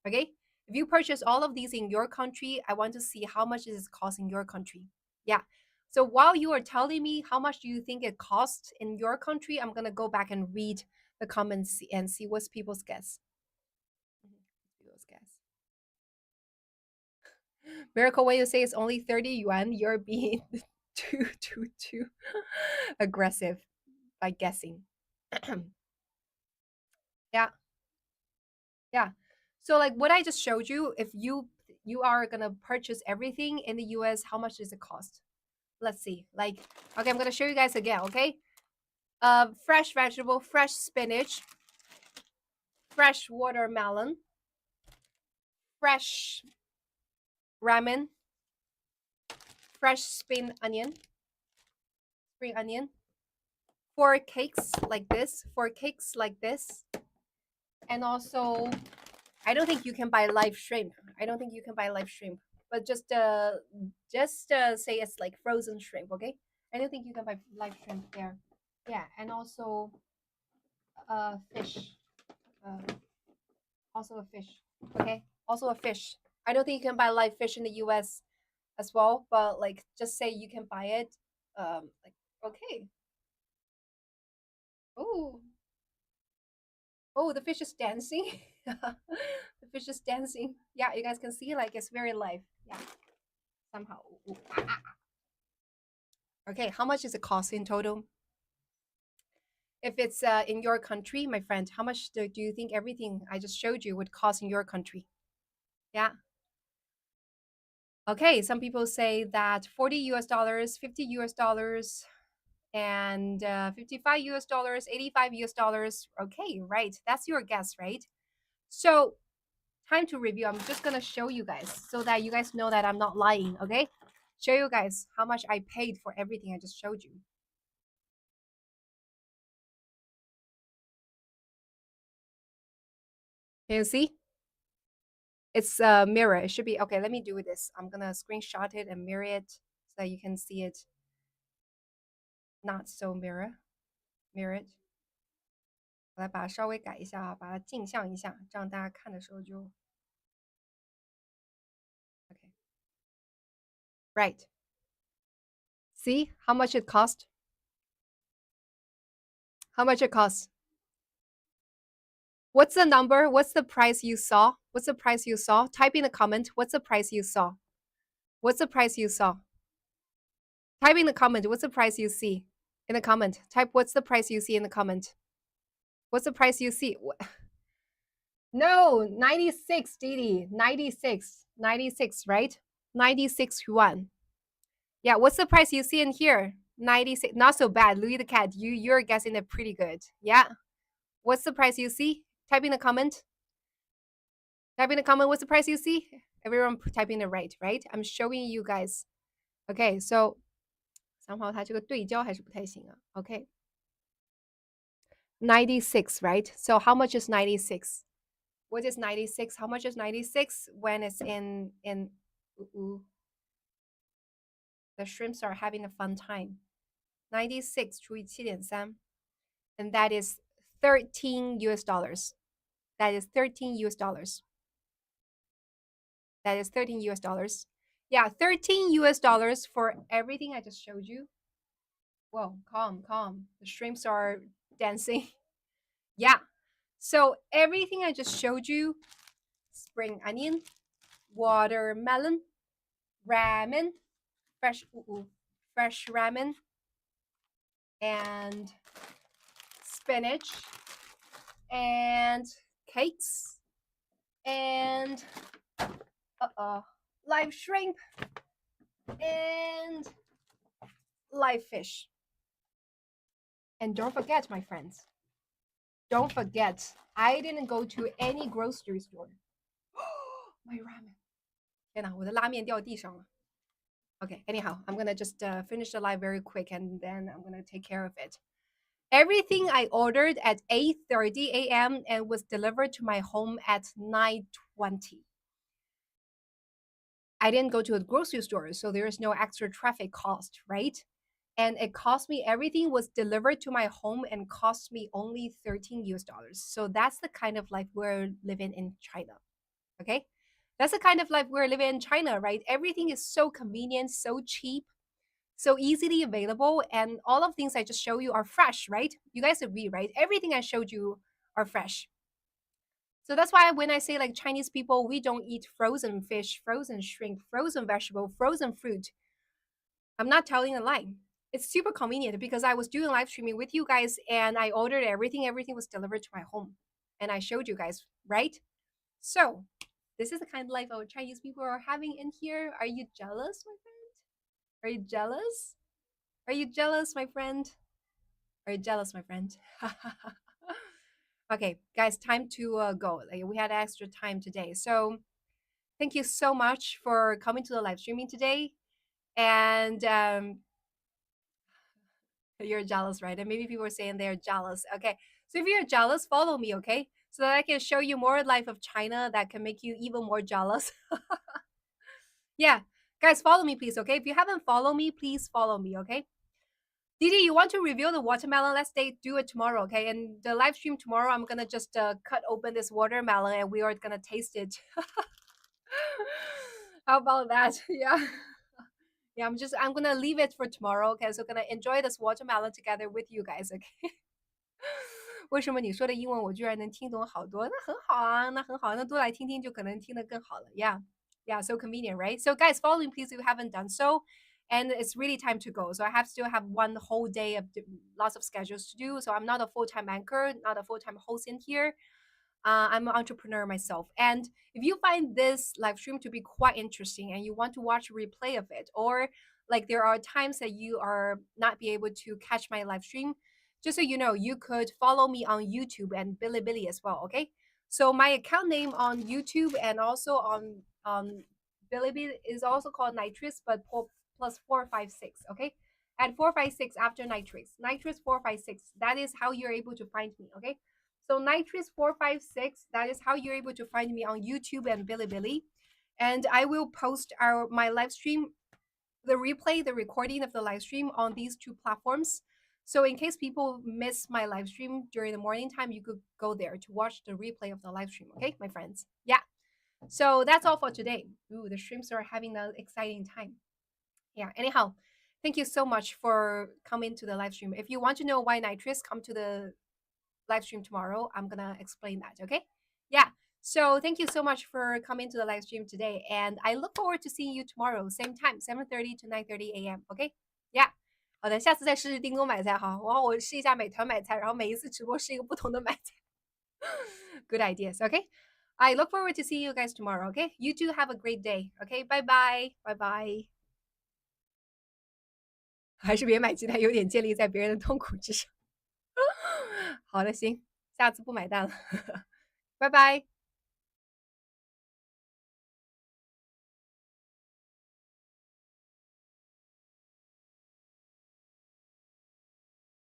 Okay, if you purchase all of these in your country, I want to see how much is it cost in your country. Yeah. So while you are telling me how much do you think it costs in your country, I'm gonna go back and read the comments and see what's people's guess. People's guess. Miracle, when you say it's only 30 yuan, you're being too aggressive by guessing. Yeah, yeah. So like what I just showed you, if you are gonna purchase everything in the US, how much does it cost? Let's see. Like, okay, I'm gonna show you guys again. Okay, fresh vegetable, fresh spinach, fresh watermelon, fresh ramen, fresh spring onion, four cakes like this, and also I don't think you can buy live shrimp. I don't think you can buy live shrimp, but just say it's like frozen shrimp, okay? I don't think you can buy live shrimp there. Yeah, and also fish, uh, also a fish, okay? Also a fish. I don't think you can buy live fish in the U.S. as well, but like just say you can buy it. Like okay. Oh, oh, the fish is dancing. The fish is dancing. Yeah, you guys can see like it's very live. Yeah, somehow. Ooh, ah, ah. Okay, how much is it cost in total? If it's in your country, my friend, how much do you think everything I just showed you would cost in your country? Yeah. Okay, some people say that 40 US dollars, 50 US dollars, and 55 US dollars, 85 US dollars. Okay, right. That's your guess, right? So time to review. I'm just gonna show you guys so that you guys know that I'm not lying. Okay, show you guys how much I paid for everything I just showed you. Can you see? It's a mirror. It should be okay. Let me do this. I'm gonna screenshot it and mirror it so that you can see it. Not so mirror it. 我来把它稍微改一下啊，把它镜像一下，这样大家看的时候就 okay. Right. See how much it cost? How much it costs? What's the number? What's the price you saw? What's the price you saw? Type in the comment. What's the price you saw? What's the price you saw? Type in the comment. What's the price you see in the comment? Type what's the price you see in the comment. What's the price you see? No, 96, Didi. 96. 96, right? 96 yuan. Yeah, what's the price you see in here? 96. Not so bad. Louis the Cat, you're guessing it pretty good. Yeah. What's the price you see? Type in the comment. Type in the comment what's the price you see? Everyone typing it right, right? I'm showing you guys. Okay, so somehow 它这个对焦还是不太行啊。Okay. 96, right? So how much is 96? What is 96? How much is 96 when it's in the shrimps are having a fun time. 96除以7.3 and that is 13 US dollars. That is 13 US dollars. That is 13 US dollars. Yeah, 13 US dollars for everything I just showed you. Whoa, calm, calm. The shrimps are dancing. Yeah. So everything I just showed you, spring onion, watermelon, ramen, fresh ramen, and spinach, and cakes, and live shrimp, and live fish. And don't forget, my friends, don't forget, I didn't go to any grocery store. My ramen. 天哪，我的拉面掉地上了。Okay, anyhow, I'm gonna just finish the live very quick and then I'm gonna take care of it. Everything I ordered at 8:30 a.m. and was delivered to my home at 9:20. I didn't go to a grocery store, so there is no extra traffic cost, right? And it cost me, everything was delivered to my home and cost me only 13 US dollars. So that's the kind of life we're living in China. Okay? That's the kind of life we're living in China, right? Everything is so convenient, so cheap, so easily available, and all of things I just show you are fresh, right? You guys agree, right? Everything I showed you are fresh. So that's why when I say like Chinese people, we don't eat frozen fish, frozen shrimp, frozen vegetable, frozen fruit. I'm not telling a lie. It's super convenient because I was doing live streaming with you guys and I ordered everything. Everything was delivered to my home. And I showed you guys, right? So this is the kind of life our Chinese people are having in here. Are you jealous, my friend? Are you jealous? Are you jealous, my friend? Are you jealous, my friend? Okay, guys, time to go. Like, we had extra time today. So thank you so much for coming to the live streaming today. And you're jealous, right? And maybe people are saying they're jealous. Okay, so if you're jealous, follow me, okay? So that I can show you more life of China that can make you even more jealous. Yeah, guys, follow me, please, okay? If you haven't followed me, please follow me, okay? Didi, you want to reveal the watermelon? Let's do it tomorrow, okay? And the live stream tomorrow, I'm gonna just cut open this watermelon and we are gonna taste it. How about that? Yeah. Yeah, I'm gonna leave it for tomorrow, okay? So gonna enjoy this watermelon together with you guys, okay? 为什么你说的英文我居然能听懂好多？那很好啊，那很好，那多来听听就可能听得更好了。Yeah, yeah, so convenient, right? So guys, follow me please if you haven't done so. And it's really time to go. So I have still have one whole day of lots of schedules to do. So I'm not a full-time anchor, not a full-time host in here. I'm an entrepreneur myself. And if you find this live stream to be quite interesting and you want to watch a replay of it, or like there are times that you are not be able to catch my live stream, just so you know, you could follow me on YouTube and Bilibili as well. Okay. So my account name on YouTube and also on Bilibili is also called Nitrous, but plus 456. Okay. At 456 after Nitrous. Nitrous 456. That is how you're able to find me. Okay. So Nitrous 456. That is how you're able to find me on YouTube and Bilibili. And I will post my live stream, the replay, the recording of the live stream on these two platforms. So in case people miss my live stream during the morning time, you could go there to watch the replay of the live stream. Okay, my friends. Yeah. So that's all for today. Ooh, the shrimps are having an exciting time. Yeah. Anyhow, thank you so much for coming to the live stream. If you want to know why nitrous, come to the live stream tomorrow. I'm gonna explain that. Okay. Yeah. So thank you so much for coming to the live stream today, and I look forward to seeing you tomorrow, same time, 7:30 to 9:30 a.m. Okay? Yeah. 好的，下次再试试订购买菜哈。然后我试一下美团买菜，然后每一次直播是一个不同的买菜。Good ideas. Okay. I look forward to seeing you guys tomorrow. Okay. You too have a great day. Okay. Bye bye. Bye bye. 还是别买鸡蛋，有点建立在别人的痛苦之上。好的，行，下次不买单了。拜拜。